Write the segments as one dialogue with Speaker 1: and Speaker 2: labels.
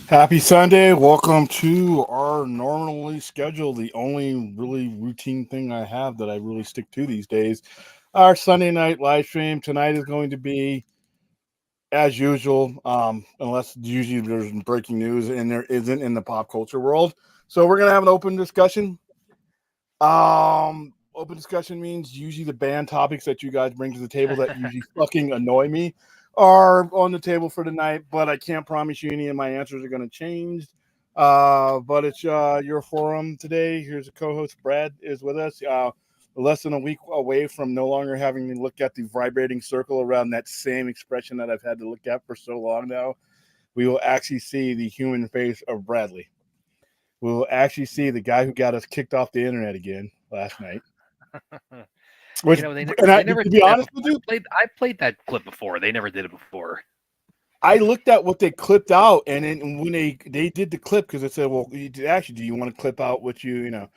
Speaker 1: Happy Sunday. Welcome to our normally scheduled, the only really routine thing I have that I really stick to these days. Our Sunday night live stream tonight is going to be as usual, unless usually there's breaking news and there isn't in the pop culture world. So we're going to have an open discussion. Open discussion means usually the band topics that you guys bring to the table that usually fucking annoy me are on the table for tonight, but I can't promise you any of my answers are going to change. But it's your forum today. Here's a co-host. Brad is with us. Less than a week away from no longer having to look at the vibrating circle around that same expression that I've had to look at for so long now. We will actually see the human face of Bradley. We will actually see the guy who got us kicked off the internet again last night. Which, to be honest with you,
Speaker 2: I played that clip before. They never did it before.
Speaker 1: I looked at what they clipped out, and then when they did the clip, because it said, "Well, actually, do you want to clip out what and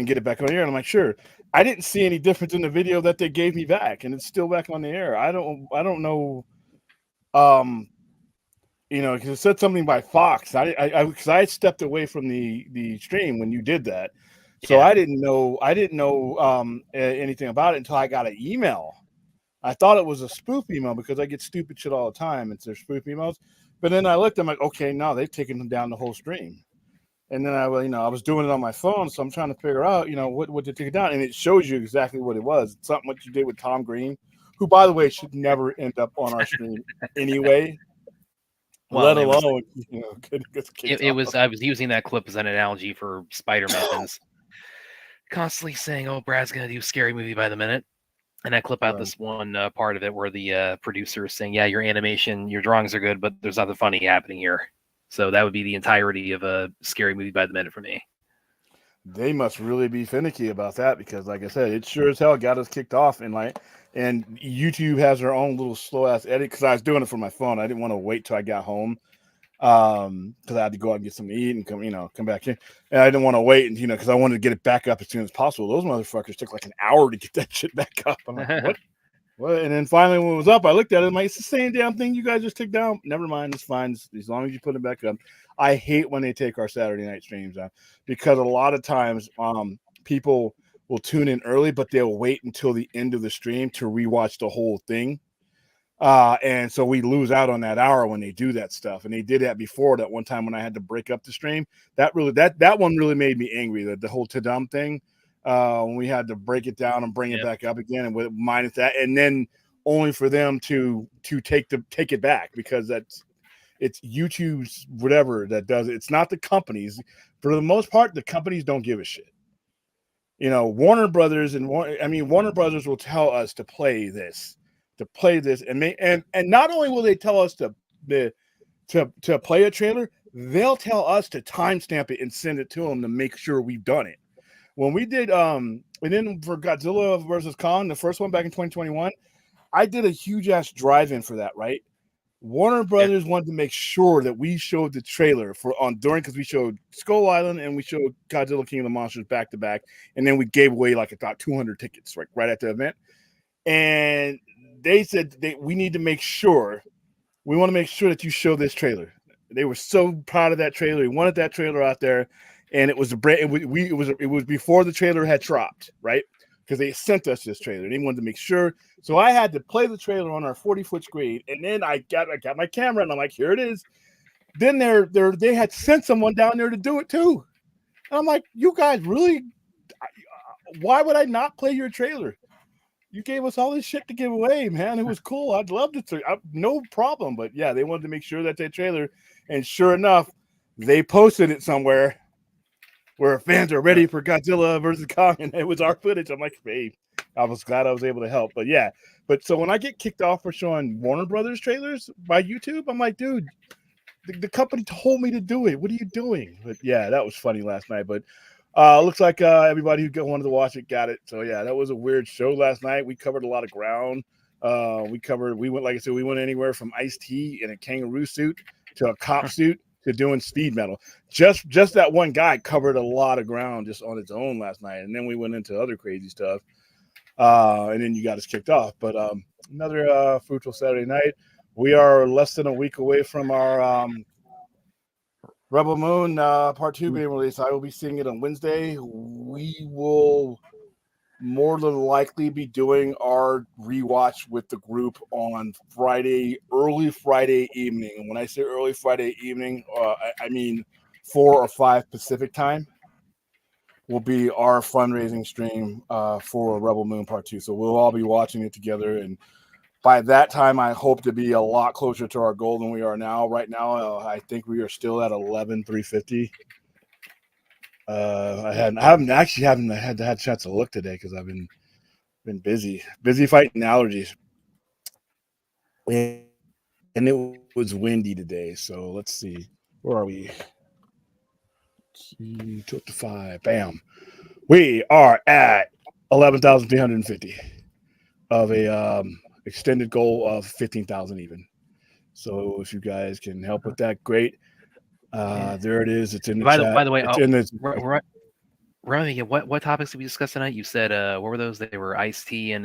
Speaker 1: get it back on the air?" And I'm like, "Sure." I didn't see any difference in the video that they gave me back, and it's still back on the air. I don't know, because it said something by Fox. Because I stepped away from the stream when you did that, so yeah. I didn't know anything about it until I got an email. I thought it was a spoof email because I get stupid shit all the time. It's their spoof emails. But then I looked, I'm like, okay, no, they've taken down the whole stream. And then I was doing it on my phone, so I'm trying to figure out, what to take it down. And it shows you exactly what it was. It's something what you did with Tom Green, who, by the way, should never end up on our stream anyway.
Speaker 2: Well,
Speaker 1: let alone,
Speaker 2: it was. I was using that clip as an analogy for Spider-Man's constantly saying, "Oh, Brad's gonna do scary movie by the minute." And I clip out this one part of it where the producer is saying, "Yeah, your animation, your drawings are good, but there's nothing funny happening here." So that would be the entirety of a scary movie by the minute for me.
Speaker 1: They must really be finicky about that because, like I said, it sure as hell got us kicked off. And YouTube has their own little slow ass edit because I was doing it from my phone. I didn't want to wait till I got home because I had to go out and get something to eat and come back in. And I didn't want to wait and because I wanted to get it back up as soon as possible. Those motherfuckers took like an hour to get that shit back up. I'm like, what? What? And then finally when it was up, I looked at it. I'm like, it's the same damn thing you guys just took down. Never mind, it's fine as long as you put it back up. I hate when they take our Saturday night streams out because a lot of times people will tune in early, but they'll wait until the end of the stream to rewatch the whole thing. And so we lose out on that hour when they do that stuff. And they did that before that one time when I had to break up the stream. That one really made me angry. The whole Tadam thing, when we had to break it down and bring it back up again and with minus that, and then only for them to take it back because it's YouTube's whatever that does it. It's not the companies. For the most part, the companies don't give a shit. Warner Brothers Warner Brothers will tell us to play this, and not only will they tell us to play a trailer, they'll tell us to timestamp it and send it to them to make sure we've done it. When we did and then for Godzilla versus Kong, the first one back in 2021, I did a huge ass drive-in for that, right? Warner Brothers wanted to make sure that we showed the trailer because we showed Skull Island and we showed Godzilla King of the Monsters back to back, and then we gave away like about 200 tickets right at the event. And they said we need to make sure, we want to make sure that you show this trailer. They were so proud of that trailer. We wanted that trailer out there, and it was it was before the trailer had dropped, right? Because they sent us this trailer. They wanted to make sure. So I had to play the trailer on our 40-foot screen, and then I got my camera, and I'm like, here it is. Then they had sent someone down there to do it too. And I'm like, you guys really? Why would I not play your trailer? You gave us all this shit to give away, man. It was cool. I'd love to. No problem. But yeah, they wanted to make sure that trailer, and sure enough, they posted it somewhere where fans are ready for Godzilla versus Kong, and it was our footage. I'm like, hey, I was glad I was able to help. But yeah, so when I get kicked off for showing Warner Brothers trailers by YouTube, I'm like, dude, the company told me to do it. What are you doing? But yeah, that was funny last night. But looks like everybody who wanted to watch it got it. So yeah, that was a weird show last night. We covered a lot of ground. We went anywhere from Ice-T in a kangaroo suit to a cop suit to doing speed metal. Just that one guy covered a lot of ground just on its own last night. And then we went into other crazy stuff. And then you got us kicked off. But another fruitful Saturday night. We are less than a week away from our Rebel Moon Part 2 being released. I will be seeing it on Wednesday. We will more than likely be doing our rewatch with the group on Friday, early Friday evening. And when I say early Friday evening, I mean 4 or 5 Pacific time will be our fundraising stream for Rebel Moon Part 2. So we'll all be watching it together. And by that time, I hope to be a lot closer to our goal than we are now. Right now, I think we are still at 11,350. I haven't had a chance to look today because I've been busy fighting allergies, and it was windy today. So let's see, where are we? 2 to 5, bam. We are at 11,350 of a extended goal of 15,000 even. So if you guys can help with that, great. There it is. It's in the chat.
Speaker 2: By the way,
Speaker 1: it's in the.
Speaker 2: Ryan, what topics did we discuss tonight? You said what were those? They were iced tea and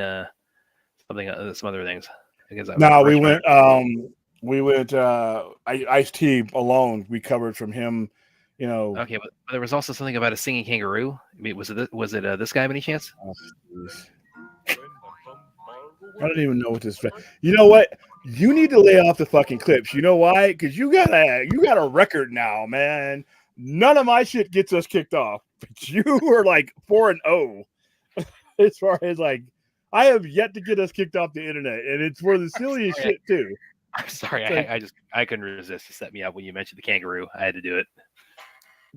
Speaker 2: something, some other things. I guess
Speaker 1: No, we went Ice T alone. We covered from him,
Speaker 2: Okay, but there was also something about a singing kangaroo. I mean, was it this guy by any chance?
Speaker 1: I don't even know what this. You know what? You need to lay off the fucking clips. You know why? Because you got a record now, man. None of my shit gets us kicked off, but you are like 4-0 as far as like. I have yet to get us kicked off the internet, and it's for the silliest shit too.
Speaker 2: I'm sorry, I couldn't resist. You set me up when you mentioned the kangaroo. I had to do it.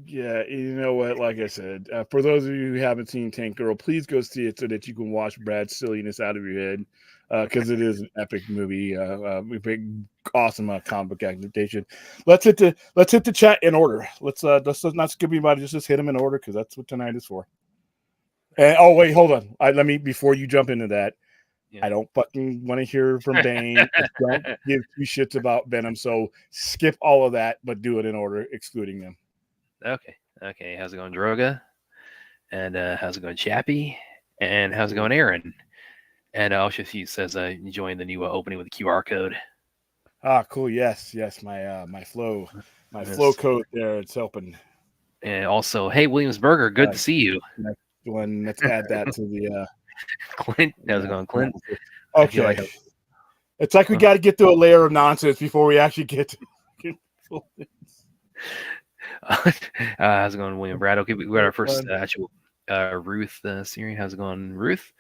Speaker 1: Yeah, you know what? Like I said, for those of you who haven't seen Tank Girl, please go see it so that you can watch Brad's silliness out of your head, because it is an epic movie, big, awesome comic book adaptation. Let's hit the chat in order. Let's not skip anybody. Just hit them in order because that's what tonight is for. And oh wait, hold on. Let me before you jump into that. Yeah. I don't fucking want to hear from Bane. Don't give 2 shits about Venom. So skip all of that, but do it in order, excluding them.
Speaker 2: Okay. How's it going, Droga? And how's it going, Chappie? And how's it going, Aaron? And Alshafy says enjoying the new opening with the QR code.
Speaker 1: Ah, cool. Yes. My flow code there. It's helping.
Speaker 2: And also, hey, Williamsburger, good to see you.
Speaker 1: Next one, let's add that to the.
Speaker 2: Clint, how's it going, Clint?
Speaker 1: Okay. It's like we got to get through a layer of nonsense before we actually get to.
Speaker 2: How's it going, William Brad? Okay, we got our first actual Ruth Siri. How's it going, Ruth?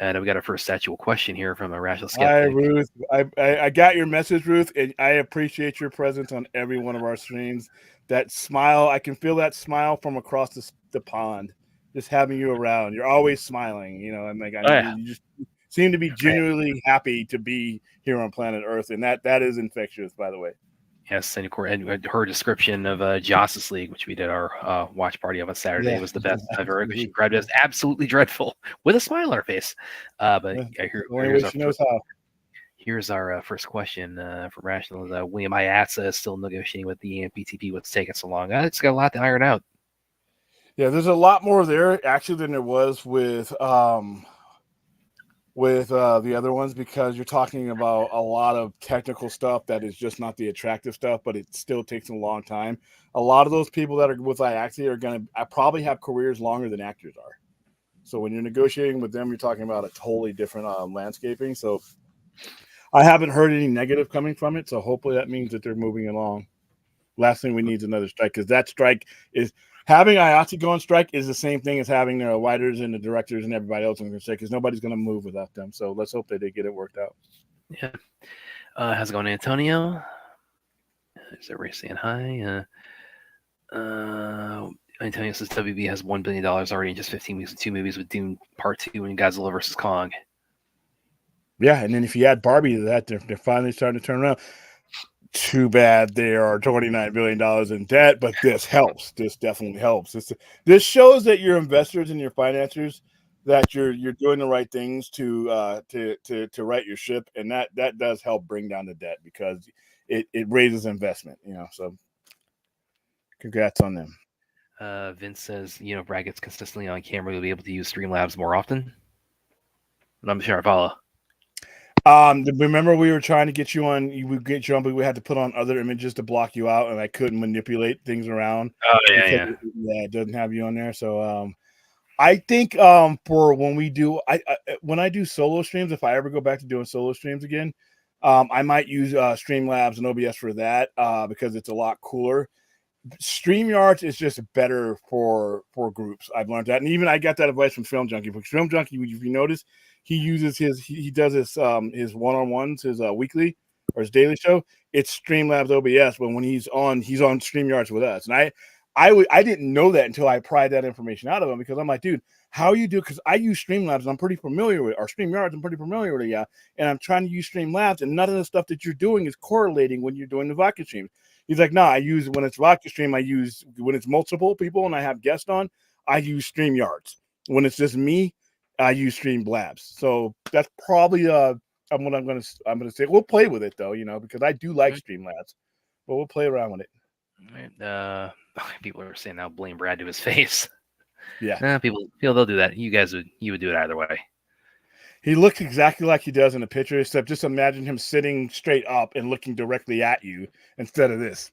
Speaker 2: And we got our first actual question here from a Rational Skeptic.
Speaker 1: Hi, Ruth. I got your message, Ruth, and I appreciate your presence on every one of our streams. That smile, I can feel that smile from across the pond. Just having you around, you're always smiling. I'm like, you just seem to be genuinely happy to be here on planet Earth, and that is infectious, by the way.
Speaker 2: Yes, and her description of Justice League, which we did our watch party of on Saturday, was the best I've ever. She described it as absolutely dreadful with a smile on her face. Here's our first question from Rational. William IATSA is still negotiating with the AMPTP. What's taking so long? It's got a lot to iron out.
Speaker 1: Yeah, there's a lot more there actually than there was with the other ones, because you're talking about a lot of technical stuff that is just not the attractive stuff, but it still takes a long time. A lot of those people that are with IAXI are going to probably have careers longer than actors are. So when you're negotiating with them, you're talking about a totally different landscaping. So I haven't heard any negative coming from it. So hopefully that means that they're moving along. Last thing we need is another strike, because that strike is having IATSE go on strike is the same thing as having the writers and the directors and everybody else on the strike, because nobody's going to move without them. So let's hope that they get it worked out.
Speaker 2: Yeah. How's it going, Antonio? Is everybody saying hi? Antonio says WB has $1 billion already in just 15 weeks with 2 movies, with Dune Part 2 and Godzilla vs. Kong.
Speaker 1: Yeah, and then if you add Barbie to that, they're finally starting to turn around. Too bad they are $29 billion in debt, but this helps. This definitely helps. This shows that your investors and your financiers, that you're doing the right things to right your ship, and that does help bring down the debt, because it raises investment. So congrats on them.
Speaker 2: Vince says, Brad gets consistently on camera. You'll be able to use Streamlabs more often. And I'm sure I follow.
Speaker 1: Remember we were trying to get you on. We would get you on, but we had to put on other images to block you out, and I couldn't manipulate things around.
Speaker 2: Oh
Speaker 1: because it doesn't have you on there. So I think for when we do, when I do solo streams, if I ever go back to doing solo streams again, I might use Streamlabs and OBS for that because it's a lot cooler. StreamYards is just better for groups. I've learned that, and even I got that advice from Film Junkie. Because Film Junkie, if you notice, he uses he does his one-on-ones, his weekly or his daily show. It's Streamlabs OBS, but when he's on StreamYards with us, and I didn't know that until I pried that information out of him because I'm like, dude, how you do? Because I use Streamlabs and I'm pretty familiar with, or StreamYards, I'm pretty familiar with it, yeah. And I'm trying to use Streamlabs, and none of the stuff that you're doing is correlating when you're doing the vodka streams. He's like, no, I use when it's vodka stream, I use when it's multiple people and I have guests on, I use StreamYards. When it's just me, I use Streamlabs. So that's probably what I'm gonna say. We'll play with it though, because I do like Streamlabs, but we'll play around with it.
Speaker 2: People are saying now blame Brad to his face.
Speaker 1: Yeah,
Speaker 2: people they'll do that. You would do it either way.
Speaker 1: He looks exactly like he does in the picture, except just imagine him sitting straight up and looking directly at you instead of this.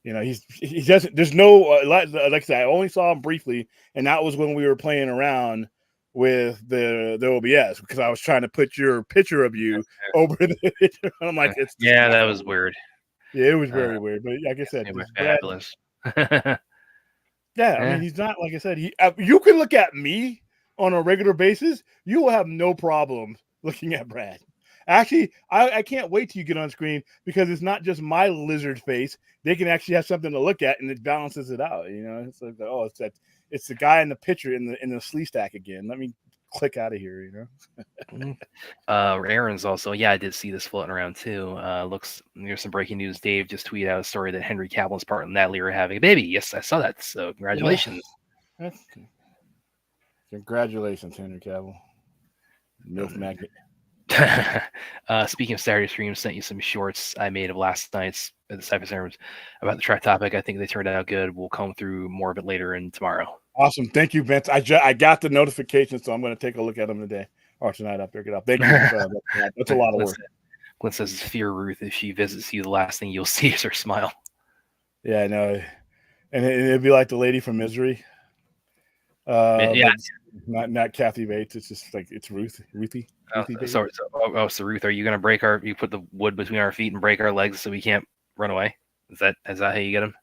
Speaker 1: He doesn't. There's no like I said. I only saw him briefly, and that was when we were playing around with the OBS because I was trying to put your picture of you over the picture. I'm like,
Speaker 2: that was weird.
Speaker 1: Yeah, it was very weird. But like I said,
Speaker 2: fabulous.
Speaker 1: Yeah, I mean, he's not like I said. You can look at me on a regular basis, you will have no problem looking at Brad. Actually, I can't wait till you get on screen because it's not just my lizard face. They can actually have something to look at, and it balances it out. It's like, it's the guy in the picture in the slee stack again. Let me click out of here.
Speaker 2: Aaron's also, I did see this floating around too. There's some breaking news. Dave just tweeted out a story that Henry Cavill's part in Natalie are having a baby. Yes, I saw that. So congratulations.
Speaker 1: Yeah. Congratulations, Henry Cavill. MILF magnet.
Speaker 2: Speaking of Saturday streams, sent you some shorts I made of last night's at the Cypher Sermons about the track topic. I think they turned out good. We'll come through more of it later and tomorrow.
Speaker 1: Awesome. Thank you, Vince. I got the notification, so I'm going to take a look at them today or tonight after I get up. Thank you. That's a lot of work.
Speaker 2: Clint says, fear Ruth. If she visits you, the last thing you'll see is her smile.
Speaker 1: Yeah, I know. And it'd be like the lady from Misery. Not Kathy Bates. It's just like it's Ruthie.
Speaker 2: So Ruth, are you gonna break you put the wood between our feet and break our legs so we can't run away? Is that how you get them?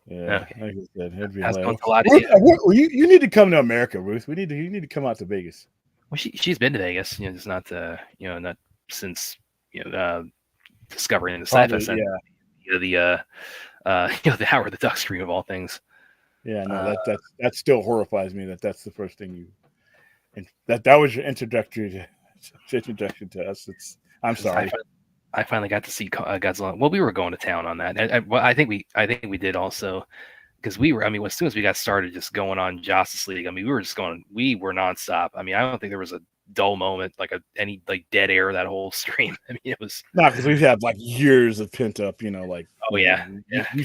Speaker 1: Yeah, okay. Like I said, Ruth, you need to come to America, Ruth. You need to come out to Vegas.
Speaker 2: Well, she's been to Vegas, just not not since discovering the sci-fi center. The Howard the Duck scream of all things.
Speaker 1: Yeah, no, that still horrifies me that's the first thing you, and that was your introduction to us. I'm sorry.
Speaker 2: I finally got to see Godzilla. Well, we were going to town on that. I think we did also because we were. I mean, as soon as we got started, just going on Justice League. I mean, we were nonstop. I mean, I don't think there was a dull moment, any dead air that whole stream. I mean, it was
Speaker 1: not because we've had years of pent up, we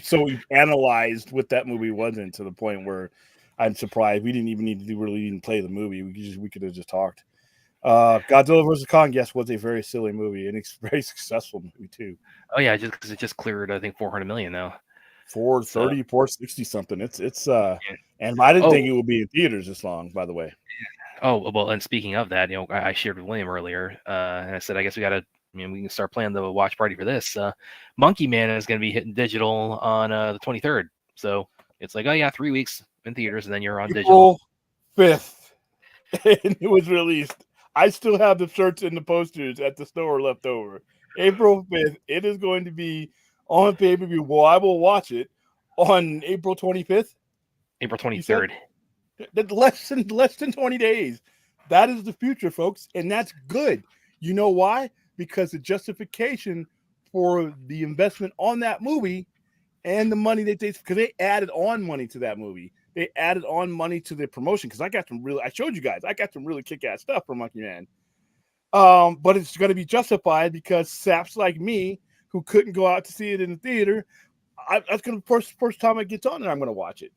Speaker 1: so analyzed what that movie wasn't to the point where I'm surprised we didn't even need to really even play the movie. We could have just talked. Godzilla vs. Kong, yes, was a very silly movie and it's a very successful movie too.
Speaker 2: Oh yeah, just because it just cleared, I think 400 million now.
Speaker 1: 430, 460 something. It's and I didn't think it would be in theaters this long, by the way.
Speaker 2: Oh, well, and speaking of that, I shared with William earlier, and I said, I guess we can start planning the watch party for this. Monkey Man is going to be hitting digital on the 23rd. So it's 3 weeks in theaters, and then you're on digital.
Speaker 1: April 5th, and it was released. I still have the shirts and the posters at the store left over. April 5th, it is going to be on pay-per-view. Well, I will watch it on April 25th.
Speaker 2: April 23rd.
Speaker 1: That's less than 20 days. That is the future, folks, and that's good. You know why? Because the justification for the investment on that movie and the money because they added on money to that movie. They added on money to the promotion because I showed you guys, I got some really kick-ass stuff for Monkey Man. But it's going to be justified because saps like me who couldn't go out to see it in the theater, that's going to first time it gets on there, I'm going to watch it.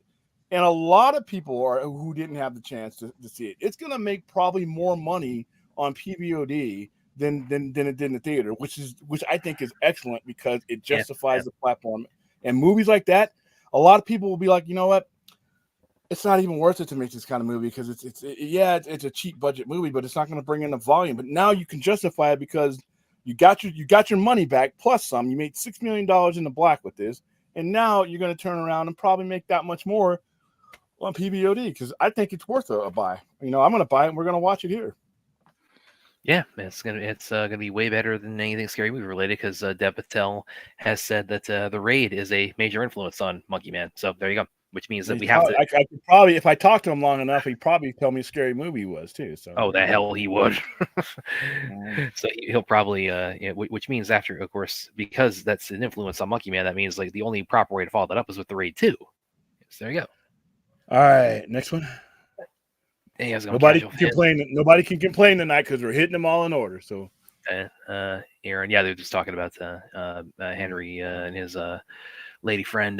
Speaker 1: And a lot of people who didn't have the chance to see it. It's going to make probably more money on PVOD than it did in the theater, which I think is excellent because it justifies the platform. And movies like that, a lot of people will be like, you know what? It's not even worth it to make this kind of movie because it's a cheap budget movie, but it's not going to bring in the volume. But now you can justify it because you got your money back plus some. You made $6 million in the black with this, and now you're going to turn around and probably make that much more on PVOD because I think it's worth a buy. I'm going to buy it and we're going to watch it here.
Speaker 2: Yeah, it's gonna be way better than anything scary movie related because Dev Patel has said that The Raid is a major influence on Monkey Man. So there you go. Which means that we have to.
Speaker 1: I could probably, if I talked to him long enough, he'd probably tell me a scary movie was too. So
Speaker 2: the hell he would. So he'll probably, which means after, of course, because that's an influence on Monkey Man, that means like the only proper way to follow that up is with The Raid 2. So there you go.
Speaker 1: All right, next one.
Speaker 2: Hey,
Speaker 1: nobody can complain tonight because we're hitting them all in order. So,
Speaker 2: Aaron, they're just talking about Henry and his lady friend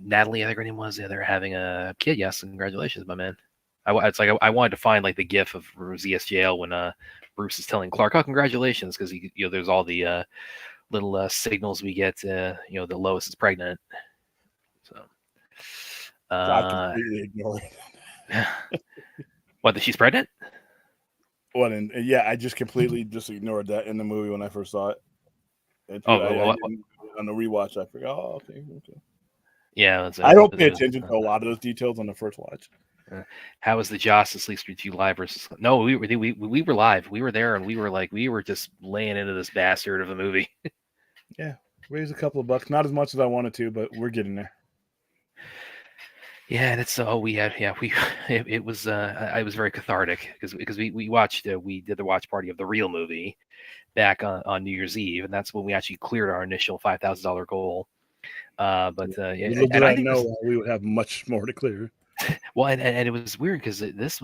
Speaker 2: Natalie, I think her name was. Yeah, they're having a kid. Yes, congratulations, my man. I wanted to find like the GIF of ZSJL when Bruce is telling Clark, "Oh, congratulations," because there's all the little signals we get. That Lois is pregnant. So,
Speaker 1: I completely ignore it.
Speaker 2: What? That she's pregnant?
Speaker 1: What? And I just completely just ignored that in the movie when I first saw it. On the rewatch, I forgot. Oh, okay.
Speaker 2: Yeah,
Speaker 1: I don't pay attention to a lot of those details on the first watch.
Speaker 2: How was the Justice League Street 2 live versus? No, we were live. We were there, and we were just laying into this bastard of a movie.
Speaker 1: Yeah, raised a couple of bucks, not as much as I wanted to, but we're getting there.
Speaker 2: Yeah, and it was I was very cathartic because we watched we did the watch party of the real movie back on New Year's Eve, and that's when we actually cleared our initial $5,000 goal.
Speaker 1: Little did I know we would have much more to clear.
Speaker 2: Well, and it was weird because this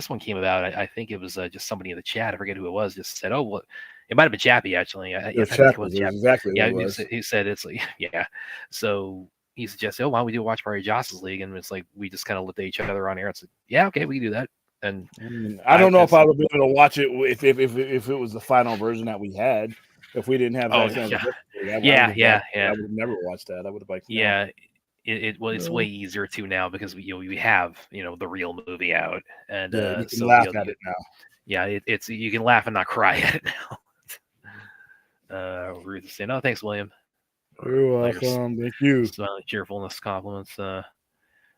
Speaker 2: one came about. I think it was just somebody in the chat. I forget who it was. Just said, "Oh, well," it might have been Chappie actually. I think it was Chappie.
Speaker 1: Exactly. Yeah,
Speaker 2: he said it's like So he suggested, "Oh, why don't we do a watch party Justice League?" And it's like we just kind of looked at each other on air and said, "Yeah, okay, we can do that." And
Speaker 1: I don't know if I would be able to watch it if it was the final version that we had. If we didn't have
Speaker 2: I
Speaker 1: would have never watched that. I would have liked.
Speaker 2: Yeah. It's way easier to now because we have the real movie out, and
Speaker 1: you can laugh at it now.
Speaker 2: Yeah, it's you can laugh and not cry at it now. Ruth is saying, "Oh, thanks, William."
Speaker 1: You're welcome. Thank you.
Speaker 2: Smiling cheerfulness compliments.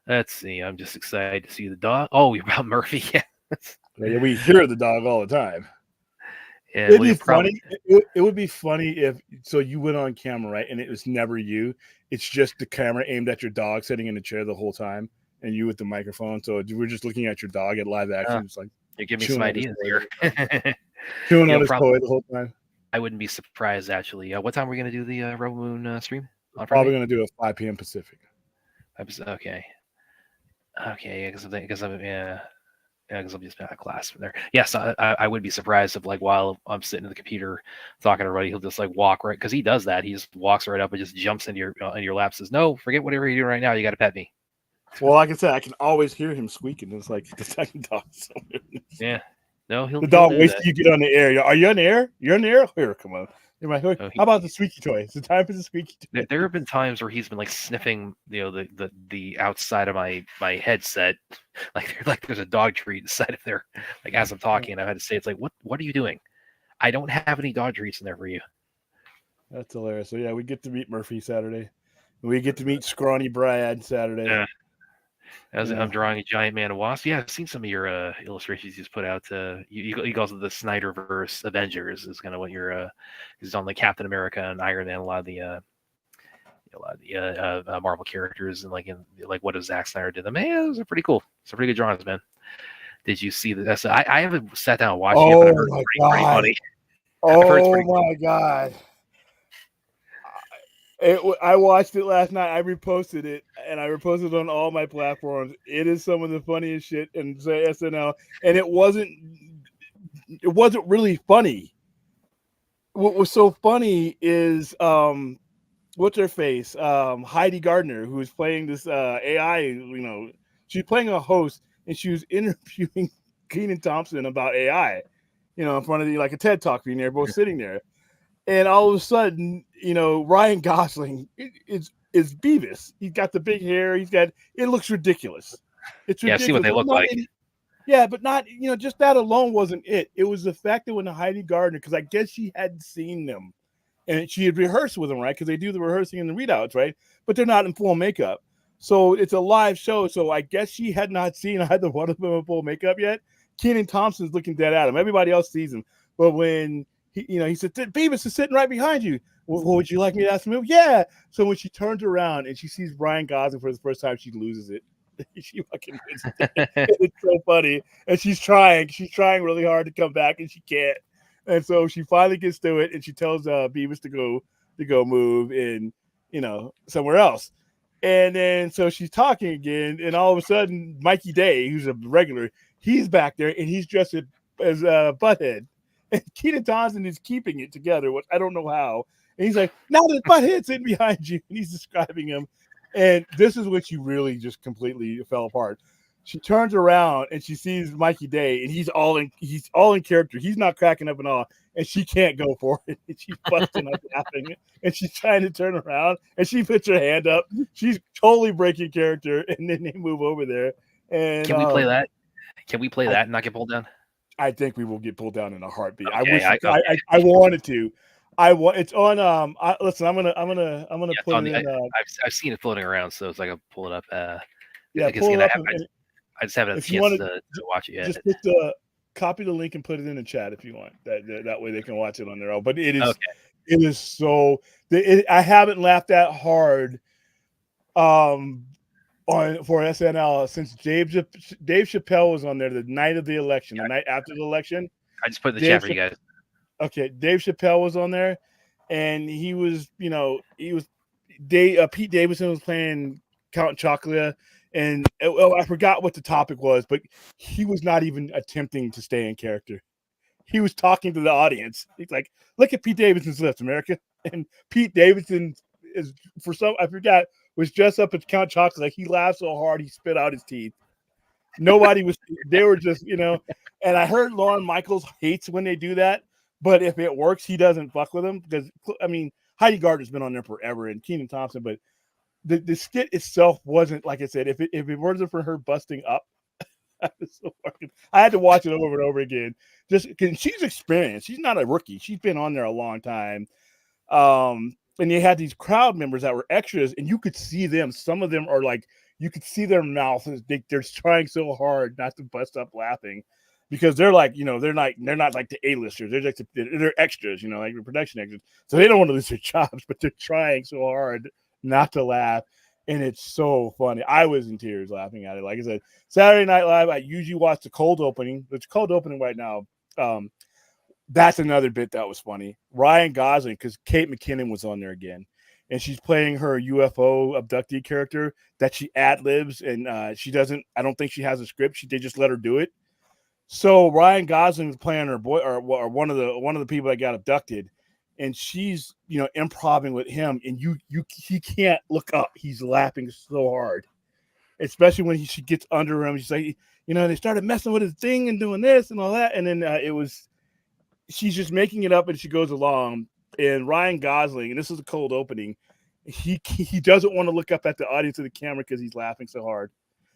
Speaker 2: Let's see. I'm just excited to see the dog. Oh, you're about Murphy.
Speaker 1: Yeah, we hear the dog all the time.
Speaker 2: Yeah,
Speaker 1: it'd be funny. It would be funny if you went on camera, right, and it was never you. It's just the camera aimed at your dog sitting in the chair the whole time, and you with the microphone. So we're just looking at your dog at live action. It's like
Speaker 2: you're giving me some ideas here.
Speaker 1: Chewing on his toy the whole time.
Speaker 2: I wouldn't be surprised actually. What time are we going to do the Robo Moon stream?
Speaker 1: Probably going to do it 5 p.m. Pacific.
Speaker 2: Okay. Because I'm just out of class from there. Yes, I would be surprised if while I'm sitting at the computer talking to everybody, he'll just walk right, because he does that. He just walks right up and just jumps into your lap, says, "No, forget whatever you're doing right now. You got to pet me."
Speaker 1: Well, like I said, I can always hear him squeaking. It's like the second dog.
Speaker 2: Yeah. No,
Speaker 1: the dog waits till you get on the air. Are you on the air? You're on the air? Here, come on. How about the squeaky toy? It's the time for the squeaky toy.
Speaker 2: There have been times where he's been sniffing, the outside of my headset, like there's a dog treat inside of there. As I'm talking, I've had to say, it's like, what are you doing? I don't have any dog treats in there for you.
Speaker 1: That's hilarious. So yeah, we get to meet Murphy Saturday. We get to meet Scrawny Brad Saturday.
Speaker 2: Yeah. I'm drawing a giant man of wasp. Yeah, I've seen some of your illustrations you just put out. You calls it the Snyderverse Avengers is kind of what you're. Is on Captain America and Iron Man. A lot of the Marvel characters and what does Zack Snyder do? Man, those are pretty cool. Some pretty good drawings, man. Did you see that? I haven't sat down and watched it, but I've heard it's pretty funny.
Speaker 1: Oh my god. I watched it last night. I reposted it, and I reposted it on all my platforms. It is some of the funniest shit in SNL, and it wasn't really funny. What was so funny is what's her face? Heidi Gardner, who was playing this AI. She's playing a host, and she was interviewing Kenan Thompson about AI. in front of like a TED talk being there, both sitting there. And all of a sudden, Ryan Gosling is Beavis. He's got the big hair. It looks ridiculous. It's ridiculous.
Speaker 2: Yeah, see what they look like.
Speaker 1: But not, just that alone wasn't it. It was the fact that when Heidi Gardner, because I guess she hadn't seen them and she had rehearsed with them, right? Because they do the rehearsing and the readouts, right? But they're not in full makeup. So it's a live show. So I guess she had not seen either one of them in full makeup yet. Kenan Thompson's looking dead at him. Everybody else sees him. But when he said, Beavis is sitting right behind you. Well, would you like me to ask him? Yeah. So when she turns around and she sees Ryan Gosling for the first time, she loses it. She fucking wins it. It's so funny. And she's trying really hard to come back and she can't. And so she finally gets to it and she tells Beavis to go move in, somewhere else. And then so she's talking again, and all of a sudden Mikey Day, who's a regular, he's back there and he's dressed as Butthead. And Kenan Thompson is keeping it together, which I don't know how. And he's like, now that Butthead's in behind you. And he's describing him. And this is what she really just completely fell apart. She turns around and she sees Mikey Day, and he's all in character. He's not cracking up at all. And she can't go for it. And she's busting up laughing. And she's trying to turn around. And she puts her hand up. She's totally breaking character. And then they move over there. And
Speaker 2: can we play that? Can we play that and not get pulled down?
Speaker 1: I think we will get pulled down in a heartbeat.
Speaker 2: Okay,
Speaker 1: I wanted to. It's on. Listen, I'm gonna put it in.
Speaker 2: I've seen it floating around, so it's like I'll pull it up.
Speaker 1: Pull it up.
Speaker 2: I just haven't had a chance to watch it yet.
Speaker 1: Just copy the link and put it in the chat if you want. That way they can watch it on their own. But it is
Speaker 2: okay.
Speaker 1: It is so. I haven't laughed that hard. For SNL since Dave Chappelle was on there the night of the election, the night after the election.
Speaker 2: I just put the chat for you guys.
Speaker 1: Okay, Dave Chappelle was on there, and he was, Pete Davidson was playing Count Chocula, and I forgot what the topic was, but he was not even attempting to stay in character. He was talking to the audience. He's like, "Look at Pete Davidson's lips, America," and Pete Davidson is was dressed up as Count Chocula. Like he laughed so hard he spit out his teeth. Nobody was. They were just, And I heard Lorne Michaels hates when they do that, but if it works, he doesn't fuck with them because Heidi Gardner's been on there forever and Kenan Thompson, but the skit itself wasn't, like I said. If it wasn't for her busting up, I had to watch it over and over again. Just because she's experienced. She's not a rookie. She's been on there a long time. And they had these crowd members that were extras, and you could see them. Some of them are like, you could see their mouths. They're trying so hard not to bust up laughing because they're like, they're not like the A-listers. They're extras, like production extras. So they don't want to lose their jobs, but they're trying so hard not to laugh. And it's so funny. I was in tears laughing at it. Like I said, Saturday Night Live, I usually watch the cold opening. It's cold opening right now. That's another bit that was funny. Ryan Gosling, because Kate McKinnon was on there again, and she's playing her UFO abductee character that she ad-libs, and she doesn't. I don't think she has a script. They just let her do it. So Ryan Gosling was playing her boy, or one of the people that got abducted, and she's improvising with him, and he can't look up. He's laughing so hard, especially when she gets under him. She's like, they started messing with his thing and doing this and all that, and then it was. She's just making it up and she goes along. And Ryan Gosling, and this is a cold opening, he doesn't want to look up at the audience of the camera because he's laughing so hard.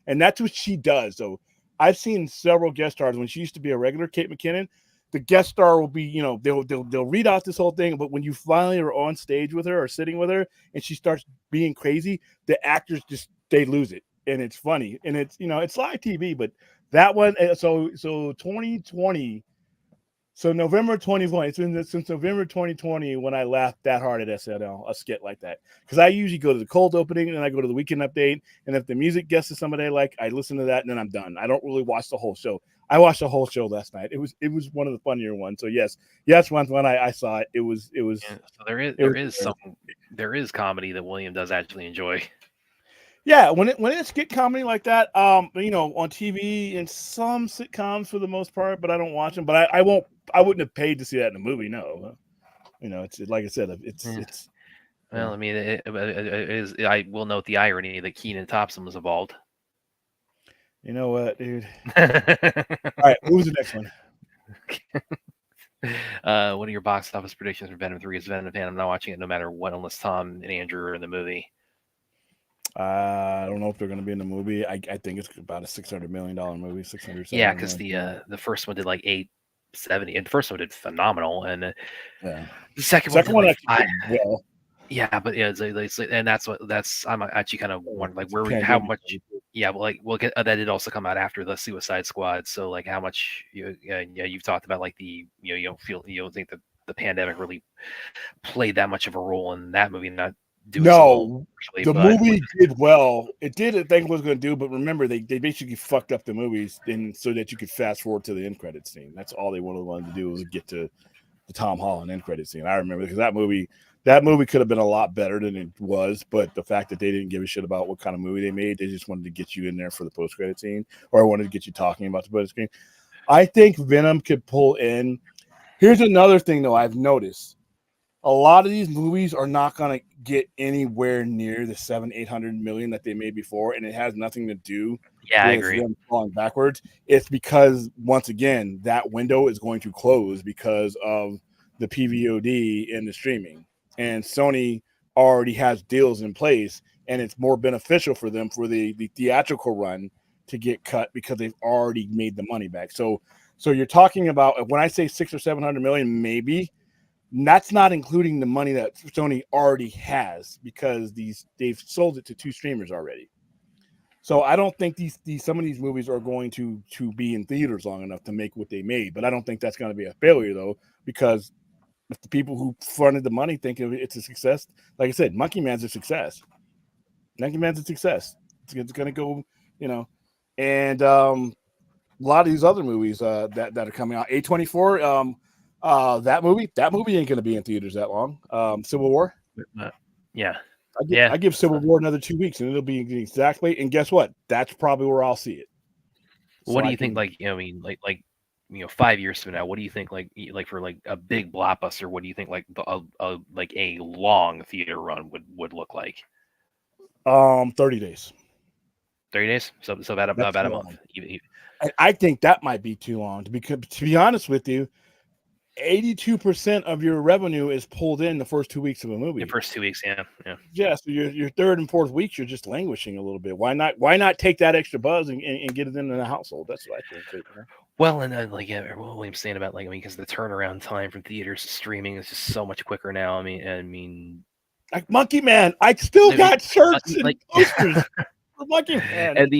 Speaker 1: And that's what she does. So I've seen several guest stars when she used to be a regular, Kate McKinnon. The guest star will be, they'll read out this whole thing, but when you finally are on stage with her or sitting with her and she starts being crazy, the actors they lose it. And it's funny. And it's, it's live TV, but that one, so 2020. So November 2020, it's been since November 2020 when I laughed that hard at SNL, a skit like that. Because I usually go to the cold opening and then I go to the weekend update. And if the music guesses somebody I like, I listen to that and then I'm done. I don't really watch the whole show. I watched the whole show last night. It was one of the funnier ones. So yes, when I saw it, it was. Yeah,
Speaker 2: so there is comedy that William does actually enjoy.
Speaker 1: Yeah, when it's skit comedy like that, on TV and some sitcoms for the most part, but I don't watch them. But I wouldn't have paid to see that in a movie. No, it's like I said, it's.
Speaker 2: Well, I mean, it is. I will note the irony that Kenan Thompson was involved.
Speaker 1: You know what, dude? All right, who's the next one?
Speaker 2: What are your box office predictions for Venom 3? Is Venom fan? I'm not watching it no matter what, unless Tom and Andrew are in the movie.
Speaker 1: I don't know if they're going to be in the movie. I think it's about a $600 million movie, 600,
Speaker 2: Yeah, because the first one did like 870, and the first one did phenomenal, and
Speaker 1: yeah,
Speaker 2: the second one did like
Speaker 1: actually did well.
Speaker 2: Yeah, but yeah, and that's I'm actually kind of wondering like how
Speaker 1: Pandemic.
Speaker 2: much. Yeah, well, like that did also come out after the Suicide Squad, so like how much you've talked about like you don't think that the pandemic really played that much of a role in that movie not doing so well
Speaker 1: No,
Speaker 2: commercially,
Speaker 1: the
Speaker 2: but
Speaker 1: movie did well. It did what it was going to do, but remember they basically fucked up the movies and so that you could fast forward to the end credit scene. That's all they wanted to do was get to the Tom Holland end credit scene. I remember because that movie could have been a lot better than it was, but the fact that they didn't give a shit about what kind of movie they made, they just wanted to get you in there for the post credit scene, or wanted to get you talking about the post screen. I think Venom could pull in. Here's another thing though I've noticed. A lot of these movies are not going to get anywhere near the 700-800 million that they made before, and it has nothing to do
Speaker 2: yeah, I
Speaker 1: with
Speaker 2: agree.
Speaker 1: them falling backwards. It's because once again that window is going to close because of the PVOD and the streaming, and Sony already has deals in place, and it's more beneficial for them for the theatrical run to get cut because they've already made the money back. So you're talking about, when I say 600 or 700 million, maybe. That's not including the money that Sony already has because they've sold it to 2 streamers already. So I don't think these some of these movies are going to be in theaters long enough to make what they made. But I don't think that's going to be a failure though, because if the people who funded the money think it's a success, like I said, Monkey Man's a success. Monkey Man's a success. It's going to go, and a lot of these other movies that are coming out. A24. That movie ain't going to be in theaters that long. Civil War.
Speaker 2: Yeah.
Speaker 1: I give Civil War another 2 weeks, and it'll be exactly. And guess what? That's probably where I'll see it.
Speaker 2: So what do you think? Like, I mean, like 5 years from now, what do you think? Like for like a big blockbuster, what do you think? Like like a long theater run would look like?
Speaker 1: 30 days.
Speaker 2: 30 days. So about a month.
Speaker 1: I think that might be too long. To be honest with you, 82% of your revenue is pulled in the first 2 weeks of a movie.
Speaker 2: The first 2 weeks, yeah.
Speaker 1: Yeah, so your third and fourth weeks, you're just languishing a little bit. Why not take that extra buzz and get it into the household? That's what I think.
Speaker 2: Well, and like what William's saying about because the turnaround time from theaters to streaming is just so much quicker now. I mean,
Speaker 1: like Monkey Man, I still got shirts and posters. Monkey Man,
Speaker 2: and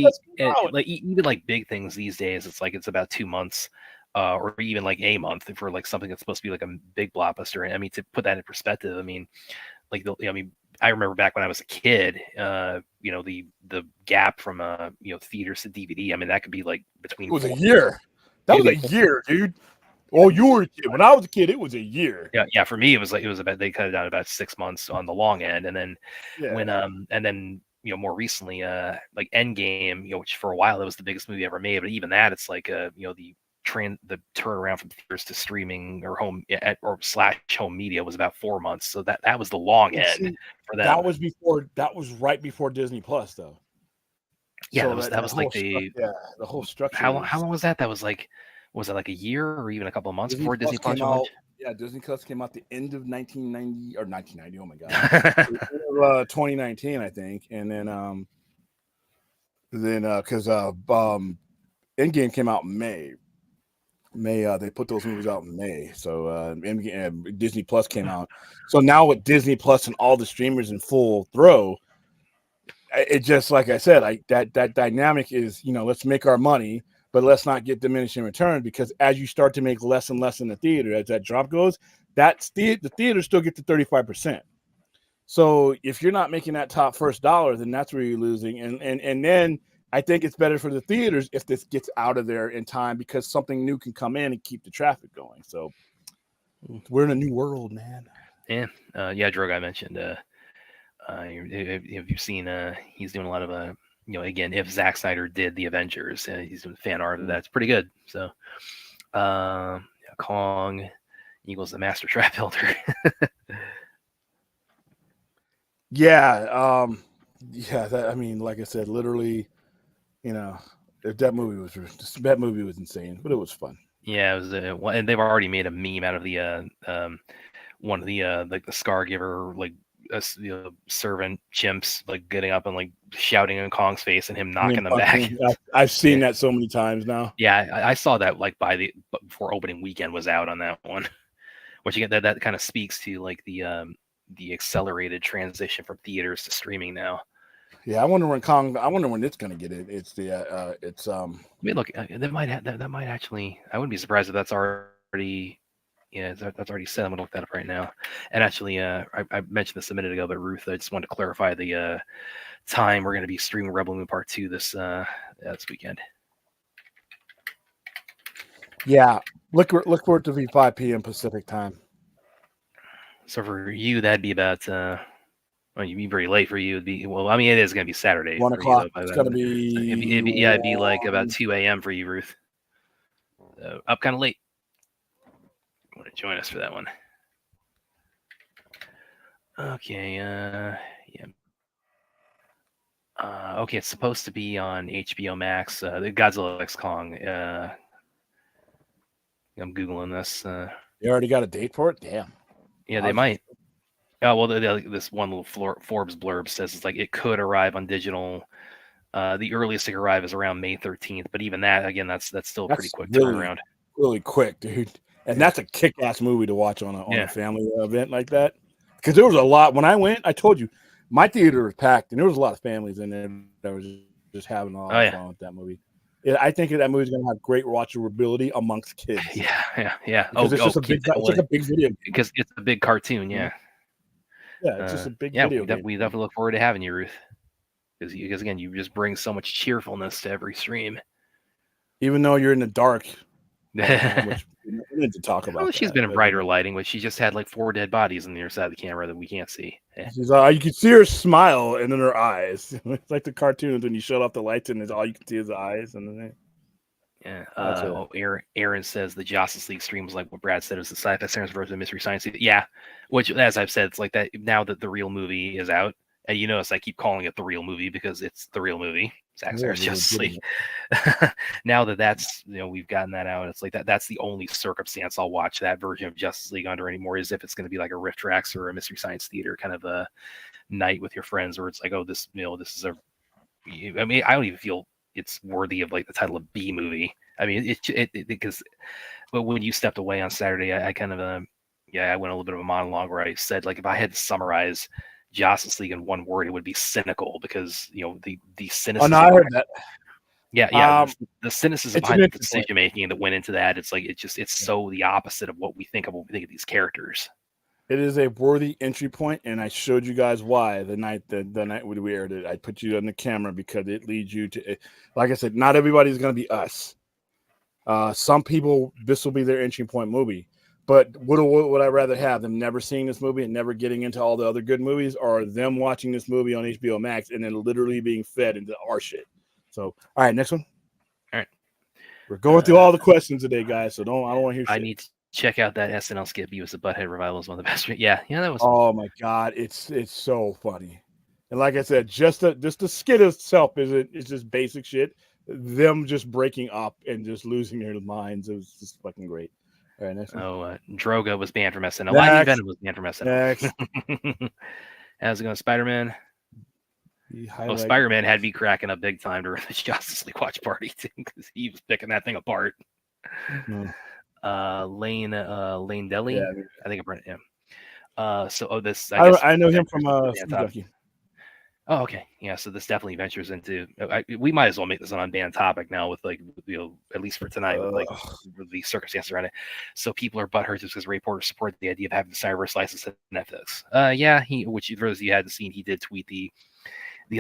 Speaker 2: like even like big things these days, it's about 2 months. Or even like a month for like something that's supposed to be like a big blockbuster. And I mean, to put that in perspective, I mean, I remember back when I was a kid, the gap from theaters to DVD. I mean, that could be like between.
Speaker 1: It was a year. That was a year, dude. Oh, you were a kid. When I was a kid, it was a year.
Speaker 2: Yeah. For me, it was about they cut it down about 6 months on the long end, and then more recently, like Endgame, which for a while it was the biggest movie ever made, but even that, it's like the turnaround from theaters to streaming or home or / home media was about 4 months. So that was the long end for them.
Speaker 1: That was right before Disney Plus, though.
Speaker 2: Yeah, so that was like the
Speaker 1: whole structure.
Speaker 2: How long was that? That was like, was it like a year or even a couple of months before Disney Plus
Speaker 1: came out? Yeah, Disney Plus came out the end of 1990 or 1990. Oh my god, 2019, I think. And then because Endgame came out in May. They put those movies out in May, so Disney Plus came out. So now with Disney Plus and all the streamers in full throw, it just, like I said, that dynamic is, let's make our money, but let's not get diminishing return, because as you start to make less and less in the theater, as that drop goes, the theater still get to 35%. So if you're not making that top first dollar, then that's where you're losing, and then I think it's better for the theaters if this gets out of there in time, because something new can come in and keep the traffic going. So we're in a new world, man.
Speaker 2: Yeah. Droga, I mentioned, have you seen, he's doing a lot of, again, if Zack Snyder did the Avengers, he's doing fan art of that. It's pretty good. So, Kong equals the Master Trap Builder.
Speaker 1: Yeah. Like I said, literally, that movie was insane, but it was fun.
Speaker 2: Yeah, it was and they've already made a meme out of the one of the like the Scar Giver servant chimps like getting up and like shouting in Kong's face and him knocking them back.
Speaker 1: I've seen that so many times now.
Speaker 2: Yeah, I saw that like before opening weekend was out on that one. Which again that kind of speaks to like the accelerated transition from theaters to streaming now.
Speaker 1: Yeah, I wonder when it's gonna get it. It's
Speaker 2: I mean, look, that might actually. I wouldn't be surprised if that's already. Yeah, that's already set. I'm gonna look that up right now. And actually, I mentioned this a minute ago, but Ruth, I just wanted to clarify the time we're going to be streaming Rebel Moon Part 2 this weekend.
Speaker 1: Yeah, look for it to be 5 p.m. Pacific time.
Speaker 2: So for you, that'd be about. Well, you'd be very late for you. It'd be I mean, it is going to be Saturday.
Speaker 1: 1 o'clock.
Speaker 2: You,
Speaker 1: it's going to be.
Speaker 2: It'd be like about 2 a.m. for you, Ruth. Up kind of late. Want to join us for that one? Okay. Yeah. Okay, it's supposed to be on HBO Max. The Godzilla X Kong. I'm googling this.
Speaker 1: They already got a date for it. Damn.
Speaker 2: Yeah, they might. Oh well, this one little Forbes blurb says it's like it could arrive on digital. The earliest it could arrive is around May 13th, but even that, again, that's still a pretty quick turnaround.
Speaker 1: Really quick, dude. And that's a kick-ass movie to watch on a family event like that. Because there was a lot when I went. I told you, my theater was packed, and there was a lot of families in there that was just having a lot of fun with that movie. Yeah, I think that movie's going to have great watchability amongst kids.
Speaker 2: Yeah.
Speaker 1: Because it's just it's like a big video.
Speaker 2: Because it's a big cartoon, yeah.
Speaker 1: Yeah, it's just a big video game.
Speaker 2: We definitely look forward to having you, Ruth. Because again, you just bring so much cheerfulness to every stream.
Speaker 1: Even though you're in the dark. Which we need to talk about.
Speaker 2: Well, she's been in brighter lighting, but she just had like 4 dead bodies on the other side of the camera that we can't see.
Speaker 1: She's you can see her smile and then her eyes. It's like the cartoons when you shut off the lights and all you can see is the eyes. And then
Speaker 2: Aaron says the Justice League stream was like what Brad said, it was the sci-fi science version of Mystery Science. Yeah, which as I've said, it's like that now that the real movie is out. And you notice I keep calling it the real movie because it's the real movie. Zack Snyder's Justice League. Now that's we've gotten that out, it's like that's the only circumstance I'll watch that version of Justice League under anymore is if it's going to be like a Rift Tracks or a Mystery Science Theater kind of a night with your friends, where it's like, oh, this this is I mean, I don't even feel it's worthy of like the title of B movie. I mean, because but when you stepped away on Saturday, I kind of I went a little bit of a monologue where I said like if I had to summarize Justice League in one word, it would be cynical because the cynicism.
Speaker 1: Oh no, I heard that.
Speaker 2: Yeah. The cynicism behind the decision making that went into that. It's like it's so the opposite of what we think of these characters.
Speaker 1: It is a worthy entry point, and I showed you guys why the night we aired it. I put you on the camera because it leads you to, like I said, not everybody's going to be us. Some people, this will be their entry point movie. But would I rather have them never seeing this movie and never getting into all the other good movies, or them watching this movie on HBO Max and then literally being fed into our shit? So, all right, next one.
Speaker 2: All right,
Speaker 1: we're going through all the questions today, guys. So I don't want to hear shit.
Speaker 2: I need to check out that SNL skit. Beavis the Butthead revival is one of the best. Yeah, that was.
Speaker 1: Oh my god, it's so funny. And like I said, just the skit itself it's just basic shit. Them just breaking up and just losing their minds. It was just fucking great. All right, next one.
Speaker 2: Droga was banned from SNL. Lightning Venom was banned from SNL.
Speaker 1: Next.
Speaker 2: How's it going, Spider-Man? Spider-Man had to be cracking up big time during the Justice League watch party too, because he was picking that thing apart. Lane Deli, yeah. I think I'm right.
Speaker 1: I know him from Kentucky.
Speaker 2: Oh, okay. Yeah, so this definitely ventures into. We might as well make this an unbanned topic now, with like at least for tonight, with like the circumstances around it. So people are butthurt just because Ray Porter supported the idea of having the Cyberverse license to Netflix. Which for those of you hadn't seen, he did tweet the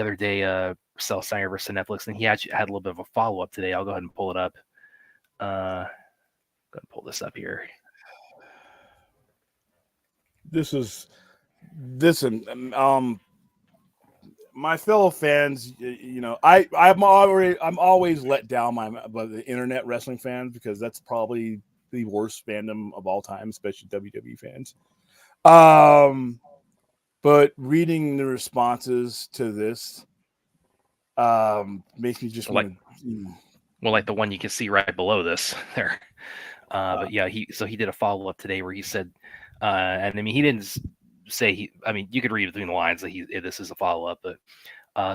Speaker 2: other day, sell Cyberverse to Netflix, and he actually had a little bit of a follow up today. I'll go ahead and pull it up. Go ahead and pull this up here.
Speaker 1: My fellow fans, I'm always let down by the internet wrestling fans, because that's probably the worst fandom of all time, especially WWE fans. But reading the responses to this makes me just want to
Speaker 2: Well, like the one you can see right below this there. But yeah, he did a follow-up today where he said, and I mean, he didn't say I mean, you could read between the lines that this is a follow-up, but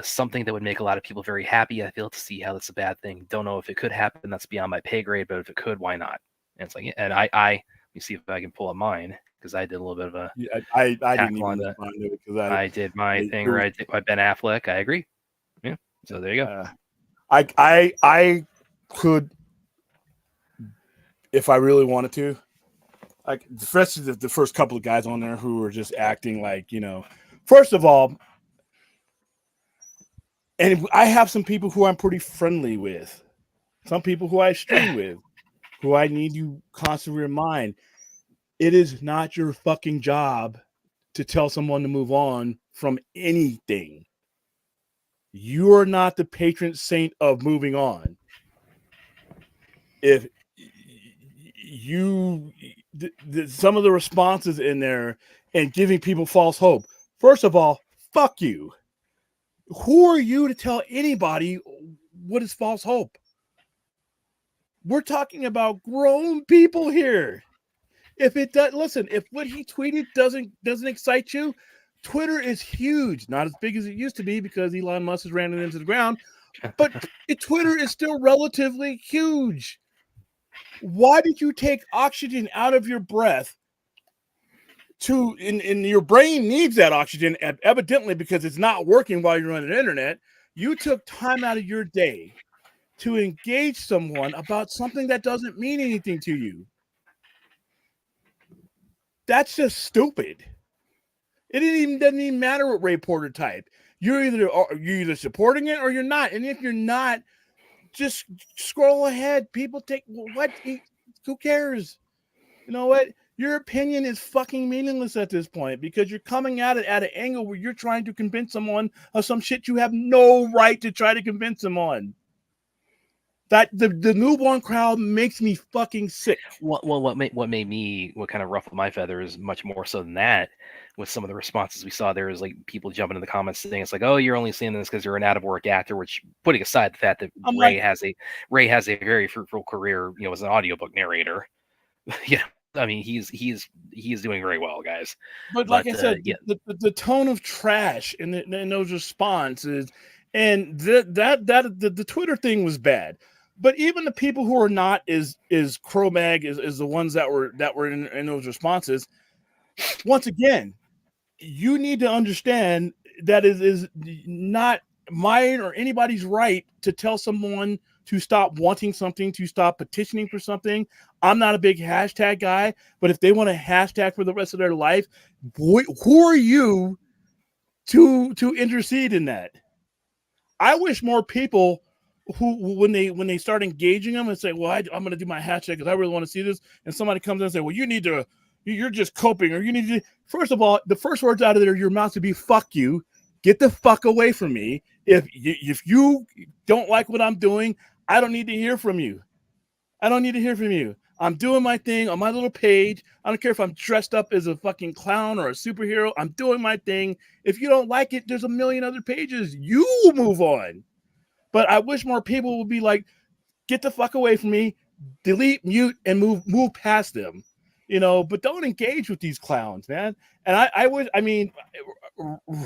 Speaker 2: something that would make a lot of people very happy. I fail to see how that's a bad thing. Don't know if it could happen. That's beyond my pay grade, but if it could, why not? And it's like, and I let me see if I can pull up mine because I did a little bit of a
Speaker 1: I didn't even respond to it because
Speaker 2: I did my thing where I did my Ben Affleck. I agree. Yeah. So there you go.
Speaker 1: I could, if I really wanted to, like, especially the first couple of guys on there who were just acting like, first of all, and I have some people who I'm pretty friendly with, some people who I stream with, who I need to constantly remind, it is not your fucking job to tell someone to move on from anything. You are not the patron saint of moving on. If some of the responses in there and giving people false hope, first of all, fuck you. Who are you to tell anybody what is false hope? We're talking about grown people here. If it does, listen, if what he tweeted doesn't excite you, Twitter is huge. Not as big as it used to be because Elon Musk has ran it into the ground, but Twitter is still relatively huge. Why did you take oxygen out of your breath in your brain needs that oxygen evidently because it's not working while you're on the internet. You took time out of your day to engage someone about something that doesn't mean anything to you. That's just stupid. It doesn't even matter what Ray Porter typed. You're either supporting it or you're not. And if you're not, just scroll ahead. People take what? Who cares? You know what? Your opinion is fucking meaningless at this point because you're coming at it at an angle where you're trying to convince someone of some shit you have no right to try to convince them on. That the newborn crowd makes me fucking sick.
Speaker 2: What kind of ruffled my feathers much more so than that with some of the responses we saw there is like people jumping in the comments saying it's like, oh, you're only saying this because you're an out of work actor, which putting aside the fact that Ray has a very fruitful career, as an audiobook narrator. Yeah. I mean, he's doing very well, guys.
Speaker 1: But like I said, the tone of trash in those responses, and the Twitter thing was bad. But even the people who are not is Cro-Mag is the ones that were in those responses. Once again, you need to understand that it is not mine or anybody's right to tell someone to stop wanting something, to stop petitioning for something. I'm not a big hashtag guy, but if they want a hashtag for the rest of their life, who are you to intercede in that? I wish more people who when they start engaging them and say, well, I'm going to do my hashtag because I really want to see this, and somebody comes in and say, well, you're just coping, or you need to. First of all, the first words out of your mouth to be "fuck you," get the fuck away from me. If you don't like what I'm doing, I don't need to hear from you. I don't need to hear from you. I'm doing my thing on my little page. I don't care if I'm dressed up as a fucking clown or a superhero. I'm doing my thing. If you don't like it, there's a million other pages. You move on. But I wish more people would be like, get the fuck away from me, delete, mute, and move past them. But don't engage with these clowns, man. And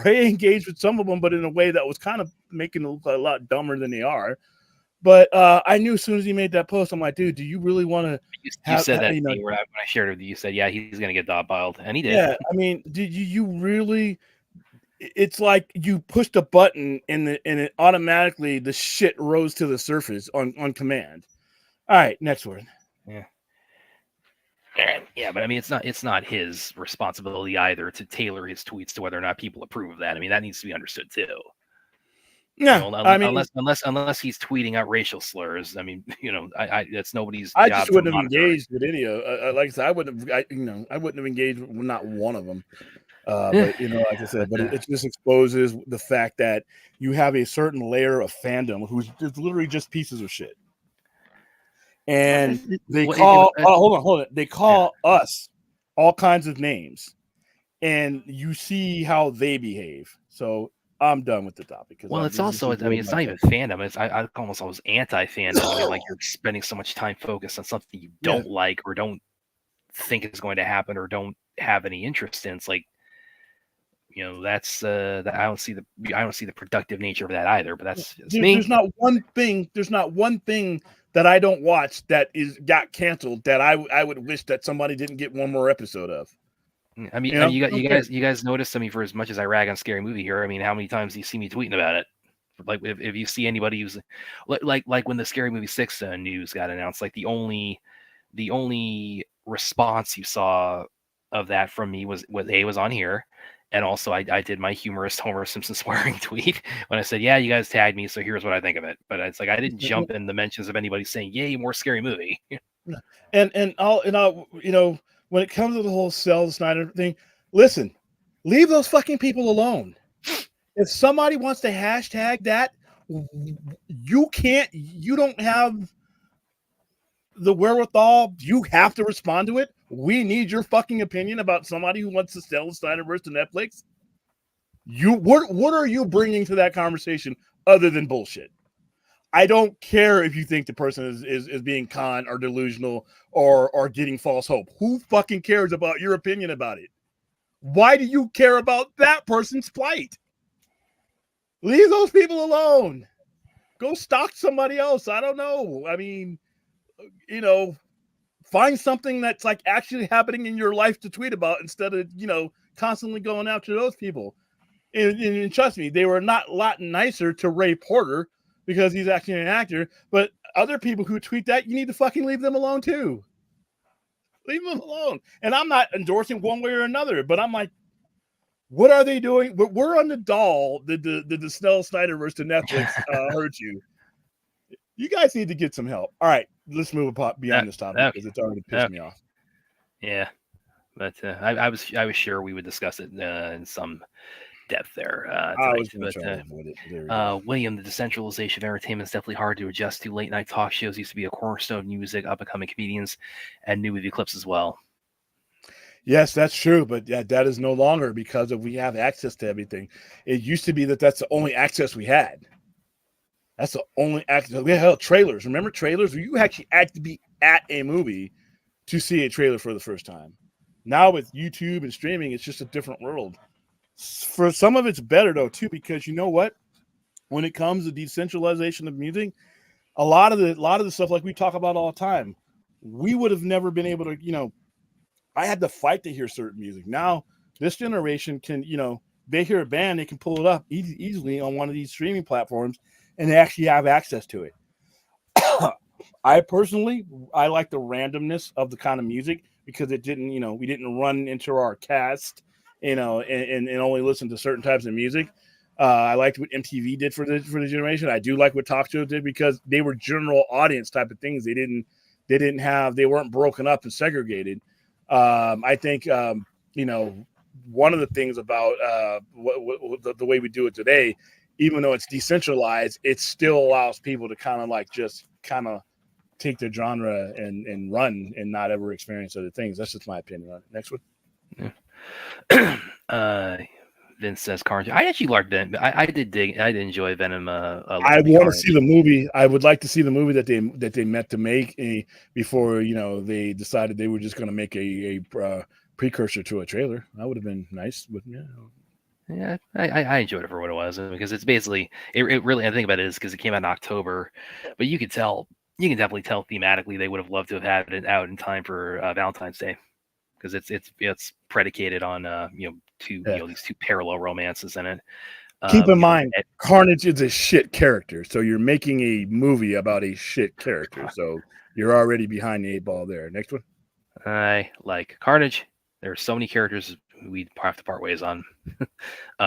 Speaker 1: Ray engaged with some of them, but in a way that was kind of making them look a lot dumber than they are. But I knew as soon as he made that post, I'm like, dude, do you really want to?
Speaker 2: You said that when I shared it with you, you said, yeah, he's going to get dog-piled, and he did.
Speaker 1: Yeah, I mean, did you really? It's like you pushed a button and it automatically the shit rose to the surface on command. All right, next word.
Speaker 2: Yeah. Yeah, but I mean, it's not his responsibility either to tailor his tweets to whether or not people approve of that. I mean, that needs to be understood too.
Speaker 1: Yeah,
Speaker 2: unless he's tweeting out racial slurs. I mean, that's nobody's.
Speaker 1: I just wouldn't have engaged with any of. Like I said, I wouldn't have engaged with not one of them. But like I said, but it just exposes the fact that you have a certain layer of fandom who's literally just pieces of shit. And they call hold on. They call us all kinds of names, and you see how they behave. So I'm done with the topic.
Speaker 2: Well, it's also, I mean, it's not even fandom. It's I almost almost anti-fandom when like you're spending so much time focused on something you don't like or don't think is going to happen or don't have any interest in. It's like, you know, that's that I don't see the productive nature of that either. But that's me.
Speaker 1: There's not one thing that I don't watch that got canceled that I would wish that somebody didn't get one more episode of.
Speaker 2: I mean, you guys notice, I mean, for as much as I rag on Scary Movie here, I mean, how many times do you see me tweeting about it? Like, if you see anybody who's like when the Scary Movie 6 news got announced, like the only response you saw of that from me was on here, and also I did my humorous Homer Simpson swearing tweet when I said, yeah, you guys tagged me, so here's what I think of it. But it's like I didn't jump in the mentions of anybody saying, yay, more Scary Movie.
Speaker 1: and I'll you know, when it comes to the whole Sell the Snyder thing, listen, leave those fucking people alone. If somebody wants to hashtag that, you don't have the wherewithal. You have to respond to it. We need your fucking opinion about somebody who wants to sell the Snyderverse to Netflix. What are you bringing to that conversation other than bullshit? I don't care if you think the person is being con or delusional or getting false hope. Who fucking cares about your opinion about it? Why do you care about that person's plight? Leave those people alone. Go stalk somebody else. I don't know. I mean, you know, find something that's like actually happening in your life to tweet about instead of, you know, constantly going after those people. And trust me, they were not a lot nicer to Ray Porter because he's actually an actor. But other people who tweet that, you need to fucking leave them alone too. Leave them alone. And I'm not endorsing one way or another, but I'm like, what are they doing? We're on the doll. The Snell Snyderverse to Netflix hurt you. You guys need to get some help. All right, let's move beyond this topic because it's already pissed me off.
Speaker 2: Yeah, but I was sure we would discuss it in some depth there tonight. William, the decentralization of entertainment is definitely hard to adjust to. Late night talk shows used to be a cornerstone of music, up and coming comedians, and new movie clips as well.
Speaker 1: Yes, that's true, but that is no longer because we have access to everything. It used to be that's the only access we had. That's the only access. We had trailers. Remember trailers? You actually had to be at a movie to see a trailer for the first time. Now with YouTube and streaming, it's just a different world. For some of it's better though too, because you know what? When it comes to decentralization of music, a lot of the stuff like we talk about all the time, we would have never been able to, you know. I had to fight to hear certain music. Now, this generation can, you know, they hear a band, they can pull it up easily on one of these streaming platforms, and they actually have access to it. I like the randomness of the kind of music because it didn't, you know, we didn't run into our cast, you know, and only listen to certain types of music. I liked what MTV did for the generation. I do like what talk shows did because they were general audience type of things. They weren't broken up and segregated. I think, you know, one of the things about the way we do it today, even though it's decentralized, it still allows people to kind of like just kind of take their genre and run and not ever experience other things. That's just my opinion. Next one.
Speaker 2: Yeah. Vince says Carnage. I actually liked Venom. I did enjoy Venom.
Speaker 1: I want to see the movie. I would like to see the movie that they meant to make before, you know, they decided they were just going to make a precursor to a trailer. That would have been nice. But
Speaker 2: yeah, I enjoyed it for what it was because it's basically it really. I think about it is because it came out in October, but you can definitely tell thematically they would have loved to have had it out in time for Valentine's Day because it's predicated on these two parallel romances in it.
Speaker 1: Keep in mind, Carnage is a shit character, so you're making a movie about a shit character, so you're already behind the eight ball there. Next one.
Speaker 2: I like Carnage. There are so many characters we have to part ways on.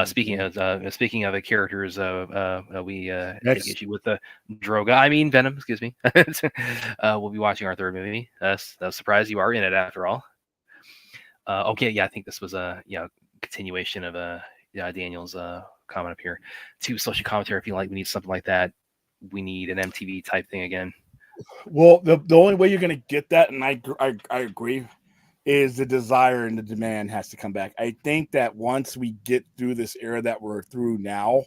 Speaker 2: Speaking of the characters, we take issue with the Droga. I mean Venom. Excuse me. We'll be watching our third movie. That's a surprise. You are in it after all. Okay, yeah, I think this was a continuation of Daniel's comment up here. To social commentary, if you like, we need something like that. We need an MTV type thing again.
Speaker 1: Well, the only way you're going to get that, and I agree, is the desire and the demand has to come back. I think that once we get through this era that we're through now,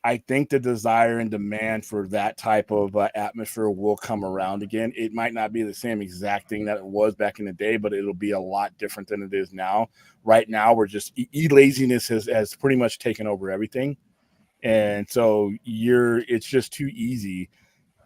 Speaker 1: I think the desire and demand for that type of atmosphere will come around again. It might not be the same exact thing that it was back in the day, but it'll be a lot different than it is now. Right now, we're just laziness has pretty much taken over everything, and so it's just too easy.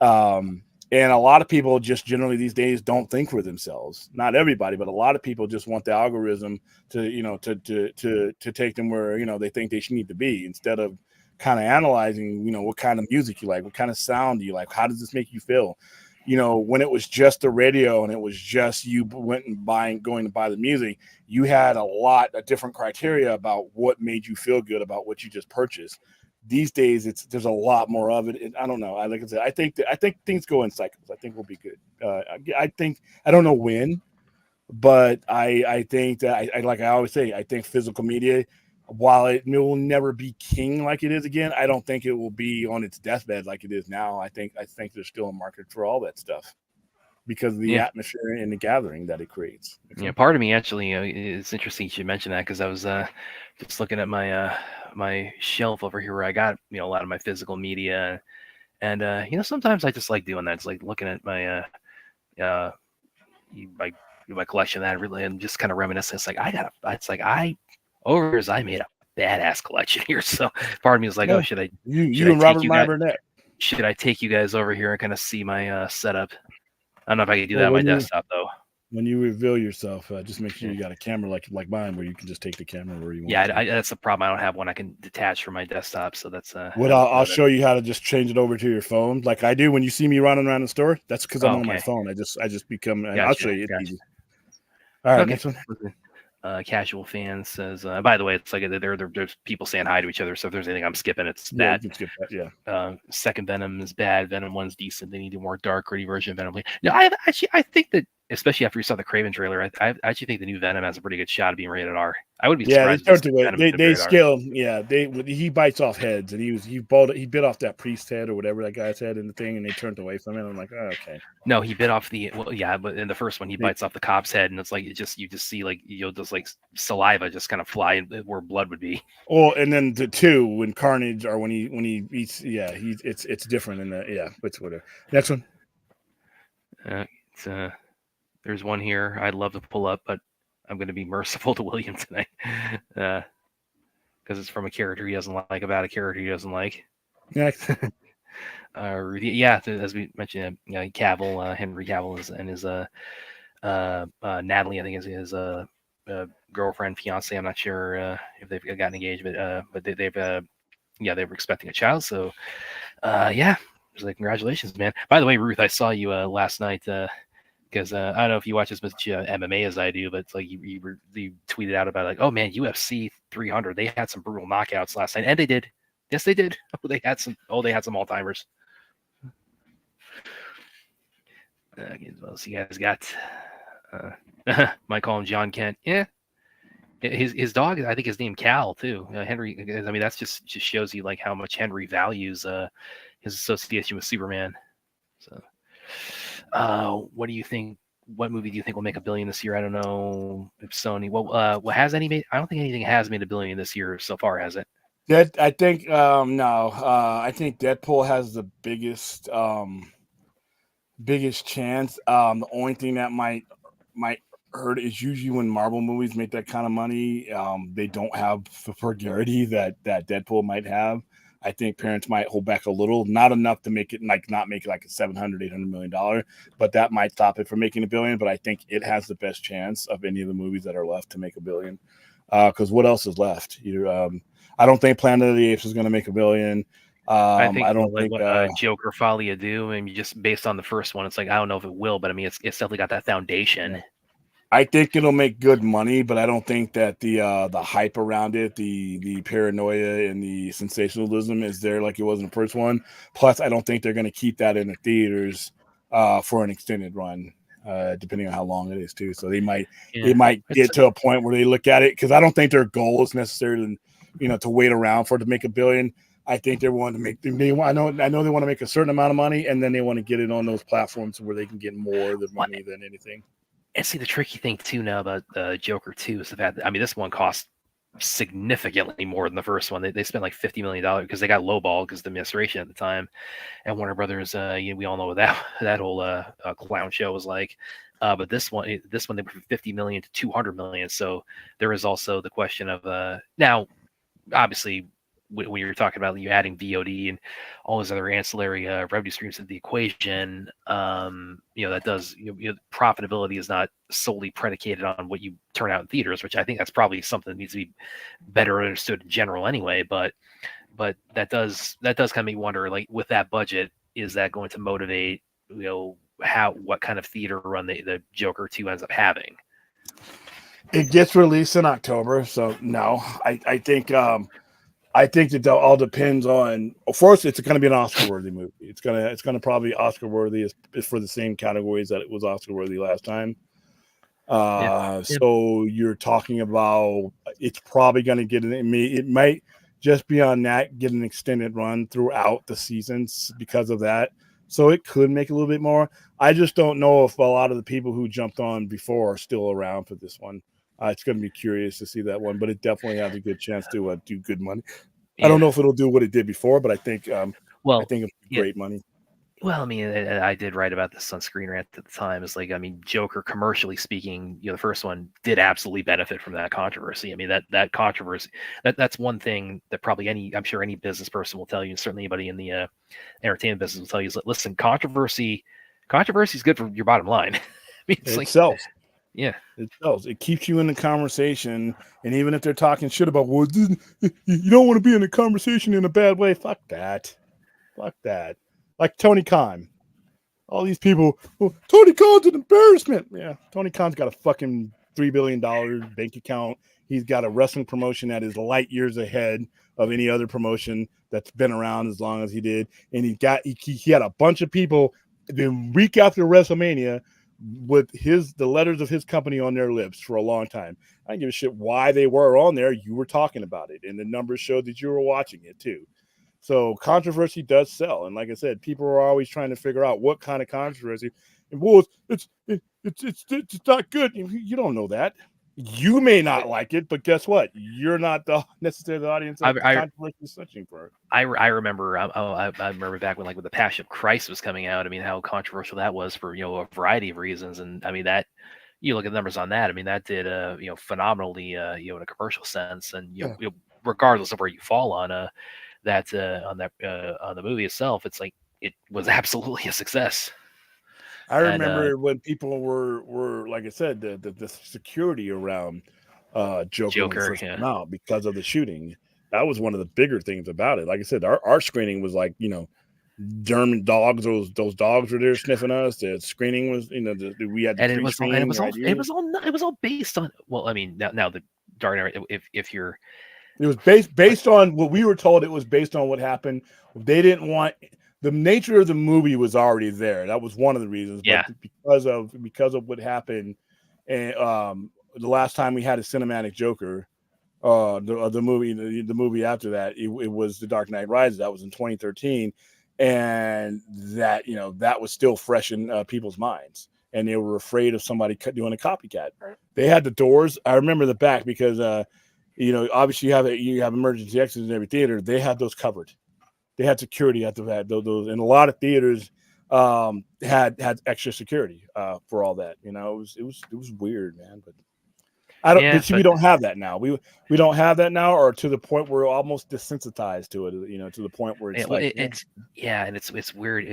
Speaker 1: And a lot of people just generally these days don't think for themselves. Not everybody, but a lot of people just want the algorithm to take them where they think they should need to be, instead of kind of analyzing what kind of music you like, what kind of sound do you like, how does this make you feel. When it was just the radio and it was just you went and going to buy the music, you had a lot of different criteria about what made you feel good about what you just purchased. These days there's a lot more of it. And I don't know. Like I said, I think things go in cycles. I think we'll be good. I think, I don't know when, but I think that I like I always say, I think physical media, while it will never be king like it is again, I don't think it will be on its deathbed like it is now. I think there's still a market for all that stuff because of the atmosphere and the gathering that it creates.
Speaker 2: Yeah, part of me actually, it's interesting you should mention that, because I was just looking at my my shelf over here where I got a lot of my physical media, and sometimes I just like doing that. It's like looking at my my collection that really, and just kind of reminiscing. It's like over years I made a badass collection here. So part of me is like, oh, should I
Speaker 1: and Robert Meyer Burnett,
Speaker 2: should I take you guys over here and kind of see my setup? I don't know if I can do that on my desktop though.
Speaker 1: When you reveal yourself, just make sure you got a camera like mine, where you can just take the camera where you want.
Speaker 2: Yeah, that's the problem. I don't have one I can detach from my desktop, so that's
Speaker 1: what I'll show you how to just change it over to your phone, like I do when you see me running around the store. That's because I'm on my phone. I just become. Gotcha, I'll show you. It's easy. All right, next one.
Speaker 2: Casual fan says, by the way, it's like there's people saying hi to each other. So if there's anything I'm skipping, it's that.
Speaker 1: You can skip that, yeah.
Speaker 2: Second Venom is bad. Venom 1's decent. They need a more dark, gritty version of Venom. No, I think that, especially after you saw the Craven trailer, I actually think the new Venom has a pretty good shot of being rated R. I would be surprised.
Speaker 1: They scale. Yeah, he bites off heads, and he bit off that priest head or whatever that guy's head in the thing, and they turned away from it. I'm like, oh, okay.
Speaker 2: No, he bit off but in the first one he bites off the cop's head, and it's like you just see like just like saliva just kind of fly where blood would be.
Speaker 1: Oh, and then the two when Carnage or when he eats, it's different in the it's whatever. Next one.
Speaker 2: There's one here I'd love to pull up, but I'm going to be merciful to William tonight because it's from a character he doesn't like about a character he doesn't like.
Speaker 1: Next.
Speaker 2: As we mentioned, Cavill, Henry Cavill and his Natalie, I think is his girlfriend, fiance. I'm not sure if they've gotten engaged, but they were expecting a child. So it's like, congratulations, man. By the way, Ruth, I saw you last night. Because I don't know if you watch as much MMA as I do, but it's like you tweeted out about like, oh man, UFC 300, they had some brutal knockouts last night, and they did. Yes, they did. They had some all timers. What else you guys got? Might call him John Kent. Yeah, his dog. I think his name Cal too. Henry. I mean, that's just shows you like how much Henry values his association with Superman. So. What do you think? What movie do you think will make $1 billion this year? I don't know if Sony. What has any made? I don't think anything has made $1 billion this year so far, has it?
Speaker 1: I think no. I think Deadpool has the biggest chance. The only thing that might hurt is usually when Marvel movies make that kind of money, they don't have the vulgarity that Deadpool might have. I think parents might hold back a little, not enough to make it not make it like a $700-800 million, but that might stop it from making $1 billion. But I think it has the best chance of any of the movies that are left to make $1 billion. Because what else is left? I don't think Planet of the Apes is going to make $1 billion.
Speaker 2: I don't think Joker Folie à Deux. I mean, just based on the first one, it's like I don't know if it will, but I mean, it's definitely got that foundation.
Speaker 1: Yeah. I think it'll make good money, but I don't think that the hype around it, the paranoia and the sensationalism is there like it was in the first one. Plus, I don't think they're going to keep that in the theaters for an extended run, depending on how long it is too. So they might get to a point where they look at it, because I don't think their goal is necessarily to wait around for it to make $1 billion. I think they're wanting to make. I know they want to make a certain amount of money, and then they want to get it on those platforms where they can get more of the money than anything.
Speaker 2: And see, the tricky thing too now about Joker 2 is the fact that, I mean, this one cost significantly more than the first one. They spent like $50 million because they got lowballed because the administration at the time, and Warner Brothers. We all know what that whole clown show was like. But this one they went from 50 million to 200 million. So there is also the question of now, obviously, when you're talking about you adding VOD and all those other ancillary revenue streams to the equation, that does profitability is not solely predicated on what you turn out in theaters, which I think that's probably something that needs to be better understood in general anyway. But that does kind of make me wonder, like, with that budget, is that going to motivate what kind of theater run the Joker 2 ends up having?
Speaker 1: It gets released in October, so no, I think that all depends on. First, it's going to be an Oscar-worthy movie. It's gonna probably Oscar-worthy is for the same categories that it was Oscar-worthy last time. So you're talking about it's probably going to get it might just be on that get an extended run throughout the seasons because of that. So it could make a little bit more. I just don't know if a lot of the people who jumped on before are still around for this one. It's going to be curious to see that one, but it definitely has a good chance to do good money. Yeah. I don't know if it'll do what it did before, but I think it'll be great money.
Speaker 2: Well, I mean, I did write about this on Screen Rant at the time. It's like, I mean, Joker, commercially speaking, the first one did absolutely benefit from that controversy. I mean, that controversy, that's one thing that probably I'm sure any business person will tell you, and certainly anybody in the entertainment business will tell you, is, listen, controversy is good for your bottom line. I mean,
Speaker 1: it sells.
Speaker 2: Yeah,
Speaker 1: it sells. It keeps you in the conversation, and even if they're talking shit about, well, you don't want to be in a conversation in a bad way. Fuck that. Like Tony Khan. All these people, Tony Khan's an embarrassment. Yeah, Tony Khan's got a fucking $3 billion bank account. He's got a wrestling promotion that is light years ahead of any other promotion that's been around as long as he did. And he had a bunch of people the week after WrestleMania with the letters of his company on their lips for a long time. I don't give a shit why they were on there. You were talking about it, and the numbers showed that you were watching it too. So controversy does sell, and like I said, people are always trying to figure out what kind of controversy. And well, it's not good. You don't know that. You may not like it, but guess what? You're not necessarily the audience that controversy is searching for.
Speaker 2: I remember. I remember back when the Passion of Christ was coming out. I mean, how controversial that was for a variety of reasons. And I mean, that you look at the numbers on that. I mean, that did phenomenally in a commercial sense. And regardless of where you fall on on the movie itself, it's like it was absolutely a success.
Speaker 1: I remember when people were like I said, the security around Joker when it first came out because of the shooting. That was one of the bigger things about it. Like I said, our screening was like German dogs. Those dogs were there sniffing us. The screening was we had
Speaker 2: and it was all based on. Well, I mean now the Dark Knight. If you're
Speaker 1: it was based on what we were told. It was based on what happened. They didn't want the nature of the movie was already there. That was one of the reasons.
Speaker 2: Yeah.
Speaker 1: But because of what happened, and the last time we had a cinematic Joker, the movie after that, it was The Dark Knight Rises. That was in 2013, and that that was still fresh in people's minds, and they were afraid of somebody doing a copycat. They had the doors. I remember the back because. Obviously you have emergency exits in every theater. They had those covered. They had security at those, and a lot of theaters had extra security for all that. It was weird, man. But I don't. Yeah, we don't have that now. We don't have that now, or to the point where we're almost desensitized to it. To the point where it's
Speaker 2: and it's weird.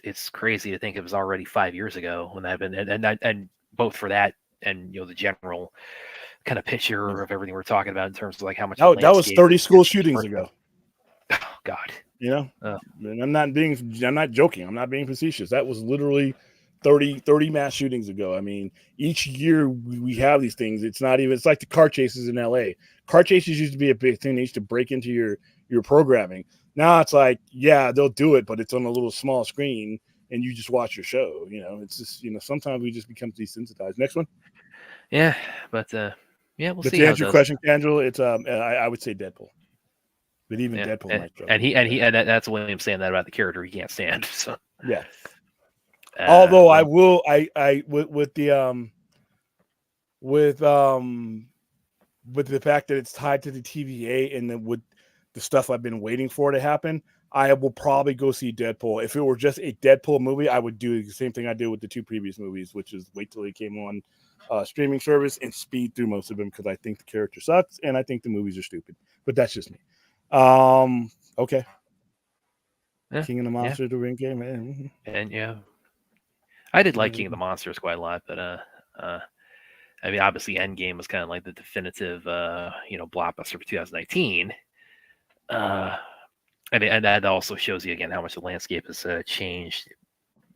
Speaker 2: It's crazy to think it was already 5 years ago when that happened, and both for that and the general kind of picture of everything we're talking about in terms of like how much
Speaker 1: that was 30 school shootings ago.
Speaker 2: Oh God.
Speaker 1: And I'm not joking. I'm not being facetious. That was literally 30 mass shootings ago. I mean, each year we have these things. It's like the car chases in LA. Car chases used to be a big thing. They used to break into your programming. Now it's like, yeah, they'll do it, but it's on a little small screen and you just watch your show. It's just, sometimes we just become desensitized. Next one.
Speaker 2: Yeah. But, yeah, we'll see.
Speaker 1: To answer your question, Kendall, it's I would say Deadpool, but even Deadpool might struggle.
Speaker 2: And that's William saying that about the character he can't stand. So
Speaker 1: yeah. Although I will, with the with the fact that it's tied to the TVA and then with the stuff I've been waiting for to happen, I will probably go see Deadpool. If it were just a Deadpool movie, I would do the same thing I did with the two previous movies, which is wait till they came on streaming service and speed through most of them because I think the character sucks and I think the movies are stupid. But that's just me. Okay.
Speaker 2: Yeah,
Speaker 1: King of the Monsters, the ring game, man.
Speaker 2: And I did like King of the Monsters quite a lot, but I mean, obviously, Endgame was kind of like the definitive, blockbuster for 2019. And that also shows you again how much the landscape has changed,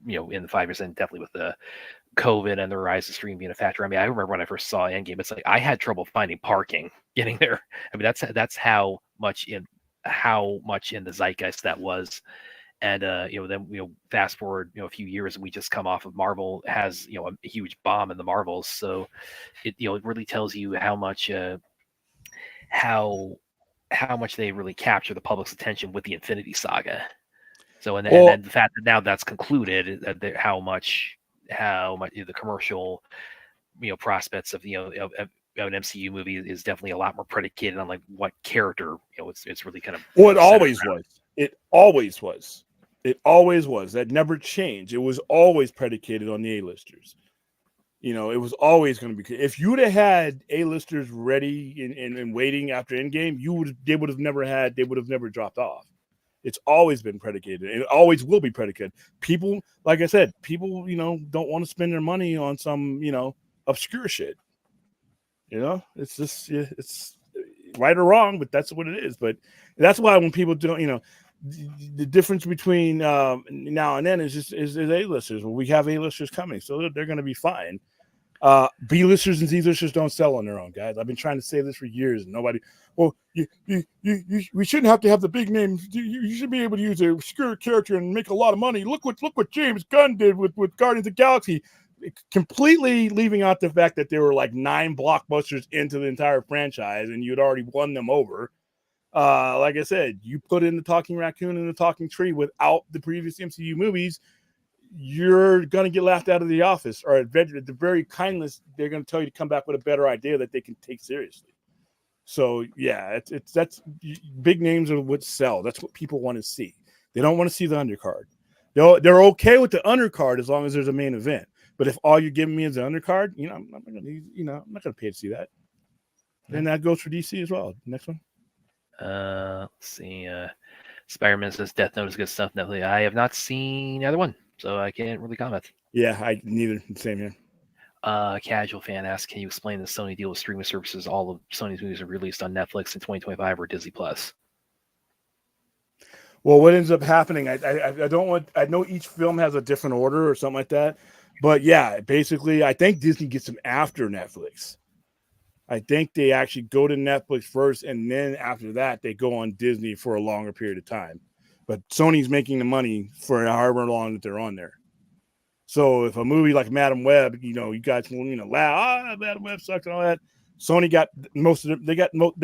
Speaker 2: in the 5 years, and definitely with the COVID and the rise of streaming being a factor. I mean, I remember when I first saw Endgame, it's like I had trouble finding parking getting there. I mean, that's how much in the zeitgeist that was. And then fast forward a few years, we just come off of Marvel has a huge bomb in the Marvels, so it it really tells you how much how much they really capture the public's attention with the Infinity Saga. So and then the fact that now that's concluded, how much the commercial prospects of of an MCU movie is definitely a lot more predicated on like what character it's really kind of.
Speaker 1: Well, it always was. It always was. It always was. That never changed. It was always predicated on the A-listers. It was always going to be. If you'd have had A-listers ready and waiting after Endgame, they would have never dropped off. It's always been predicated, and it always will be predicated. People, like I said, don't want to spend their money on some, obscure shit. It's just, it's right or wrong, but that's what it is. But that's why when people don't, the difference between now and then is A-listers. Well, we have A-listers coming, so they're going to be fine. B-listers and Z-listers don't sell on their own, guys. I've been trying to say this for years. And nobody. Well, we shouldn't have to have the big names. You should be able to use a obscure character and make a lot of money. Look what James Gunn did with Guardians of the Galaxy, completely leaving out the fact that there were like 9 blockbusters into the entire franchise, and you'd already won them over. Like I said, you put in the talking raccoon and the talking tree without the previous MCU movies, you're going to get laughed out of the office, or at the very kindness, they're going to tell you to come back with a better idea that they can take seriously. So yeah, that's big names are what sell. That's what people want to see. They don't want to see the undercard. They're okay with the undercard as long as there's a main event. But if all you're giving me is the undercard, I'm not going to pay to see that. And that goes for DC as well. Next one.
Speaker 2: Let's see. Spider-Man says Death Note is good stuff. Definitely, I have not seen the other one, so I can't really comment.
Speaker 1: Yeah, I neither. Same here.
Speaker 2: Casual fan asks, can you explain the Sony deal with streaming services? All of Sony's movies are released on Netflix in 2025 or Disney Plus.
Speaker 1: Well, what ends up happening, I know each film has a different order or something like that, but yeah, basically, I think Disney gets them after Netflix. I think they actually go to Netflix first, and then after that, they go on Disney for a longer period of time. But Sony's making the money for however long that they're on there. So if a movie like Madam Web, you guys laugh, Madam Web sucks and all that. Sony got most of it. They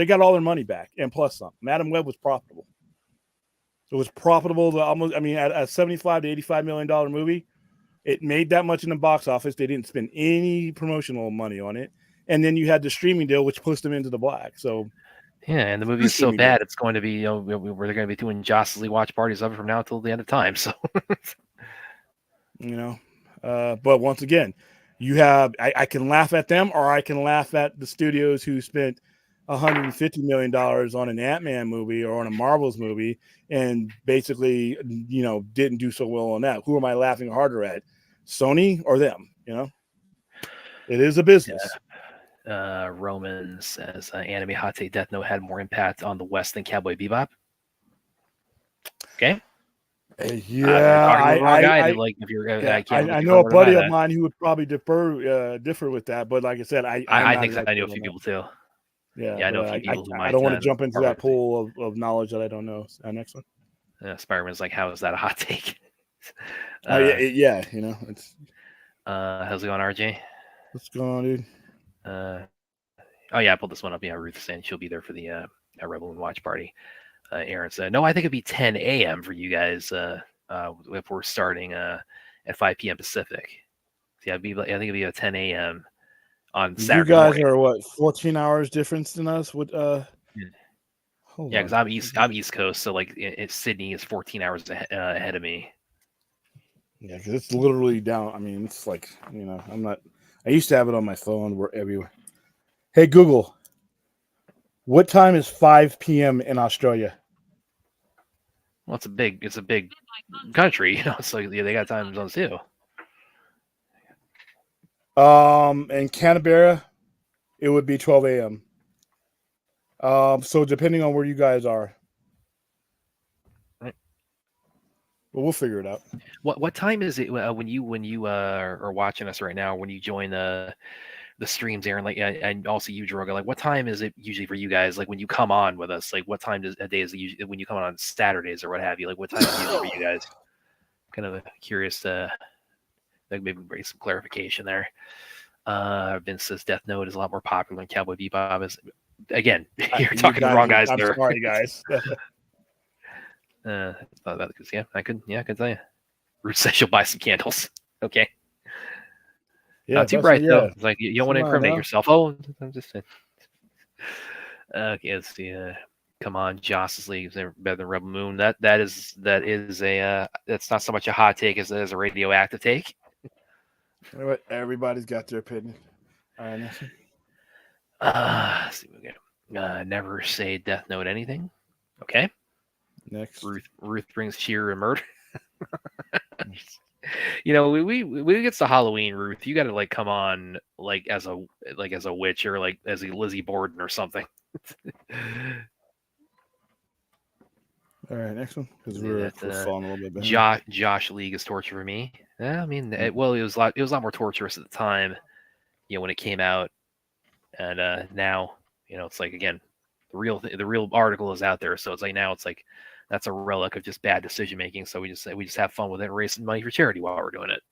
Speaker 1: got all their money back and plus some. Madam Web was profitable. It was profitable to almost. I mean, at a $75 to $85 million movie, it made that much in the box office. They didn't spend any promotional money on it. And then you had the streaming deal, which pushed them into the black. So,
Speaker 2: yeah, and the movie is so bad, it's going to be, where they're going to be doing Justice League watch parties of it from now until the end of time. So,
Speaker 1: but once again, you have I can laugh at them, or I can laugh at the studios who spent $150 million on an Ant-Man movie or on a Marvel's movie, and basically, didn't do so well on that. Who am I laughing harder at, Sony or them? It is a business.
Speaker 2: Yeah. Roman says anime hot take Death Note had more impact on the West than Cowboy Bebop. Okay.
Speaker 1: I know a buddy of mine who would probably differ with that, but like I said, I
Speaker 2: think I know a few people too.
Speaker 1: Yeah, I know a few people who might. I don't want to jump into that pool of knowledge that I don't know. Next one.
Speaker 2: Spider-Man's like, how is that a hot take?
Speaker 1: It's.
Speaker 2: How's it going, RJ?
Speaker 1: What's going on, dude?
Speaker 2: I pulled this one up. Yeah, Ruth saying she'll be there for the Rebel Moon watch party. Aaron said, no, I think it'd be 10 a.m. for you guys if we're starting at 5 p.m. Pacific. Yeah, I think it'd be at 10 a.m. on Saturday
Speaker 1: You guys
Speaker 2: morning.
Speaker 1: are what, 14 hours difference than us? With
Speaker 2: Yeah, because I'm East Coast, so like Sydney is 14 hours ahead of me.
Speaker 1: Yeah, because it's literally down. I mean, it's like, I'm not. I used to have it on my phone where everywhere. Hey Google, what time is 5 p.m. in Australia?
Speaker 2: Well, it's a big country, so yeah, they got time zones too.
Speaker 1: In Canberra, it would be 12 a.m. So depending on where you guys are,
Speaker 2: right?
Speaker 1: Well, we'll figure it out.
Speaker 2: What time is it when you are watching us right now? When you join the streams, Aaron, like, and also you, Droga, like, what time is it usually for you guys? Like when you come on with us, like what time a day is it usually when you come on Saturdays or what have you? Like what time is it usually for you guys? Kind of curious to like maybe bring some clarification there. Vince says Death Note is a lot more popular than Cowboy Bebop is. Again, you're talking to the wrong guys
Speaker 1: I'm
Speaker 2: there.
Speaker 1: sorry, guys.
Speaker 2: Thought about it because I could tell you. Ruth says she'll buy some candles. Okay.
Speaker 1: Yeah,
Speaker 2: Not too bright though. It's like you don't want to incriminate yourself. Oh, I'm just saying. Okay, let's see. Come on, Joss's League is better than Rebel Moon. That is a that's not so much a hot take as a radioactive take.
Speaker 1: You know what? Everybody's got their opinion. All right, next one.
Speaker 2: Let's see. Never say Death Note anything. Okay.
Speaker 1: Next.
Speaker 2: Ruth brings cheer and murder. We gets to Halloween, Ruth. You got to like come on like as a witch or like as a Lizzie Borden or something.
Speaker 1: All right, next one because we're falling a little bit behind.
Speaker 2: Josh League is torture for me. Yeah, I mean, it was a lot more torturous at the time, when it came out, and now, it's like again, the real article is out there, so it's like now it's like that's a relic of just bad decision making. So we just have fun with it and raise some money for charity while we're doing it.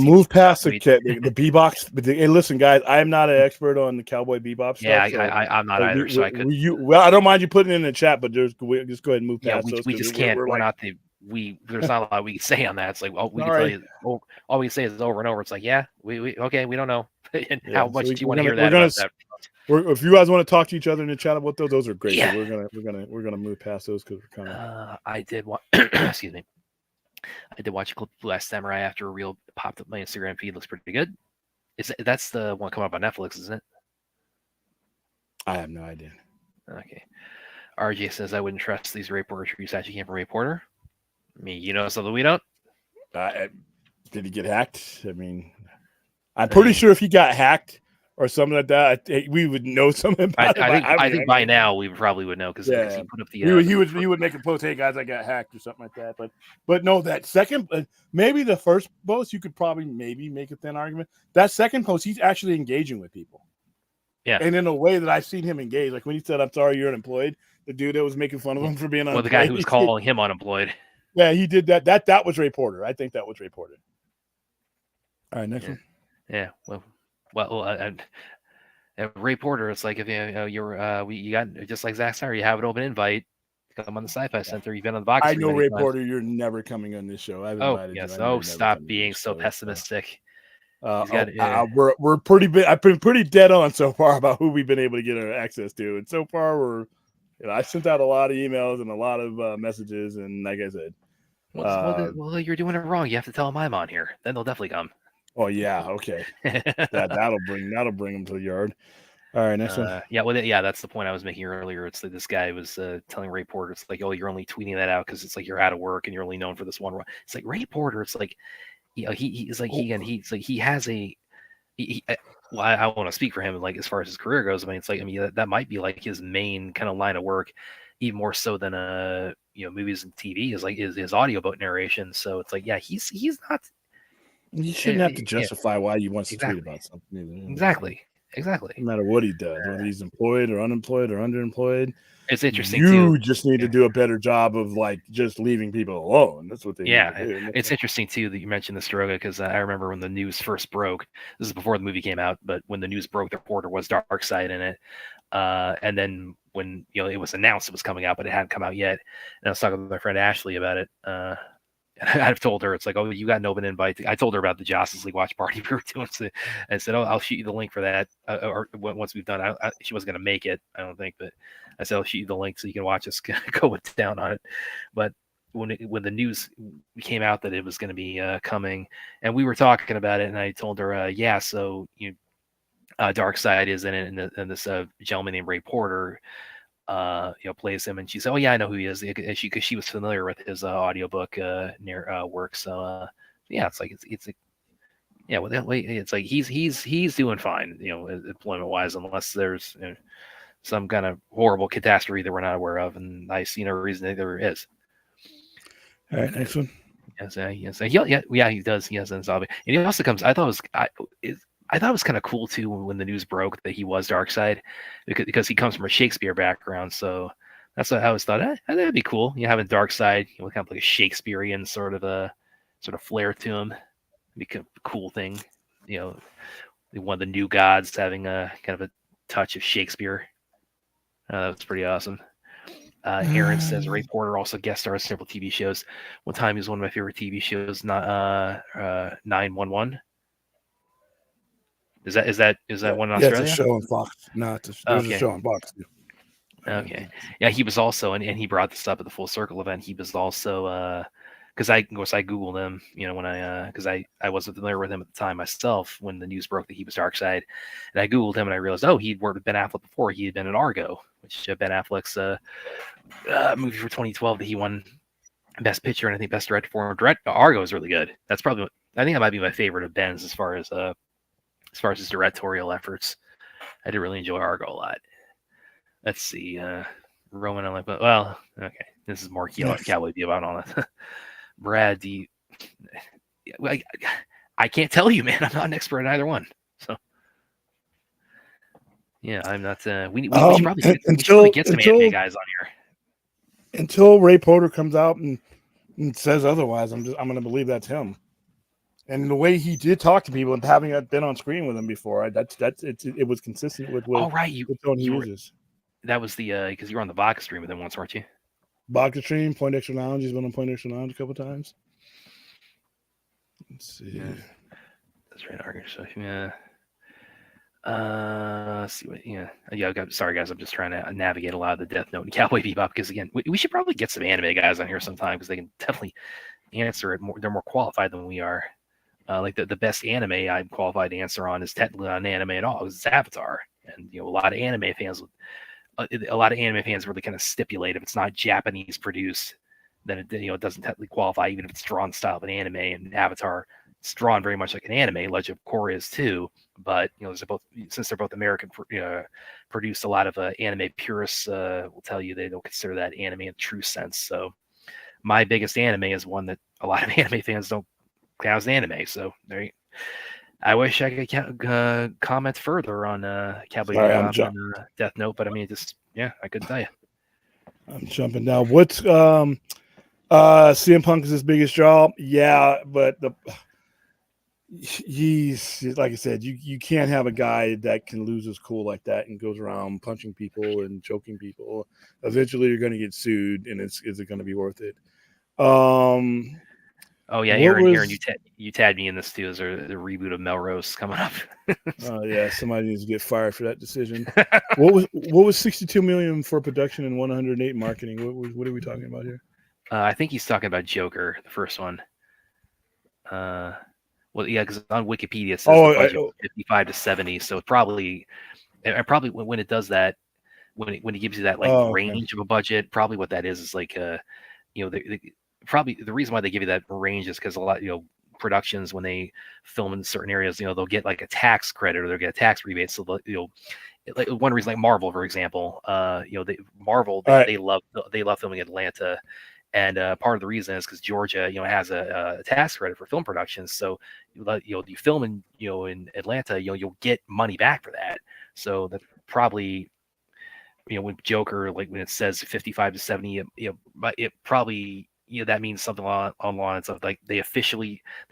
Speaker 1: Move past the B-box. Hey, listen, guys, I am not an expert on the Cowboy Bebop stuff.
Speaker 2: Yeah, so I'm not either. So I could.
Speaker 1: Well, I don't mind you putting it in the chat, but just go ahead and move past those.
Speaker 2: We just can't. We're not the. There's not a lot we can say on that. It's like, well, we can tell you. All we can say is over and over. It's like, yeah, we okay, we don't know. And how much do you want to hear that?
Speaker 1: If you guys want to talk to each other in the chat about those are great. Yeah. So we're gonna move past those because we're kind of.
Speaker 2: I did watch. Excuse me. I did watch a clip of Last Samurai after a reel popped up my Instagram feed. Looks pretty good. That's the one coming up on Netflix, isn't it?
Speaker 1: I have no idea.
Speaker 2: Okay. RJ says I wouldn't trust these reporter reviews actually came from a reporter. I mean, you know something we don't.
Speaker 1: Did he get hacked? I mean, I'm pretty sure if he got hacked or something like that, we would know something about it.
Speaker 2: I think by now we probably would know because he put up the.
Speaker 1: He would make a post, "Hey guys, I got hacked" or something like that. But no, that second, maybe the first post you could probably maybe make a thin argument. That second post, he's actually engaging with people.
Speaker 2: Yeah,
Speaker 1: and in a way that I've seen him engage, like when he said, "I'm sorry, you're unemployed." The dude that was making fun of him for being unemployed.
Speaker 2: Well, the guy who was calling him unemployed.
Speaker 1: Yeah, he did that. That was reporter. I think that was reported. All right, next one.
Speaker 2: Yeah, a reporter. It's like if you got just like Zach Snyder, you have an open invite. Come on the Sci-Fi Center. You've been on the box.
Speaker 1: I know, reporter. You're never coming on this show. I've invited you.
Speaker 2: Oh, stop being so pessimistic.
Speaker 1: We're pretty big. I've been pretty dead on so far about who we've been able to get our access to, and so far we're. I sent out a lot of emails and a lot of messages, and like I said,
Speaker 2: well, you're doing it wrong. You have to tell them I'm on here. Then they'll definitely come.
Speaker 1: Oh yeah, okay. that'll bring them to the yard. All right, next one.
Speaker 2: That's the point I was making earlier. It's like this guy was telling Ray Porter, it's like, oh, you're only tweeting that out because it's like you're out of work and you're only known for this one. It's like Ray Porter. It's like, he's like he has a. I want to speak for him, like as far as his career goes. That might be like his main kind of line of work, even more so than movies and TV is like his audiobook narration. So it's like, yeah, he's not.
Speaker 1: You shouldn't have to justify why you want to tweet about something either.
Speaker 2: Exactly. No
Speaker 1: matter what he does, whether he's employed or unemployed or underemployed.
Speaker 2: It's interesting.
Speaker 1: You just need to do a better job of like just leaving people alone. That's what they need to do.
Speaker 2: It's interesting too that you mentioned this, Droga, because I remember when the news first broke. This is before the movie came out, but when the news broke, the reporter was Darkseid in it. And then when it was announced it was coming out, but it hadn't come out yet. And I was talking with my friend Ashley about it. I've told her, it's like, oh, you got an open invite. I told her about the Justice League watch party we were doing. So I said, oh, I'll shoot you the link for that. Or once we've done, she wasn't going to make it, I don't think, but I said, I'll shoot you the link so you can watch us go down on it. But when the news came out that it was going to be coming, and we were talking about it, and I told her, yeah, so Darkseid is in it, and this gentleman named Ray Porter plays him, and she said, "Oh yeah, I know who he is," because she was familiar with his audiobook work. So yeah, it's like it's like he's doing fine, employment wise, unless there's some kind of horrible catastrophe that we're not aware of, and I see no reason that there is.
Speaker 1: All right, next one.
Speaker 2: Yes, he does. Yes, and he also comes. I thought it was kind of cool too when the news broke that he was Darkseid, because he comes from a Shakespeare background. So that's what I always thought. That'd be cool. You having Darkseid, kind of like a Shakespearean sort of flair to him. It'd be a cool thing. One of the new gods having a kind of a touch of Shakespeare. That was pretty awesome. Aaron says Ray Porter also guest stars several TV shows. One time he was one of my favorite TV shows, 911. Is that one in Australia?
Speaker 1: Yeah, it's a show on Fox. No, there's a show on Fox.
Speaker 2: Okay. Yeah, he was also, and he brought this up at the Full Circle event. He was also, because I Googled him, when because I wasn't familiar with him at the time myself when the news broke that he was Darkseid, and I Googled him and I realized, he'd worked with Ben Affleck before. He had been in Argo, which Ben Affleck's movie for 2012 that he won Best Picture and I think Best Director for. Argo is really good. That's probably, I think that might be my favorite of Ben's as far as his directorial efforts. I did really enjoy Argo a lot. Let's see. Roman, I'm like, well, okay. This is more Cowboy Bebop on it. Brad, I can't tell you, man. I'm not an expert in either one. So, yeah, I'm not. We should probably get some anime guys on here.
Speaker 1: Until Ray Porter comes out and says otherwise, I'm going to believe that's him. And the way he did talk to people and having been on screen with him before, it was consistent with what the tone he uses.
Speaker 2: That was the because you were on the Vodka stream with him once, weren't you?
Speaker 1: Vodka stream, Point Extra Lounge. He's been on Point Extra Lounge a couple times. Let's see.
Speaker 2: Yeah. That's right, Argo. So yeah. Let's see what. Yeah. Sorry, guys. I'm just trying to navigate a lot of the Death Note and Cowboy Bebop because again, we should probably get some anime guys on here sometime because they can definitely answer it more. They're more qualified than we are. Like the best anime I'm qualified to answer on is technically not an anime at all. It's Avatar, and a lot of anime fans really kind of stipulate if it's not Japanese produced, then it doesn't technically qualify, even if it's drawn style of an anime. And Avatar, it's drawn very much like an anime. Legend of Korra is too, but since they're both American produced, a lot of anime purists will tell you they don't consider that anime in the true sense. So my biggest anime is one that a lot of anime fans don't count as an anime. So I wish I could comment further on Cowboy Bebop and Death Note, but I mean, I couldn't tell you.
Speaker 1: I'm jumping now. What's CM Punk is his biggest draw? Yeah, but he's like I said, you can't have a guy that can lose his cool like that and goes around punching people and choking people. Eventually, you're going to get sued, and is it going to be worth it?
Speaker 2: Oh yeah, Aaron, you tagged me in this too. Is there the reboot of Melrose coming up?
Speaker 1: Yeah, somebody needs to get fired for that decision. What was $62 million for production and 108 marketing? What are we talking about here?
Speaker 2: I think he's talking about Joker, the first one. Well, yeah, because on Wikipedia it says the budget was 55 to 70, so probably when it does that, when it gives you that range of a budget, probably what that is like probably the reason why they give you that range is because a lot, productions when they film in certain areas, they'll get like a tax credit or they'll get a tax rebate. So like one reason, like Marvel, for example, they love filming in Atlanta, and part of the reason is because Georgia, has a tax credit for film productions. So you film in Atlanta, you'll get money back for that. So that's probably. With Joker, like when it says 55 to 70, it probably that means something along lines of like they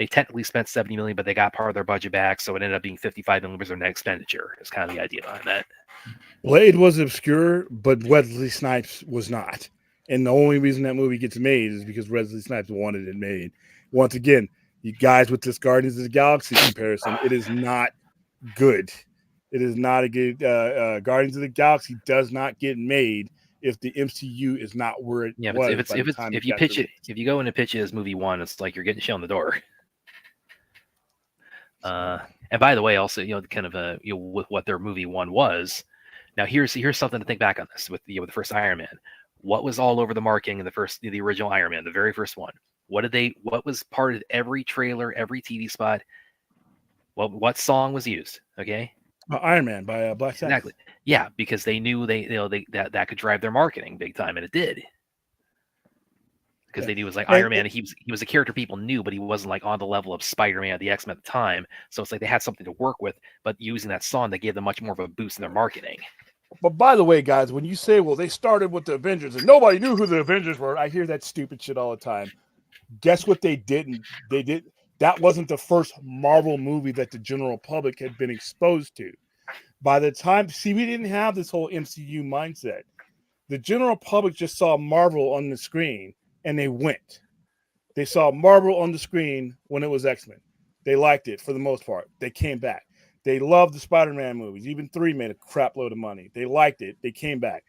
Speaker 2: technically spent 70 million, but they got part of their budget back, so it ended up being 55 million was their net expenditure. Is kind of the idea behind that.
Speaker 1: Blade was obscure, but Wesley Snipes was not, And the only reason that movie gets made is because Wesley Snipes wanted it made. Once again, you guys with this Guardians of the Galaxy comparison, it is not good. It is not a good. Guardians of the Galaxy does not get made if the MCU is not where it was by the time
Speaker 2: if you pitch it, if you go in and pitch it as movie one, it's like you're getting shown the door. And by the way, also, kind of with what their movie one was. Now here's something to think back on this with the first Iron Man. What was all over the marketing in the original Iron Man, the very first one? What was part of every trailer, every TV spot? What song was used? Okay.
Speaker 1: Iron Man by Black Sabbath.
Speaker 2: Exactly. Yeah, because they knew that could drive their marketing big time, and it did. Because they knew it was like Iron Man. He was a character people knew, but he wasn't like on the level of Spider-Man, the X-Men at the time. So it's like they had something to work with, but using that song, they gave them much more of a boost in their marketing.
Speaker 1: But by the way, guys, when you say, well, they started with the Avengers and nobody knew who the Avengers were, I hear that stupid shit all the time. Guess what they didn't? They did. That wasn't the first Marvel movie that the general public had been exposed to. By the time, we didn't have this whole MCU mindset. The general public just saw Marvel on the screen and they went. They saw Marvel on the screen when it was X-Men. They liked it for the most part. They came back. They loved the Spider-Man movies. Even 3 made a crap load of money. They liked it. They came back.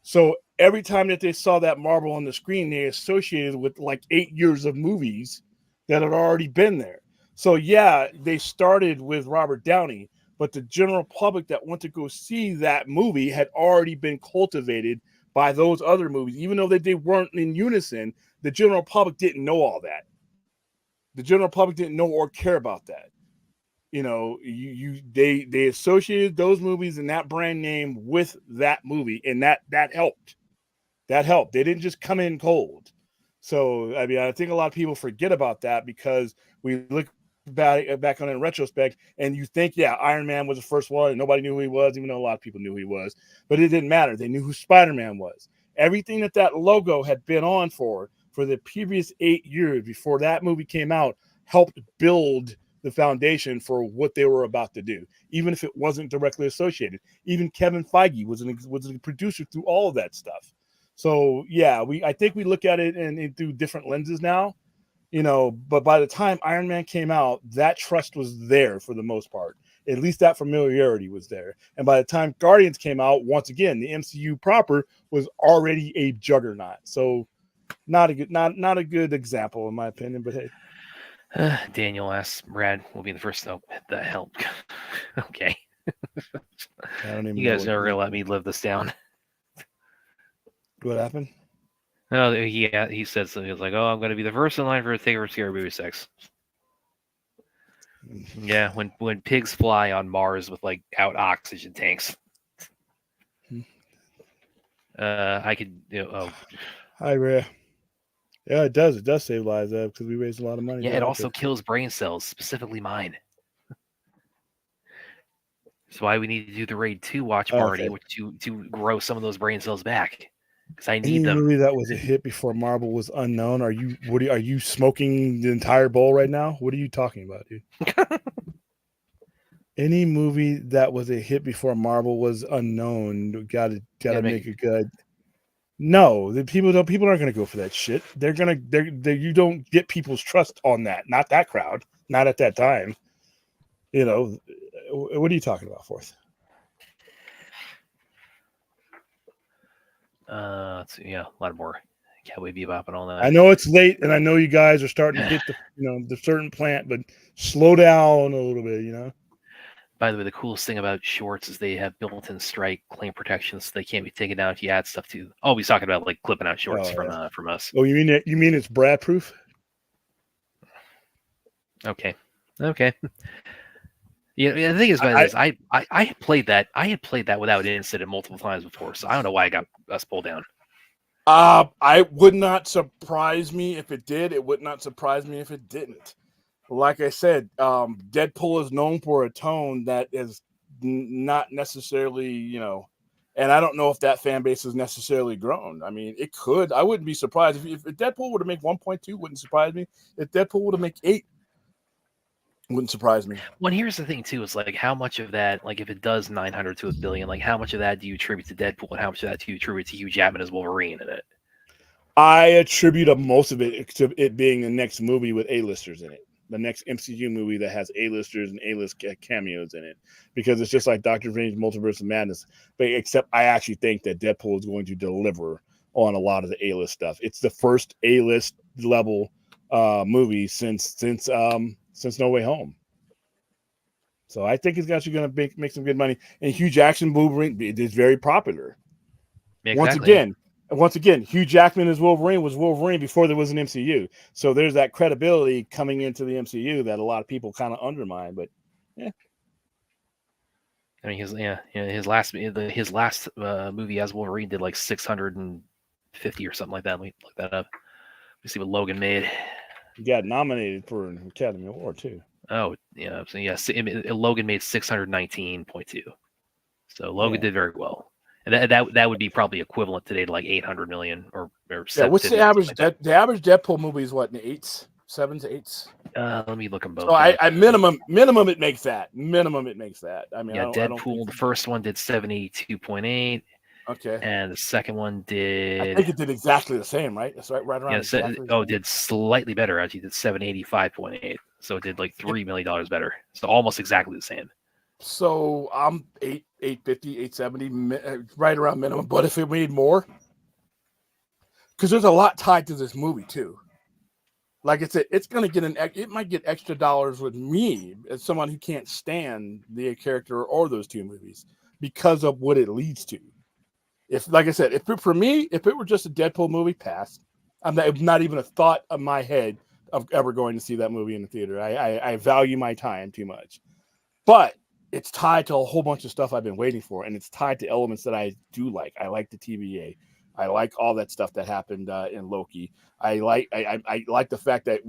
Speaker 1: So every time that they saw that Marvel on the screen, they associated with like 8 years of movies that had already been there. So yeah, they started with Robert Downey, but the general public that went to go see that movie had already been cultivated by those other movies. Even though they weren't in unison, the general public didn't know all that. The general public didn't know or care about that. They associated those movies and that brand name with that movie, and that helped. That helped. They didn't just come in cold. So I mean, I think a lot of people forget about that because we look back on it in retrospect, and you think, yeah, Iron Man was the first one, and nobody knew who he was, even though a lot of people knew who he was. But it didn't matter. They knew who Spider-Man was. Everything that logo had been on for the previous 8 years before that movie came out helped build the foundation for what they were about to do, even if it wasn't directly associated. Even Kevin Feige was a producer through all of that stuff. So yeah, I think we look at it and through different lenses now, but by the time Iron Man came out, that trust was there for the most part. At least that familiarity was there. And by the time Guardians came out, once again, the MCU proper was already a juggernaut. So not a good example in my opinion, but hey.
Speaker 2: Daniel asks, Brad will be the first. Oh, the hell. Okay. You guys never gonna let me live this down.
Speaker 1: What happened?
Speaker 2: No, he said something. He was like, "Oh, I'm gonna be the first in line for a thing for Scary Movie 6." Yeah, when pigs fly on Mars with like out oxygen tanks. I could.
Speaker 1: Hi, Ray. Yeah, it does. It does save lives because we raise a lot of money.
Speaker 2: Yeah, it also kills brain cells, specifically mine. That's why we need to do the Raid 2 watch party to grow some of those brain cells back. Because I need them.
Speaker 1: Any movie that was a hit before Marvel was unknown. Are you smoking the entire bowl right now? What are you talking about, dude? Any movie that was a hit before Marvel was unknown, gotta make it good. No, the people aren't going to go for that shit. You don't get people's trust on that. Not that crowd. Not at that time. What are you talking about, Fourth?
Speaker 2: Let's see, a lot more Cowboy Bebop and all that.
Speaker 1: I know it's late, and I know you guys are starting to get the certain plant, but slow down a little bit,
Speaker 2: By the way, the coolest thing about shorts is they have built-in strike claim protection, so they can't be taken down if you add stuff to. Oh, he's talking about like clipping out shorts from us.
Speaker 1: Oh, you mean it's Brad proof?
Speaker 2: Okay. Yeah, the thing is, I had played that. I had played that without incident multiple times before, so I don't know why I got us pulled down.
Speaker 1: I would not surprise me if it did. It would not surprise me if it didn't. Like I said, Deadpool is known for a tone that is not necessarily, and I don't know if that fan base is necessarily grown. I mean, it could. I wouldn't be surprised if Deadpool were to make 1.2. Wouldn't surprise me. If Deadpool were to make 8, wouldn't surprise me.
Speaker 2: Well, here's the thing too: is like how much of that, like if it does 900 to $1 billion, like how much of that do you attribute to Deadpool, and how much of that do you attribute to Hugh Jackman as Wolverine in it?
Speaker 1: I attribute most of it to it being the next movie with A-listers in it. The next MCU movie that has A-listers and A-list cameos in it. Because it's just like Doctor Strange Multiverse of Madness. But except I actually think that Deadpool is going to deliver on a lot of the A-list stuff. It's the first A-list level movie since No Way Home. So I think it's actually going to make some good money. And Hugh Jackson Wolverine is very popular.
Speaker 2: Exactly.
Speaker 1: Once again, Hugh Jackman as Wolverine was Wolverine before there was an MCU. So there's that credibility coming into the MCU that a lot of people kind of undermine. But yeah,
Speaker 2: I mean, his last movie as Wolverine did like 650 or something like that. Let me look that up. Let me see what Logan made.
Speaker 1: he got nominated for an Academy Award too.
Speaker 2: Oh yeah, so yeah, Logan made 619.2. So Logan did very well. And that would be probably equivalent today to like 800 million or
Speaker 1: Yeah, what's the
Speaker 2: 750.
Speaker 1: average?
Speaker 2: Like
Speaker 1: The average Deadpool movie is what, in the 8s, 7s, 8s.
Speaker 2: Let me look them both.
Speaker 1: So I minimum it makes that. Minimum it makes that. I mean,
Speaker 2: yeah,
Speaker 1: I don't
Speaker 2: Deadpool. The first one did 782.8.
Speaker 1: Okay.
Speaker 2: And the second one did.
Speaker 1: I think it did exactly the same, right? That's right around.
Speaker 2: Yeah,
Speaker 1: exactly
Speaker 2: it did slightly better. Actually, it did 785.8. So it did like $3 million better. So almost exactly the same.
Speaker 1: So I'm 850, 870, right around minimum. But if it made more, because there's a lot tied to this movie too. Like I said, it's gonna get it might get extra dollars with me as someone who can't stand the character or those two movies because of what it leads to. If, like I said, if it were just a Deadpool movie, pass. I'm not even a thought of my head of ever going to see that movie in the theater. I value my time too much. But it's tied to a whole bunch of stuff I've been waiting for, and it's tied to elements that I do like. I like the TVA. I like all that stuff that happened in Loki. I like the fact that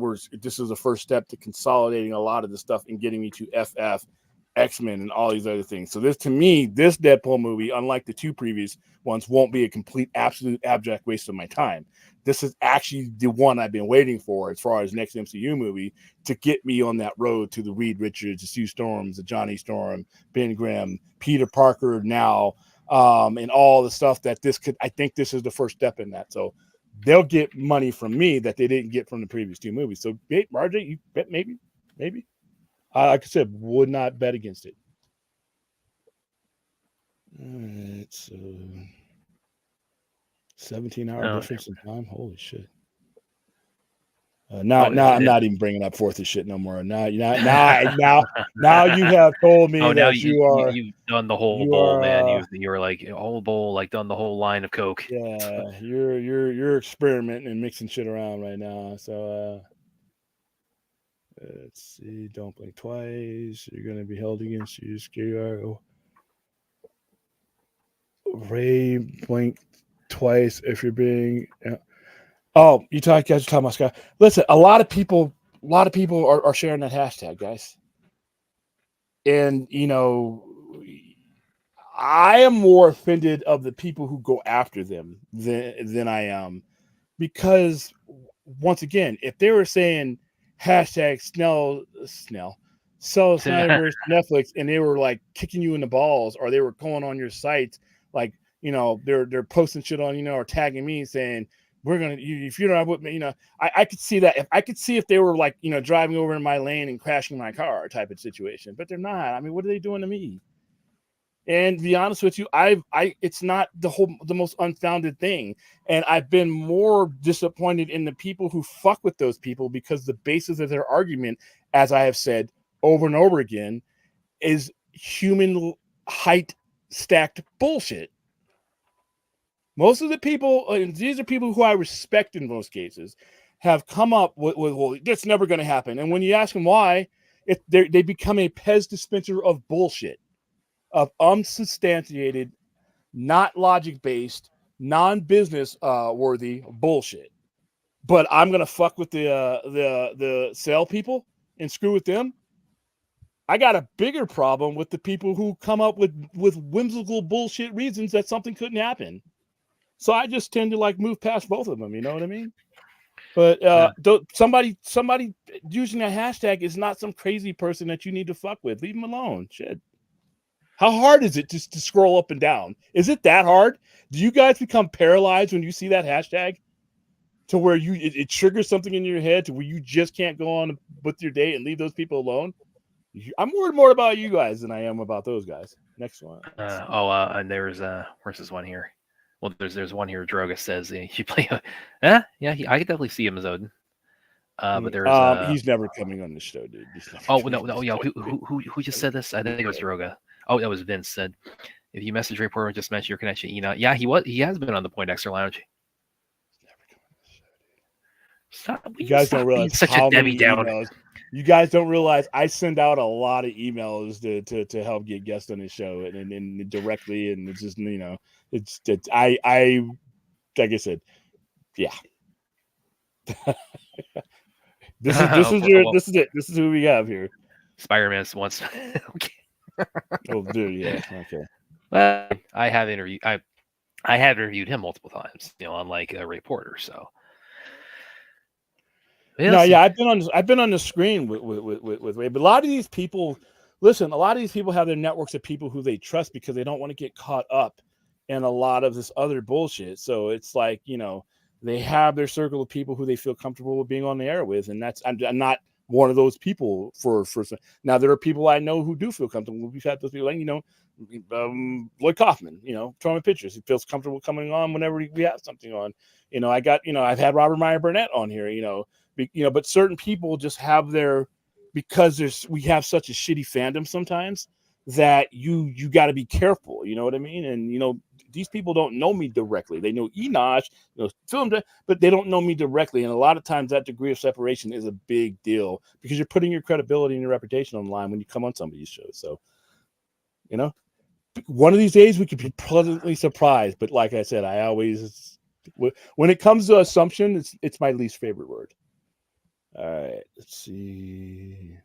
Speaker 1: this is the first step to consolidating a lot of the stuff and getting me to FF, X-Men, and all these other things. So this Deadpool movie, unlike the two previous ones, won't be a complete, absolute, abject waste of my time. This is actually the one I've been waiting for as far as next MCU movie to get me on that road to the Reed Richards, the Sue Storms, the Johnny Storm, Ben Grimm, Peter Parker now, and all the stuff that I think this is the first step in that. So they'll get money from me that they didn't get from the previous two movies. So RJ, you bet maybe. Like I said, would not bet against it. It's 17-hour difference in time. Holy shit. Now I'm not even bringing up Fourth of shit no more. Now you have told me that
Speaker 2: you've done the whole bowl, man. You're like a whole bowl, like done the whole line of Coke.
Speaker 1: Yeah, you're experimenting and mixing shit around right now. So let's see. Don't blink twice. You're gonna be held against you. Scary. Ray blink twice if you're being. Oh, you guys are talking about Scott. Listen, a lot of people are sharing that hashtag, guys. And I am more offended of the people who go after them than I am, because once again, if they were saying hashtag Snyder Snyderverse Netflix, and they were like kicking you in the balls, or they were going on your site, like they're posting shit on or tagging me saying, we're gonna if you don't have what I could see that. I could see if they were like driving over in my lane and crashing my car type of situation, but they're not. I mean, what are they doing to me? And to be honest with you, it's not the most unfounded thing, and I've been more disappointed in the people who fuck with those people, because the basis of their argument, as I have said over and over again, is human height stacked bullshit. Most of the people, and these are people who I respect in most cases, have come up with well, that's never going to happen. And when you ask them why, they become a Pez dispenser of bullshit, of unsubstantiated, not logic-based, non-business worthy bullshit. But I'm going to fuck with the sale people and screw with them. I got a bigger problem with the people who come up with whimsical bullshit reasons that something couldn't happen. So I just tend to move past both of them. You know what I mean? But somebody using a hashtag is not some crazy person that you need to fuck with. Leave them alone. Shit. How hard is it to scroll up and down? Is it that hard? Do you guys become paralyzed when you see that hashtag? to where it triggers something in your head to where you just can't go on with your day and leave those people alone. I'm worried more about you guys than I am about those guys. Next one.
Speaker 2: And there's where's this one here? Well, there's one here. Droga says you play. I could definitely see him as Odin. But there's
Speaker 1: he's never coming on the show, dude.
Speaker 2: Who just said this? I think it was Droga. Oh, that was Vince said. If you message reporter, just mention your connection email. Yeah, he has been on the Point Extra Lounge.
Speaker 1: You guys don't realize how many emails. You guys don't realize I send out a lot of emails to help get guests on the show and directly, and it's just it's I like I said, yeah. This is it. This is who we have here.
Speaker 2: Spider-Man once. Okay.
Speaker 1: Oh, dude, yeah. Okay.
Speaker 2: Well, I have interviewed him multiple times, unlike a reporter. So.
Speaker 1: No, yeah, I've been on the screen with Ray, but a lot of these people, listen, a lot of these people have their networks of people who they trust because they don't want to get caught up in a lot of this other bullshit. So it's like, they have their circle of people who they feel comfortable with being on the air with, and I'm not one of those people. For now, there are people I know who do feel comfortable. We've had those people, like Lloyd Kaufman, throwing pictures. He feels comfortable coming on whenever we have something on. I've had Robert Meyer Burnett on here. But certain people just have because we have such a shitty fandom sometimes that you got to be careful. You know what I mean? And these people don't know me directly. They know Enosh, but they don't know me directly. And a lot of times that degree of separation is a big deal because you're putting your credibility and your reputation on the line when you come on somebody's show. So, one of these days we could be pleasantly surprised. But like I said, when it comes to assumption, it's my least favorite word. All right, let's see.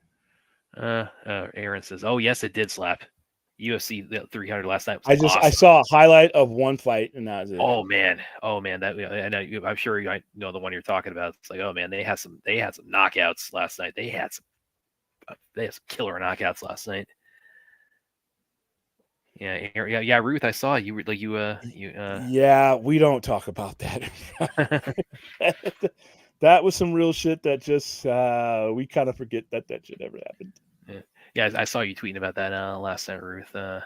Speaker 2: Aaron says, "Oh yes, it did slap. UFC 300 last night.
Speaker 1: I saw a highlight of one fight, and that was it.
Speaker 2: Oh man, that I'm sure I know the one you're talking about. It's like, oh man, they had some knockouts last night. They had some killer knockouts last night. Yeah, Ruth, I saw you.
Speaker 1: Yeah, we don't talk about that. That was some real shit that just we kind of forget that shit ever happened.
Speaker 2: Yeah, I saw you tweeting about that last night, Ruth. Can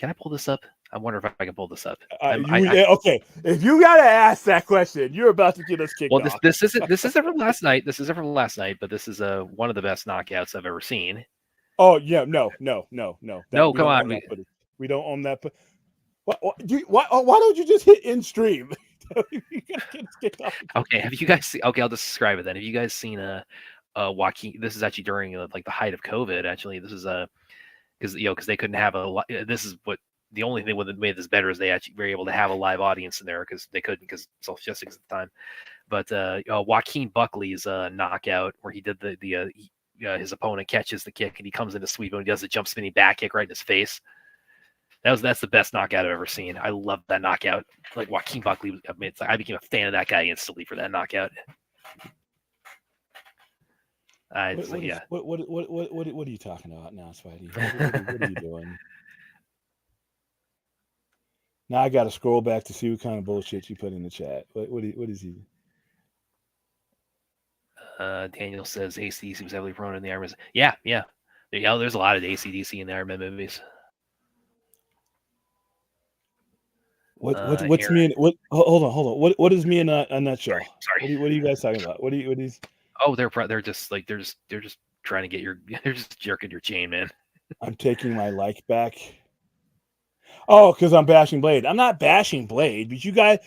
Speaker 2: I pull this up? I wonder if I can pull this up.
Speaker 1: Okay, if you gotta ask that question, you're about to get us kicked off.
Speaker 2: Well, this isn't from last night. This isn't from last night, but this is one of the best knockouts I've ever seen.
Speaker 1: Oh yeah, no.
Speaker 2: No, come on,
Speaker 1: we don't own that. Why don't you just hit in stream?
Speaker 2: Okay, have you guys seen? Okay, I'll just describe it then. Have you guys seen Joaquin? This is actually during like the height of COVID. Actually, this is because they couldn't have this is what the only thing that made this better is they actually were able to have a live audience in there because they couldn't because social justice at the time. But Joaquin Buckley's knockout where he did his opponent catches the kick and he comes in to sweep and he does a jump spinning back kick right in his face. That's the best knockout I've ever seen. I love that knockout. Like Joaquin Buckley, I became a fan of that guy instantly for that knockout.
Speaker 1: What are you talking about now, Spidey? What are you doing? Now I got to scroll back to see what kind of bullshit you put in the chat. What is he?
Speaker 2: Daniel says AC was heavily promoted in the Iron Man. Yeah. There's a lot of AC/DC in the Iron Man movies.
Speaker 1: What's Aaron. Me in what? Hold on. What is me in a nutshell?
Speaker 2: Sorry.
Speaker 1: What are you guys talking about? What is?
Speaker 2: Oh, they're just like they're just trying to get they're just jerking your chain, man.
Speaker 1: I'm taking my like back. Oh, because I'm bashing Blade. I'm not bashing Blade, but you guys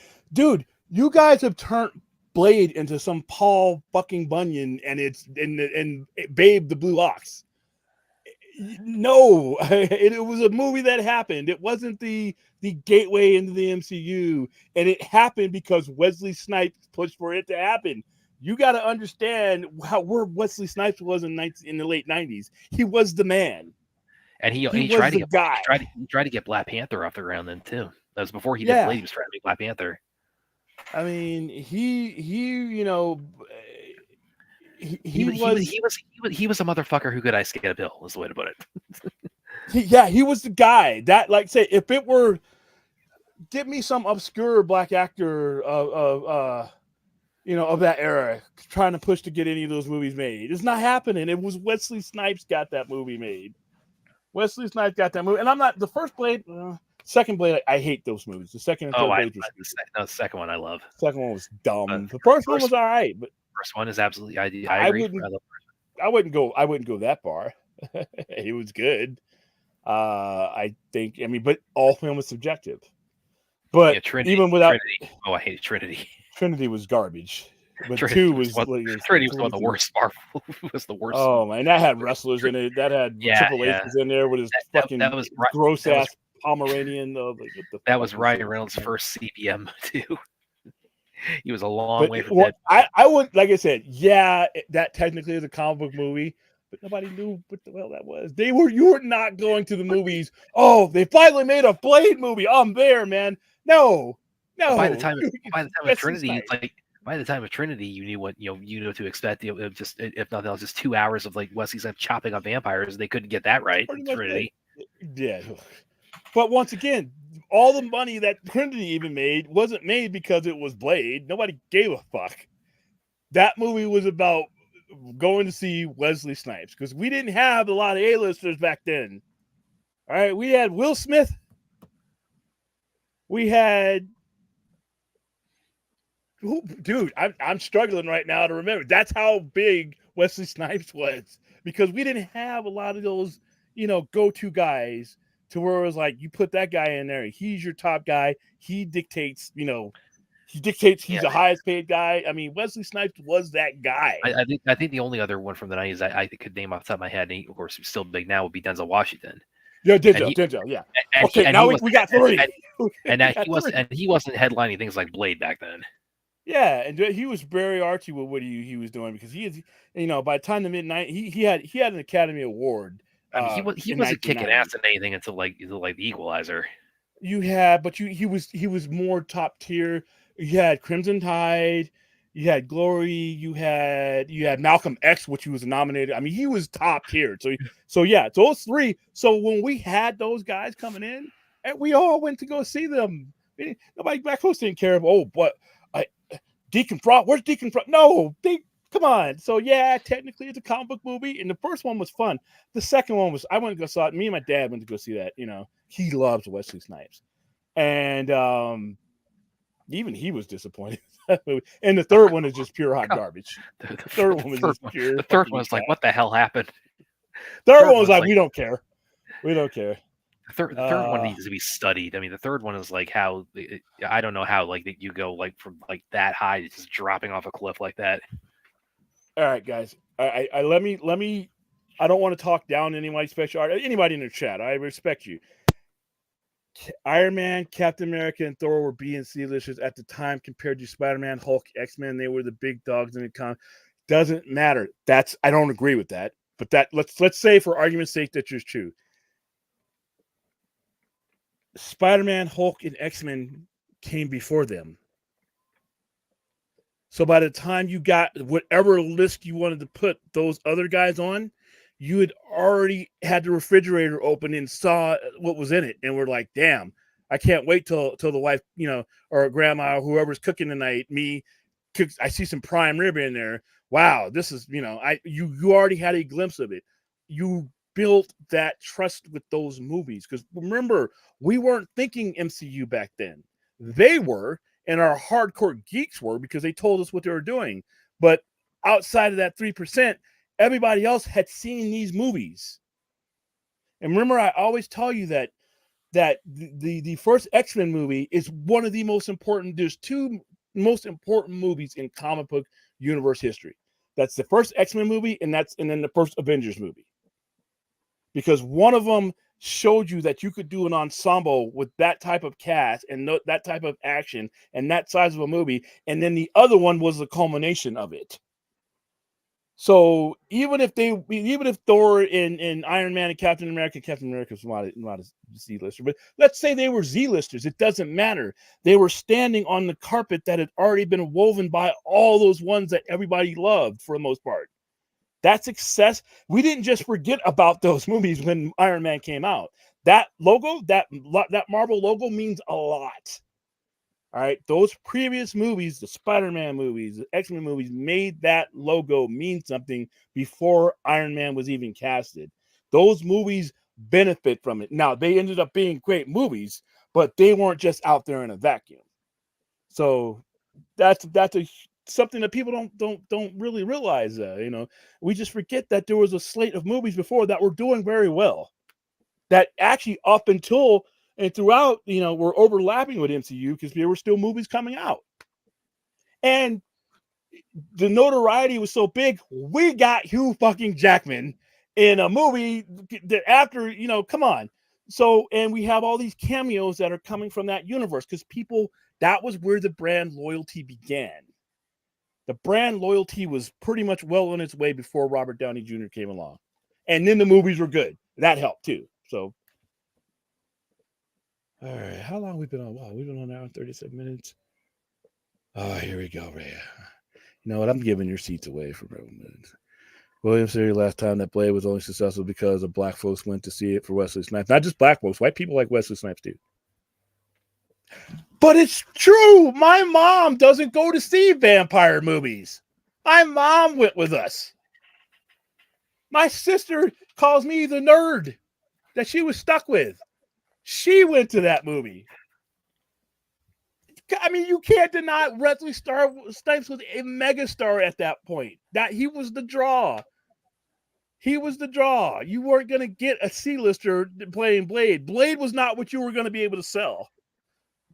Speaker 1: have turned Blade into some Paul fucking Bunyan, and it's and Babe the Blue Ox. No, it was a movie that happened. It wasn't the gateway into the MCU, and it happened because Wesley Snipes pushed for it to happen. You got to understand where Wesley Snipes was in the late 90s. He was the man,
Speaker 2: and he tried to get Black Panther off the ground then too. That was before he did Blade. He was trying to make Black Panther.
Speaker 1: I mean, he
Speaker 2: was a motherfucker who could ice skate a bill, is the way to put it.
Speaker 1: He was the guy that, like, say, if it were Get me some obscure black actor of that era trying to push to get any of those movies made. It's not happening. It was Wesley Snipes got that movie made. Wesley Snipes got that movie, and I'm not the first Blade. Second Blade, I hate those movies. The second and third Blade was
Speaker 2: the second one I love.
Speaker 1: The second one was dumb. The first one was all right, but
Speaker 2: first one is absolutely. I agree.
Speaker 1: I wouldn't go that far. It was good. I think. I mean, but all film is subjective. But even without
Speaker 2: Trinity. I hate Trinity.
Speaker 1: Trinity was garbage. But Trinity was one
Speaker 2: of the worst. Marvel was the worst.
Speaker 1: Oh man, that had wrestlers in it. That had Triple H was in there with his fucking gross ass Pomeranian.
Speaker 2: That was Ryan Reynolds' first CBM too. He was a long way from that.
Speaker 1: I would, like I said, yeah, that technically is a comic book movie, but nobody knew what the hell that was. You were not going to the movies. Oh, they finally made a Blade movie. I'm there, man. No.
Speaker 2: By the time of Trinity, it's like. By the time of Trinity, you knew what you knew to expect. Just if nothing else, just 2 hours of like Wesley Snipes chopping up vampires. They couldn't get that right in Trinity.
Speaker 1: Yeah, but once again, all the money that Trinity even made wasn't made because it was Blade. Nobody gave a fuck. That movie was about going to see Wesley Snipes because we didn't have a lot of A-listers back then. All right, we had Will Smith. We had. Dude, I'm struggling right now to remember. That's how big Wesley Snipes was because we didn't have a lot of those, go-to guys to where it was like you put that guy in there. He's your top guy. He dictates. He's the highest paid guy. I mean, Wesley Snipes was that guy.
Speaker 2: I think the only other one from the 90s I could name off the top of my head, and he, of course, he's still big now, would be Denzel Washington.
Speaker 1: Yeah, Denzel. Yeah. Okay, now we got 3.
Speaker 2: He wasn't headlining things like Blade back then.
Speaker 1: Yeah, and he was very artsy with what he was doing because he is, by the time the mid-90s, he had an Academy Award.
Speaker 2: He wasn't kicking ass in anything until the Equalizer.
Speaker 1: He was more top tier. You had Crimson Tide, you had Glory, you had Malcolm X, which he was nominated. I mean, he was top tier. So yeah, those 3. So when we had those guys coming in, and we all went to go see them. Nobody back home didn't care. Deacon Frost, where's Deacon Frost? No, come on. So yeah, technically it's a comic book movie, and the first one was fun. The second one was I went to go saw it. Me and my dad went to go see that. He loves Wesley Snipes, and even he was disappointed. And the third one is just pure hot garbage. The third one was just pure.
Speaker 2: The third one was like, what the hell happened?
Speaker 1: Third one was like, we don't care. We don't care.
Speaker 2: The third one needs to be studied. I mean, the third one is like how I don't know how like you go like from like that high to just dropping off a cliff like that.
Speaker 1: All right, guys. I let me. I don't want to talk down anybody special anybody in the chat. I respect you. Iron Man, Captain America, and Thor were B and C listers at the time compared to Spider-Man, Hulk, X-Men. They were the big dogs in the con. Doesn't matter. I don't agree with that. But that let's say for argument's sake that you're true. Spider-Man, Hulk, and X-Men came before them. So by the time you got whatever list you wanted to put those other guys on, you had already had the refrigerator open and saw what was in it. And we're like, damn, I can't wait till the wife, or grandma or whoever's cooking tonight, I see some prime rib in there. Wow, this is, you already had a glimpse of it. You built that trust with those movies because remember, we weren't thinking MCU back then. They were, and our hardcore geeks were because they told us what they were doing. But outside of that 3%, everybody else had seen these movies. And remember, I always tell you that the first X-Men movie is one of the most important. There's 2 most important movies in comic book universe history. That's the first X-Men movie, and then the first Avengers movie. Because one of them showed you that you could do an ensemble with that type of cast and that type of action and that size of a movie. And then the other one was the culmination of it. So even if Thor and Iron Man and Captain America was not a Z-lister, but let's say they were Z-listers, it doesn't matter. They were standing on the carpet that had already been woven by all those ones that everybody loved for the most part. That success, we didn't just forget about those movies when Iron Man came out. That logo, that Marvel logo means a lot. All right, those previous movies, the Spider-Man movies, the X-Men movies, made that logo mean something before Iron Man was even casted. Those movies benefit from it. Now, they ended up being great movies, but they weren't just out there in a vacuum. So that's something that people don't really realize. We just forget that there was a slate of movies before that were doing very well. That actually up until and throughout, were overlapping with MCU because there were still movies coming out. And the notoriety was so big, we got Hugh fucking Jackman in a movie that after, come on. So, and we have all these cameos that are coming from that universe because that was where the brand loyalty began. The brand loyalty was pretty much well on its way before Robert Downey Jr. came along. And then the movies were good. That helped too. So, all right, how long have we been on? Wow, we've been on an hour and 37 minutes. Oh, here we go, Ray. You know what? I'm giving your seats away for a minute. Williams theory last time that Blade was only successful because of black folks went to see it for Wesley Snipes. Not just black folks, white people like Wesley Snipes too. But it's true. My mom doesn't go to see vampire movies. My mom went with us. My sister calls me the nerd that she was stuck with. She went to that movie. I mean, you can't deny Wesley Snipes was a megastar at that point. That he was the draw. He was the draw. You weren't going to get a C-lister playing Blade. Blade was not what you were going to be able to sell.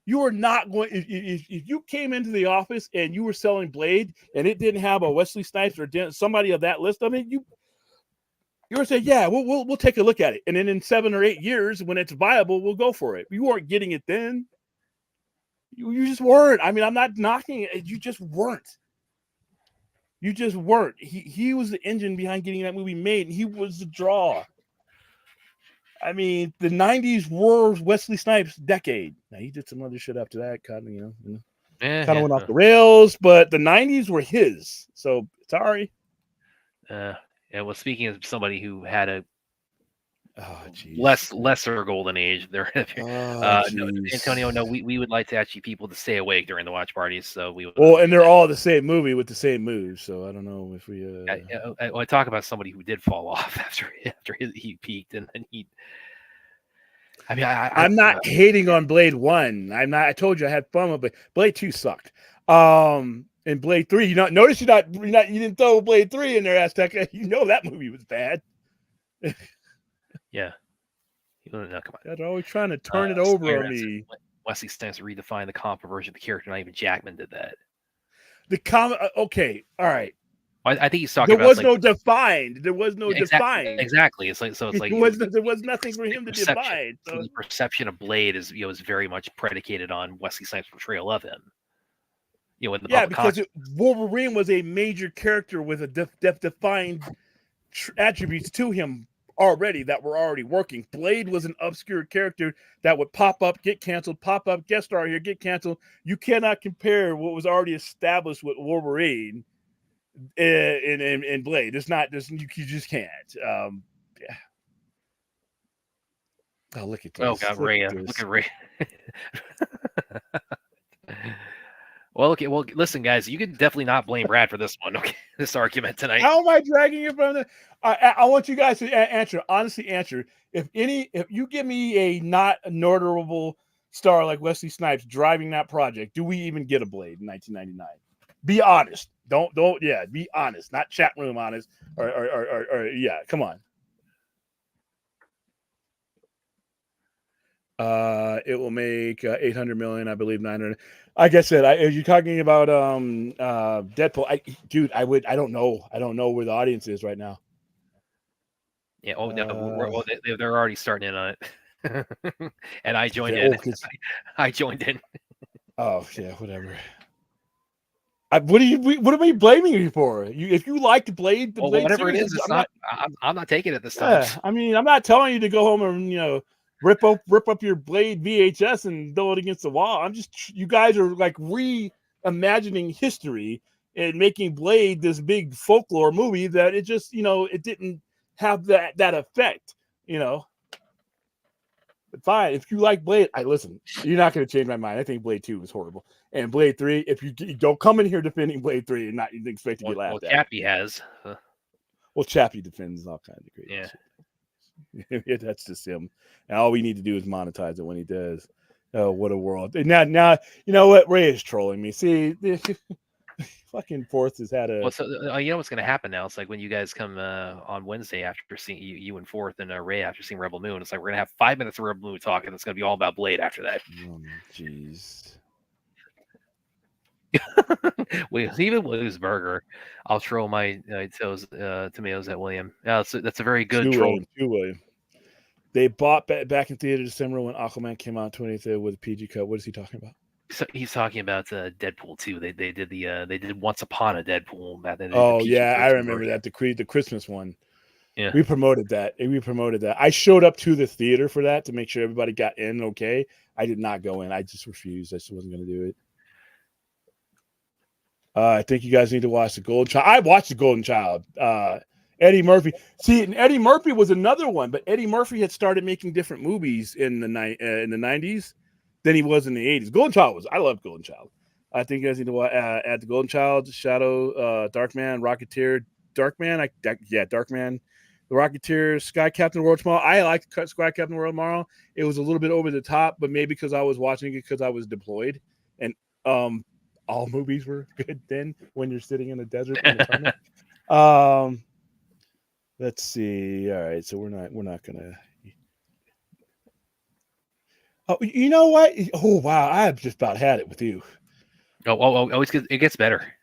Speaker 1: You were not going. If you came into the office and you were selling Blade and it didn't have a Wesley Snipes or somebody of that list, I mean, you were saying, yeah, we'll take a look at it. And then in 7 or 8 years, when it's viable, we'll go for it. You weren't getting it then. You just weren't. I mean, I'm not knocking it. You just weren't. You just weren't. He was the engine behind getting that movie made, and he was the draw. I mean, the 90s were Wesley Snipes' decade. Now, he did some other shit after that, kind of went off the rails, but the 90s were his. So, sorry.
Speaker 2: And well, speaking of somebody who had a
Speaker 1: lesser
Speaker 2: golden age, there. Antonio, no, we would like to actually people to stay awake during the watch parties, so we.
Speaker 1: And they're all the same movie with the same moves, so I don't know if we.
Speaker 2: I talk about somebody who did fall off after he peaked, and then he. I mean,
Speaker 1: I'm not hating on Blade 1. I'm not. I told you I had fun with Blade 2 sucked. And Blade 3, you didn't throw Blade 3 in there, Aztec. You know that movie was bad.
Speaker 2: Yeah. No, come on.
Speaker 1: They're always trying to turn it over on me.
Speaker 2: Wesley Snipes redefined the comic version of the character. Not even Jackman did that.
Speaker 1: The comic, okay, all right.
Speaker 2: I think he's talking about.
Speaker 1: There was no defined.
Speaker 2: Exactly. It's like
Speaker 1: there was nothing for him to define.
Speaker 2: So the perception of Blade is very much predicated on Wesley Snipes' portrayal of him.
Speaker 1: Because Wolverine was a major character with a defined attributes to him already that were already working. Blade was an obscure character that would pop up, get canceled, pop up, guest star here, get canceled. You cannot compare what was already established with Wolverine in Blade. It's not just you just can't. Yeah. Oh, look at this.
Speaker 2: Oh God, Ray! Look at Ray. Well, okay. Well, listen, guys, you can definitely not blame Brad for this one. Okay, this argument tonight.
Speaker 1: How am I dragging you from the? I want you guys to honestly answer. If you give me a not notable star like Wesley Snipes driving that project, do we even get a Blade in 1999? Be honest. Don't. Yeah, be honest. Not chat room honest. Or yeah. Come on. It will make 800 million, I believe 900. Like I said, are you talking about Deadpool? I don't know. I don't know where the audience is right now.
Speaker 2: Yeah. Oh no, they're already starting in on it, and I joined in. I joined in.
Speaker 1: Oh yeah, whatever. What are we blaming you for? If you liked Blade, Blade
Speaker 2: whatever
Speaker 1: series,
Speaker 2: it is, I'm not taking it this time.
Speaker 1: Yeah, I mean, I'm not telling you to go home and rip up your Blade VHS and throw it against the wall. You guys are like reimagining history and making Blade this big folklore movie that it just, it didn't have that effect, But fine, if you like Blade, listen, you're not going to change my mind. I think Blade 2 was horrible. And Blade 3, if you don't come in here defending Blade 3 and not expect to get laughed at.
Speaker 2: Chappie has.
Speaker 1: Well, Chappie defends all kinds of crazy shit. That's just him. And all we need to do is monetize it when he does. Oh, what a world. And now, you know what? Ray is trolling me. See, fucking Fourth has had a...
Speaker 2: Well, so you know what's going to happen now? It's like when you guys come on Wednesday after seeing you and Fourth and Ray after seeing Rebel Moon. It's like we're going to have 5 minutes of Rebel Moon talk, and it's going to be all about Blade after that.
Speaker 1: Jeez.
Speaker 2: Even Williamsburger, I'll throw my tomatoes at William. Yeah, that's a very good troll.
Speaker 1: William. They bought back in theater December when Aquaman came out 23rd with a PG cut. What is he talking about?
Speaker 2: So he's talking about Deadpool 2. They did Once Upon a Deadpool.
Speaker 1: I remember that the Christmas one.
Speaker 2: Yeah,
Speaker 1: we promoted that. I showed up to the theater for that to make sure everybody got in okay. I did not go in. I just refused. I just wasn't going to do it. I think you guys need to watch The Golden Child. I watched The Golden Child. Eddie Murphy. See, and Eddie Murphy was another one, but Eddie Murphy had started making different movies in the 90s than he was in the 80s. Golden Child I love Golden Child. I think you guys need to add The Golden Child, Shadow, Darkman, Rocketeer, Darkman, Darkman, The Rocketeer, Sky Captain World Tomorrow. I liked Sky Captain World Tomorrow. It was a little bit over the top, but maybe because I was watching it because I was deployed, and all movies were good then when you're sitting in the desert in the tunnel. Let's see. All right, so we're not gonna. Oh, you know what? Oh wow, I've just about had it with you.
Speaker 2: It gets better.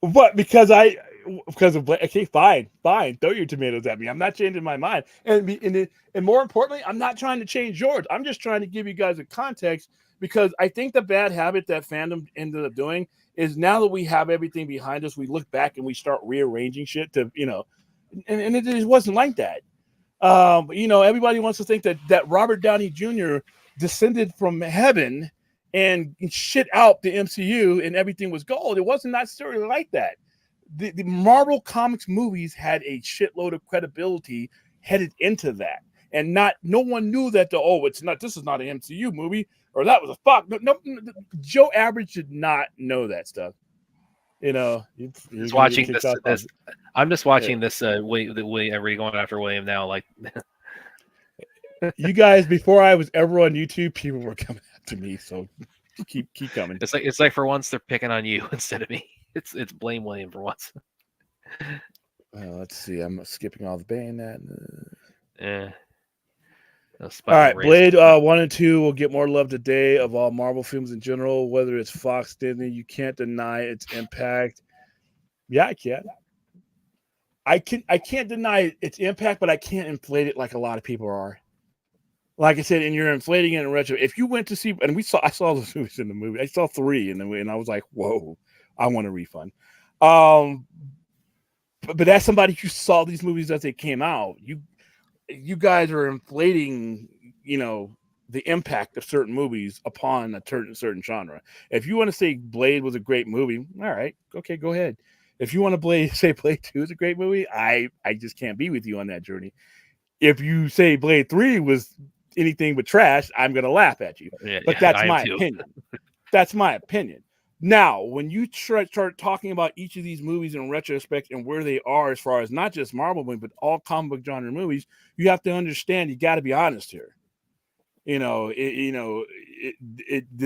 Speaker 1: But because of okay, fine, throw your tomatoes at me. I'm not changing my mind, and more importantly, I'm not trying to change yours. I'm just trying to give you guys a context because I think the bad habit that fandom ended up doing is now that we have everything behind us, we look back and we start rearranging shit to and it just wasn't like that. Everybody wants to think that Robert Downey Jr. descended from heaven and shit out the MCU and everything was gold. It wasn't necessarily like that. The Marvel Comics movies had a shitload of credibility headed into that. And no one knew that this is not an MCU movie or that was a fuck. No, Joe Average did not know that stuff.
Speaker 2: He's watching this. I'm just watching this. William, going after William now. Like,
Speaker 1: you guys, before I was ever on YouTube, people were coming after me. So keep coming.
Speaker 2: It's like for once they're picking on you instead of me. It's blame William for once.
Speaker 1: Let's see. I'm skipping all the Bayonet.
Speaker 2: Yeah.
Speaker 1: All right, Blade 1 and 2 will get more love today of all Marvel films in general, whether it's Fox, Disney. You can't deny its impact. Yeah, I can. I can't deny its impact, but I can't inflate it like a lot of people are. Like I said, and you're inflating it in retro. If you went to see, and I saw those movies in the movie. I saw 3 in the movie, and I was like, whoa, I want a refund. But as somebody who saw these movies as they came out, you guys are inflating, the impact of certain movies upon a certain genre. If you want to say Blade was a great movie, all right, okay, go ahead. If you want to say Blade 2 is a great movie, I just can't be with you on that journey. If you say Blade 3 was anything but trash, I'm going to laugh at you. But that's my opinion. That's my opinion. Now, when you start talking about each of these movies in retrospect and where they are as far as not just Marvel movies, but all comic book genre movies, you have to understand you got to be honest here. The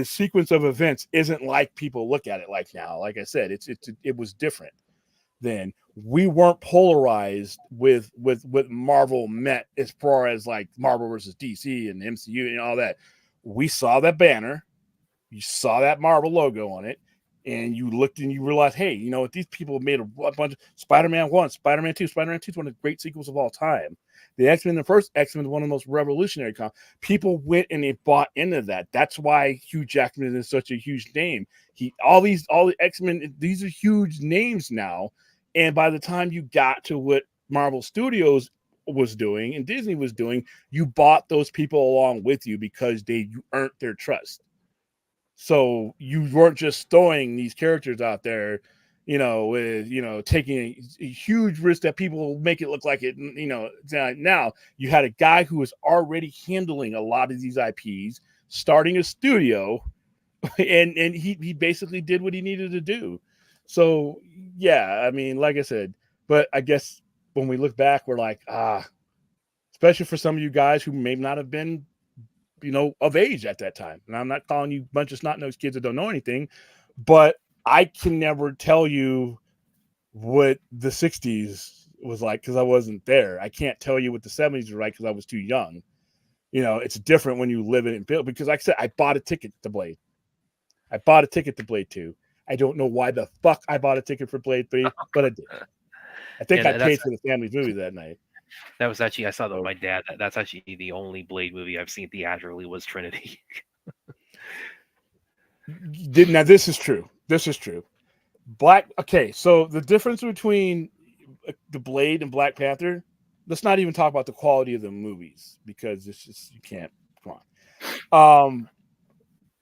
Speaker 1: sequence of events isn't like people look at it like now. Like I said, it was different then. We weren't polarized with what Marvel meant as far as like Marvel versus DC and MCU and all that. We saw that banner. You saw that Marvel logo on it, and you looked and you realized, hey, these people made a bunch of Spider-Man 1, Spider-Man 2. Spider-Man 2 is one of the great sequels of all time. The X-Men, the first X-Men, is one of the most revolutionary comics. People went and they bought into that. That's why Hugh Jackman is such a huge name. All the X-Men, these are huge names now. And by the time you got to what Marvel Studios was doing and Disney was doing, you bought those people along with you because you earned their trust. So you weren't just throwing these characters out there, with taking a huge risk that people make it look like it. Now you had a guy who was already handling a lot of these IPs, starting a studio, and he basically did what he needed to do. So yeah, I mean, like I said, but I guess when we look back, we're like, especially for some of you guys who may not have been, of age at that time. And I'm not calling you a bunch of snot-nosed kids that don't know anything, but I can never tell you what the 60s was like because I wasn't there. I can't tell you what the 70s were like because I was too young. It's different when you live it and build, because like I said, I bought a ticket to Blade. I bought a ticket to Blade 2. I don't know why the fuck I bought a ticket for Blade 3, but I did. I think I paid for the family's movie that night.
Speaker 2: That was actually, I saw that with my dad. That's actually the only Blade movie I've seen theatrically was Trinity.
Speaker 1: Now, this is true. Okay, so the difference between the Blade and Black Panther, let's not even talk about the quality of the movies, because it's just, you can't, come on.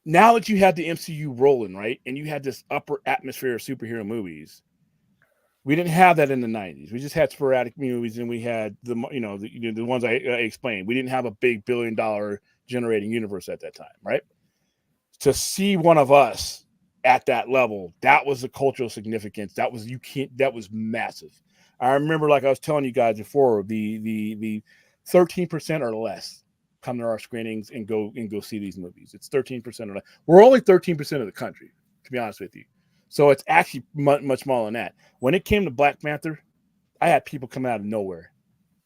Speaker 1: Now that you had the MCU rolling, right, and you had this upper atmosphere of superhero movies, we didn't have that in the 90s. We just had sporadic movies, and we had the ones I explained. We didn't have a big $1 billion generating universe at that time, right? To see one of us at that level, that was the cultural significance. That was massive. I remember, like I was telling you guys before, the 13% or less come to our screenings and go see these movies. It's 13% or less. We're only 13% of the country, to be honest with you. So it's actually much smaller than that. When it came to Black Panther, I had people coming out of nowhere.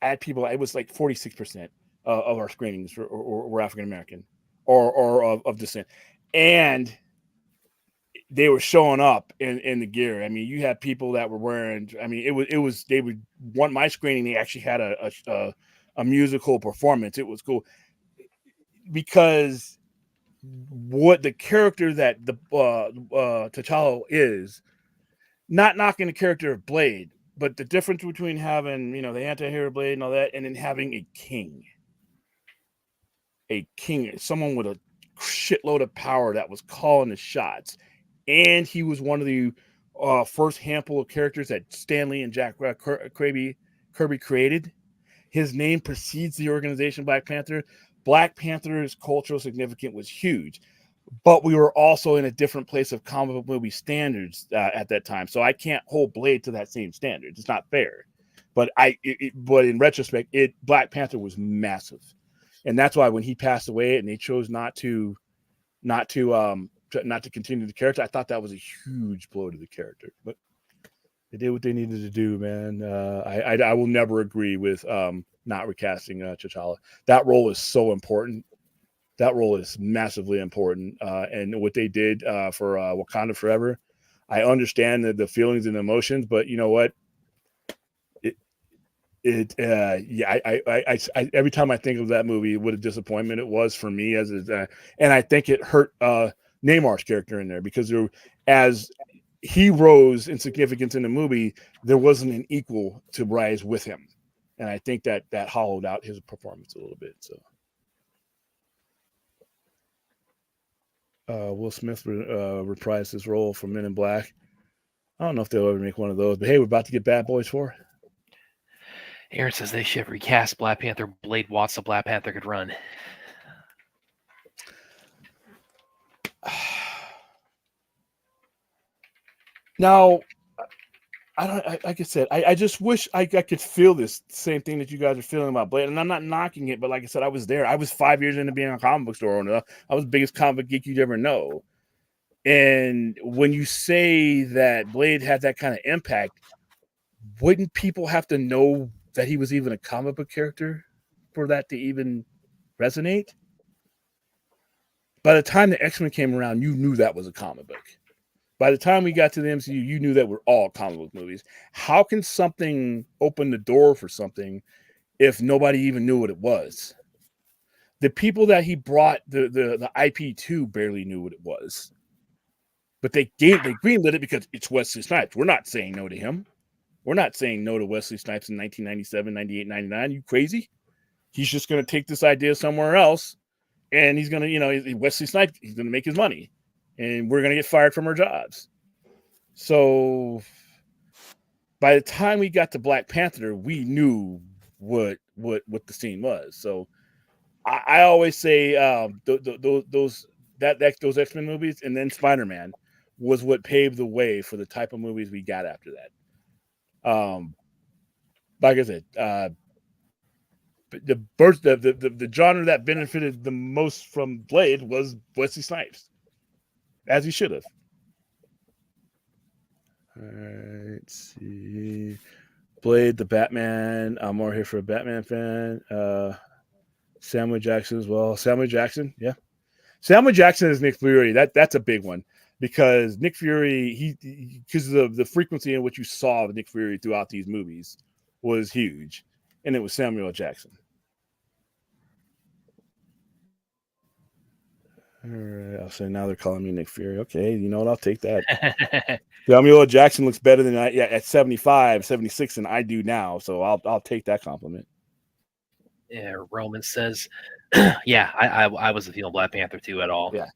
Speaker 1: It was like 46% of our screenings were African American or of descent. And they were showing up in the gear. I mean, you had people that were wearing, I mean, they would want my screening. They actually had a musical performance. It was cool because what the character that the T'Challa is, not knocking the character of Blade, but the difference between having, the anti-hero Blade and all that, and then having a king, someone with a shitload of power that was calling the shots. And he was one of the first handful of characters that Stan Lee and Jack Kirby created. His name precedes the organization Black Panther. Black Panther's cultural significance was huge, but we were also in a different place of comic book movie standards at that time. So I can't hold Blade to that same standard. It's not fair. But but in retrospect, Black Panther was massive, and that's why when he passed away and they chose not to continue the character, I thought that was a huge blow to the character. But they did what they needed to do, man. I will never agree with not recasting T'Challa. That role is so important. That role is massively important. And what they did for Wakanda Forever, I understand the feelings and emotions, but you know what? Every time I think of that movie, what a disappointment it was for me and I think it hurt Neymar's character in there, because as he rose in significance in the movie, there wasn't an equal to rise with him, and I think that hollowed out his performance a little bit. So, Will Smith reprised his role for Men in Black. I don't know if they'll ever make one of those, but hey, we're about to get Bad Boys 4.
Speaker 2: Aaron says they should recast Black Panther Blade Watts so Black Panther could run.
Speaker 1: Now, like I said, I just wish I could feel this same thing that you guys are feeling about Blade. And I'm not knocking it, but like I said, I was there. I was 5 years into being a comic book store owner. I was the biggest comic book geek you'd ever know. And when you say that Blade had that kind of impact, wouldn't people have to know that he was even a comic book character for that to even resonate? By the time the X-Men came around, you knew that was a comic book. By the time we got to the MCU, you knew that we're all comic book movies. How can something open the door for something if nobody even knew what it was? The people that he brought the IP to barely knew what it was. But they greenlit it because it's Wesley Snipes. We're not saying no to him. We're not saying no to Wesley Snipes in 1997, 98, 99. You crazy? He's just going to take this idea somewhere else, and he's going to, Wesley Snipes, he's going to make his money. and we're going to get fired from our jobs. So by the time we got to Black Panther, we knew what the scene was. So I always say those X-Men movies and then Spider-Man was what paved the way for the type of movies we got after that. Like I said, the genre that benefited the most from Blade was Wesley Snipes, as he should have. All right, let's see. Blade, the Batman. I'm more here for a Batman fan. Samuel Jackson as well. Samuel Jackson, yeah. Samuel Jackson is Nick Fury. That's a big one because Nick Fury, because of the frequency in which you saw of Nick Fury throughout these movies was huge, and it was Samuel Jackson. All right, I'll say now they're calling me Nick Fury. Okay, you know what? I'll take that. Samuel Jackson looks better than at 75, 76 than I do now, so I'll take that compliment.
Speaker 2: Yeah, Roman says, yeah, I wasn't feeling Black Panther 2 at all.
Speaker 1: Yeah.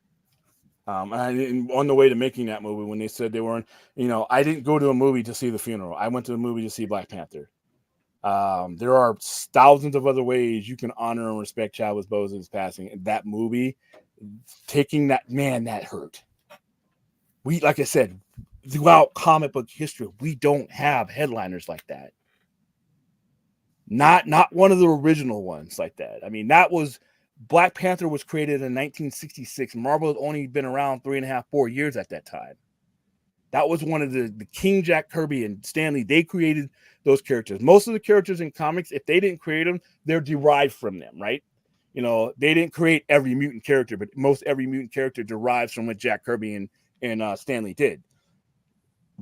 Speaker 1: On the way to making that movie, when they said they weren't, I didn't go to a movie to see the funeral. I went to the movie to see Black Panther. There are thousands of other ways you can honor and respect Chadwick Boseman's passing. And that movie, taking that, man, that hurt. Like I said, throughout comic book history, we don't have headliners like that. Not one of the original ones like that. I mean, Black Panther was created in 1966. Marvel had only been around 3.5, 4 years at that time. That was one of the King, Jack Kirby, and Stan Lee. They created those characters. Most of the characters in comics, if they didn't create them, they're derived from them, right? They didn't create every mutant character, but most every mutant character derives from what Jack Kirby and Stan Lee did.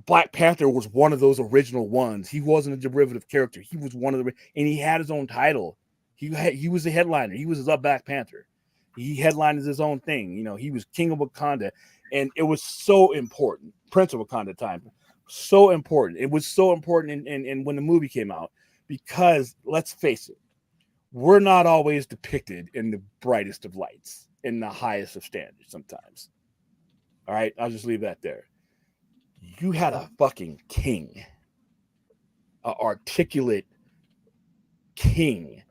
Speaker 1: Black Panther was one of those original ones. He wasn't a derivative character. He was one of the, and he had his own title. He was a headliner. He was the Black Panther. He headlined his own thing. He was King of Wakanda, and it was so important. Prince of Wakanda time, so important. It was so important in when the movie came out because let's face it, we're not always depicted in the brightest of lights, in the highest of standards. Sometimes, all right. I'll just leave that there. You had a fucking king, an articulate king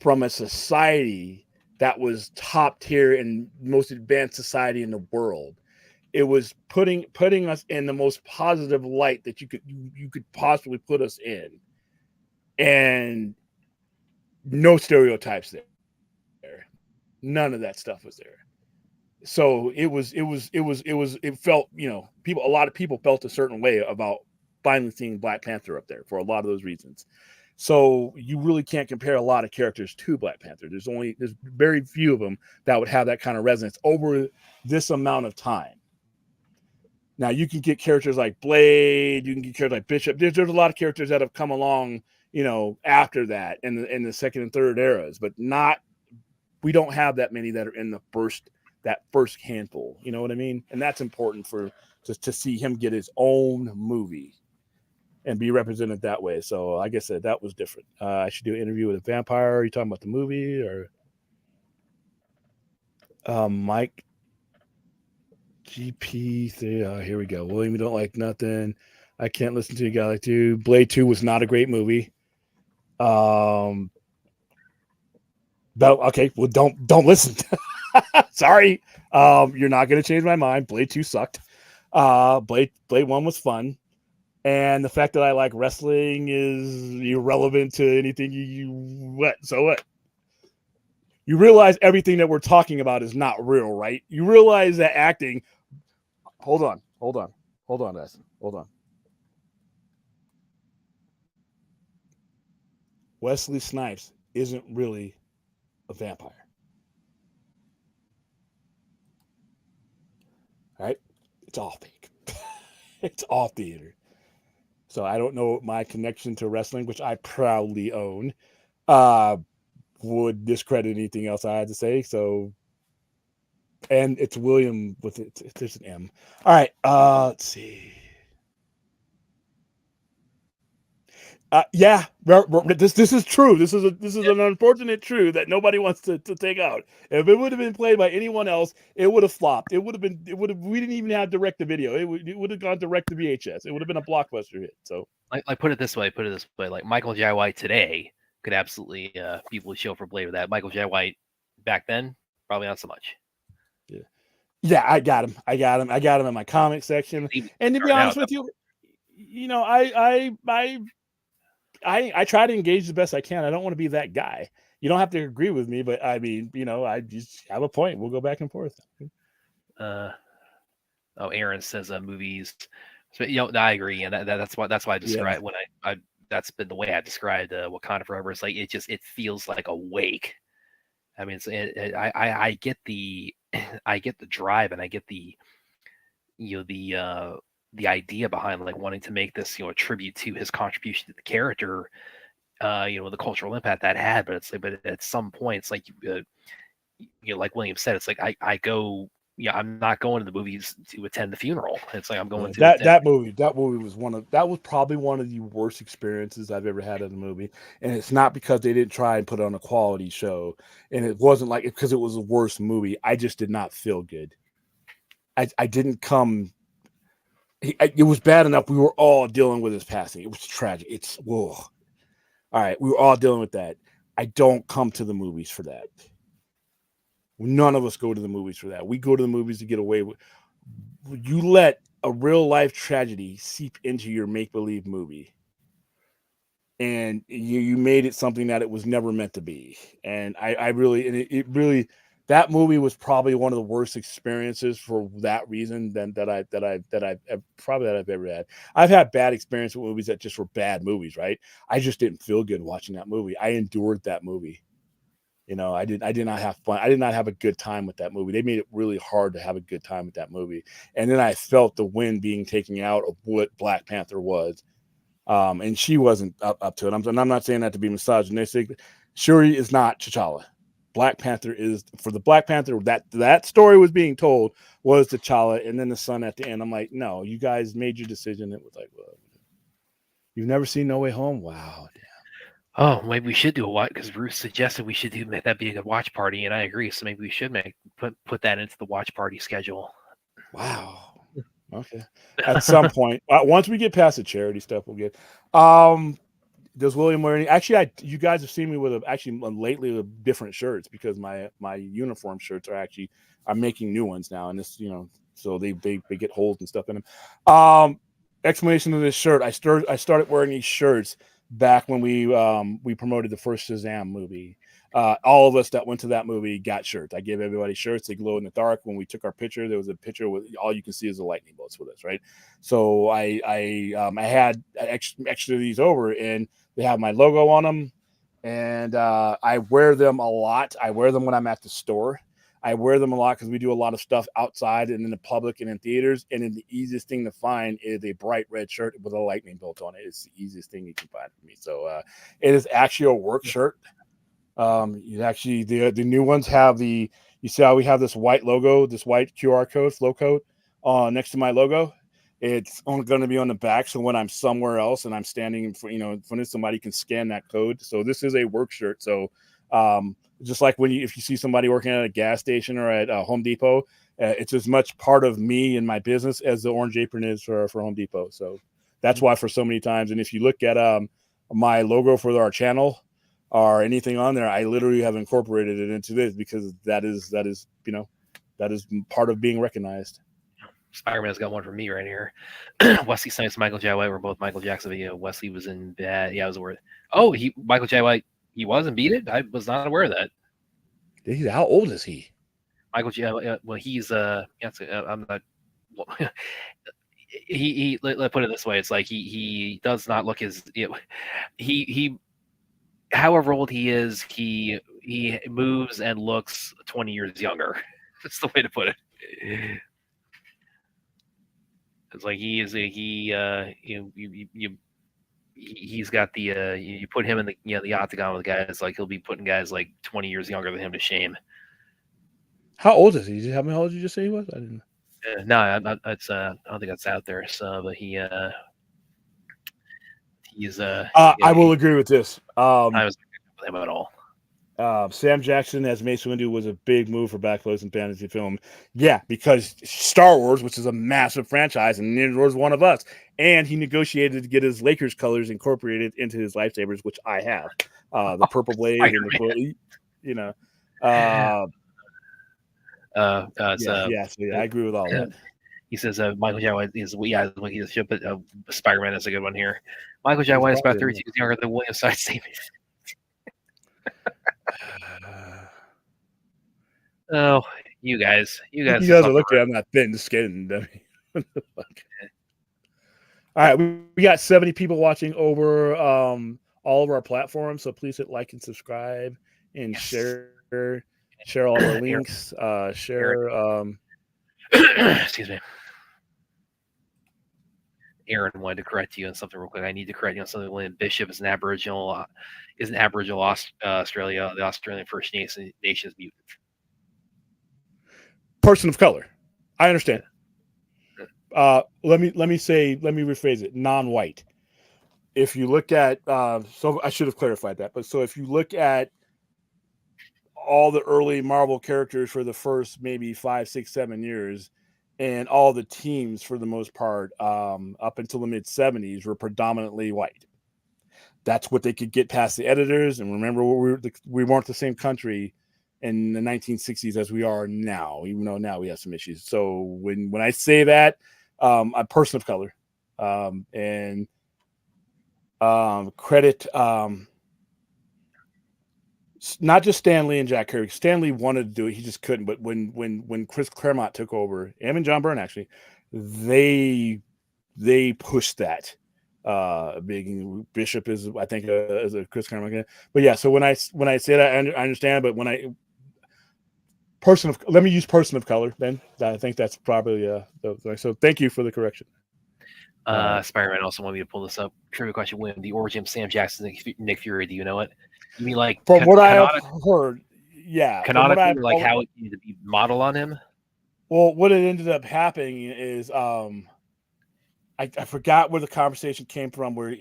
Speaker 1: from a society that was top tier and most advanced society in the world. It was putting us in the most positive light that you could possibly put us in, and no stereotypes there. None of that stuff was there. So it felt, a lot of people felt a certain way about finally seeing Black Panther up there for a lot of those reasons. So you really can't compare a lot of characters to Black Panther. There's very few of them that would have that kind of resonance over this amount of time. Now you can get characters like Blade, you can get characters like Bishop. There's a lot of characters that have come along, after that in the second and third eras, but we don't have that many that are in that first handful. You know what I mean? And that's important to see him get his own movie and be represented that way. So like I said, that was different. I should do an interview with a vampire. Are you talking about the movie or Mike GP3? Here we go. William, you don't like nothing. I can't listen to you guys like you. Blade 2 was not a great movie. Okay, well don't listen. Sorry. You're not gonna change my mind. Blade 2 sucked. Blade 1 was fun. And the fact that I like wrestling is irrelevant to anything so what? You realize everything that we're talking about is not real, right? You realize that acting. Hold on, guys. Hold on. Wesley Snipes isn't really a vampire. All right? It's all fake. It's all theater. So I don't know my connection to wrestling, which I proudly own, would discredit anything else I had to say. So, and it's William with it. There's an M. All right. Let's see. Yeah, this is true. This is an unfortunate truth that nobody wants to take out. If it would have been played by anyone else, it would have flopped. It would have been. It would have. We didn't even have direct to video. It would have gone direct to VHS. It would have been a blockbuster hit. So,
Speaker 2: like put it this way. Like Michael J. White today could absolutely people show for play with that. Michael J. White back then, probably not so much.
Speaker 1: Yeah, I got him. I got him in my comic section. And to be honest with you, I try to engage the best I can. I don't want to be that guy. You don't have to agree with me, but I mean, I just have a point. We'll go back and forth.
Speaker 2: Aaron says movies. So, I agree, and that's why I described when I that's been the way I described Wakanda Forever. It's like it feels like a wake. I mean, I get the I get the drive, and I get the the idea behind like wanting to make this a tribute to his contribution to the character, the cultural impact that had. But it's like, but at some point, it's like like William said, it's like I go. Yeah, I'm not going to the movies to attend the funeral. It's like I'm going to
Speaker 1: that movie. That movie was probably one of the worst experiences I've ever had in a movie, and it's not because they didn't try and put on a quality show, and it wasn't like because it was the worst movie. I just did not feel good. I didn't come. It was bad enough. We were all dealing with his passing. It was tragic. It's whoa. All right, we were all dealing with that. I don't come to the movies for that. None of us go to the movies for that. We go to the movies to get away with. You let a real life tragedy seep into your make believe movie, and you made it something that it was never meant to be. And I really, and it really, that movie was probably one of the worst experiences for that reason that I've ever had. I've had bad experiences with movies that just were bad movies, right? I just didn't feel good watching that movie. I endured that movie. I did not have fun. I did not have a good time with that movie. They made it really hard to have a good time with that movie. And then I felt the wind being taken out of what Black Panther was. And she wasn't up to it. I'm not saying that to be misogynistic. Shuri is not T'Challa. Black Panther is, for the Black Panther, that story was being told was T'Challa, and then the son at the end. I'm like, no, you guys made your decision. It was like, well, you've never seen No Way Home? Wow. Damn.
Speaker 2: Oh, maybe we should do a watch, because Bruce suggested we should do that being a watch party, and I agree. So maybe we should put that into the watch party schedule.
Speaker 1: Wow. Okay. At some point, once we get past the charity stuff, we'll get. Does William wear any? Actually, you guys have seen me with lately with different shirts because my uniform shirts I'm making new ones now, and this so they get holes and stuff in them. Explanation of this shirt: I started wearing these shirts back when we promoted the first Shazam movie. All of us that went to that movie got shirts. I gave everybody shirts. They glow in the dark. When we took our picture, there was a picture with all you can see is the lightning bolts with us, right? So I had extra these over, and they have my logo on them, and I wear them a lot. I wear them when I'm at the store. I wear them a lot because we do a lot of stuff outside and in the public and in theaters. And then the easiest thing to find is a bright red shirt with a lightning bolt on it. It's the easiest thing you can find for me. So it is actually a work shirt. The new ones have you see how we have this white logo, this white QR code, flow code next to my logo. It's only going to be on the back. So when I'm somewhere else and I'm standing in front of somebody can scan that code. So this is a work shirt. So just like if you see somebody working at a gas station or at Home Depot, it's as much part of me and my business as the orange apron is for Home Depot. So that's why for so many times. And if you look at my logo for our channel or anything on there, I literally have incorporated it into this because that is part of being recognized.
Speaker 2: Spider-Man's got one for me right here. Wesley Snipes, Michael J. White were both Michael Jackson video. Wesley was in bad. Yeah, I was aware. Oh, Michael J. White, he was in Beat It? I was not aware of that.
Speaker 1: How old is he? Michael
Speaker 2: J. Well, he's I'm not. He let put it this way. It's like he does not look as he however old he is, he moves and looks 20 years younger. That's the way to put it. It's like he's got the you put him in the octagon with guys, like he'll be putting guys like 20 years younger than him to shame.
Speaker 1: How old is he? How old did you just say he was? I didn't know.
Speaker 2: No, I don't think that's out there. So, but He's
Speaker 1: I will agree with this.
Speaker 2: I was with him at all.
Speaker 1: Sam Jackson as Mace Windu was a big move for Black Clothes and fantasy film. Yeah, because Star Wars, which is a massive franchise, and Ninja was one of us, and he negotiated to get his Lakers colors incorporated into his lightsabers, which I have, the purple blade and the, you know,
Speaker 2: I
Speaker 1: agree with all that.
Speaker 2: He says Michael J. White is he should put Spider-Man is a good one here. Michael J. White is about 32 years younger than William Sides Davis. Oh, you guys
Speaker 1: are lucky I'm not thin skinned. I mean, all right, we got 70 people watching over all of our platforms, so please hit like and subscribe and share all of our links.
Speaker 2: Excuse me. Aaron wanted to correct you on something real quick. I need to correct you on something. William Bishop is an Aboriginal Australia, the Australian First Nations mutant.
Speaker 1: Person of color. I understand. Let me rephrase it. Non-white. If you look at so I should have clarified that, but so if you look at all the early Marvel characters for the first maybe 5, 6, 7 years, and all the teams for the most part up until the mid 70s were predominantly white. That's what they could get past the editors. And remember, we weren't the same country in the 1960s as we are now, even though now we have some issues. So when I say that, I'm a person of color, and credit not just Stan Lee and Jack Kirby. Stan Lee wanted to do it, he just couldn't. But when Chris Claremont took over, and John Byrne actually, they pushed that. Big Bishop is, I think, is a Chris Claremont. But yeah, so when I say that, I understand. But when let me use person of color. Then I think that's probably so. Thank you for the correction.
Speaker 2: Spider-Man also wanted me to pull this up. Trivia question: When the origin of Sam Jackson, Nick Fury? Do you know it? You mean like
Speaker 1: from what I have heard? Yeah,
Speaker 2: canonically, like how it needed to be modeled on him.
Speaker 1: Well, what it ended up happening is, I forgot where the conversation came from, where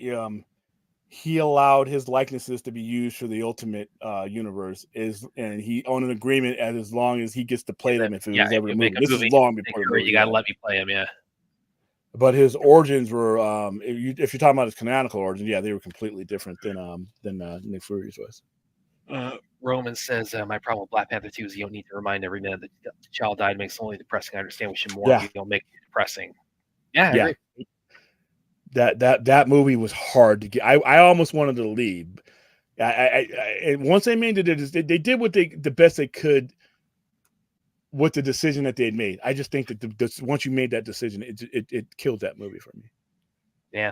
Speaker 1: he allowed his likenesses to be used for the Ultimate Universe, and he owned an agreement as long as he gets to play them if it was ever a movie. This is long before
Speaker 2: you got to let me play him, yeah.
Speaker 1: But his origins were, if you're talking about his canonical origins, yeah, they were completely different than Nick Fury's was.
Speaker 2: Roman says, my problem with Black Panther 2 is you don't need to remind every man that the child died makes it only depressing. I understand we should mourn, but you don't make it depressing. Yeah, I agree.
Speaker 1: That movie was hard to get. I almost wanted to leave. Once they made it, they did the best they could with the decision that they had made. I just think that once you made that decision, it killed that movie for me.
Speaker 2: Yeah,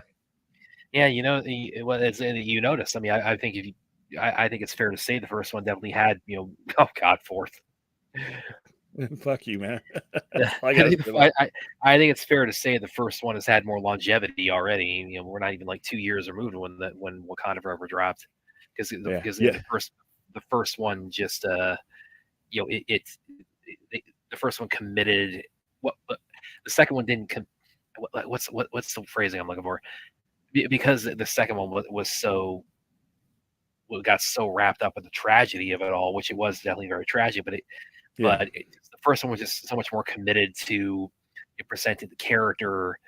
Speaker 2: you notice. I mean, I think I think it's fair to say the first one definitely had, fourth.
Speaker 1: Fuck you, man.
Speaker 2: I think it's fair to say the first one has had more longevity already. We're not even like 2 years removed when Wakanda Forever dropped, because the first one just the first one committed what the second one didn't. What's the phrasing I'm looking for? Because the second one got so wrapped up in the tragedy of it all, which it was definitely very tragic, but the first one was just so much more committed to presenting the character,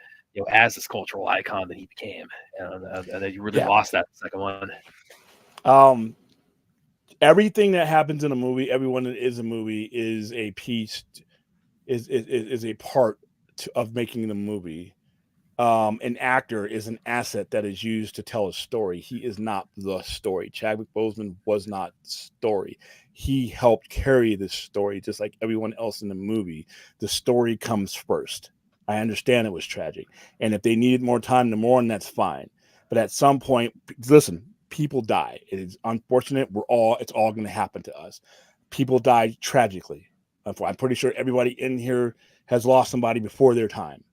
Speaker 2: as this cultural icon that he became, and you really lost that in the second one.
Speaker 1: Everything that happens in a movie, everyone that is a movie is a piece, is a part of making the movie. An actor is an asset that is used to tell a story. He is not the story. Chadwick Boseman was not story. He helped carry this story, just like everyone else in the movie. The story comes first. I understand it was tragic, and if they needed more time to mourn, that's fine. But at some point, listen, people die. It is unfortunate. It's all going to happen to us. People die tragically. I'm pretty sure everybody in here has lost somebody before their time.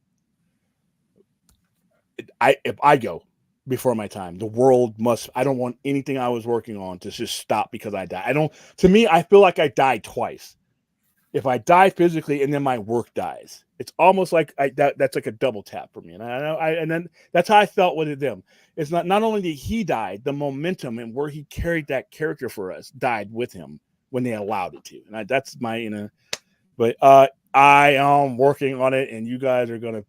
Speaker 1: If I go before my time, the world must. I don't want anything I was working on to just stop because I die. To me, I feel like I died twice. if I die physically and then my work dies. It's almost like that's like a double tap for me. And and then that's how I felt with them. It's not only did he die, the momentum and where he carried that character for us died with him when they allowed it to. And that's my, but I am working on it, and you guys are gonna.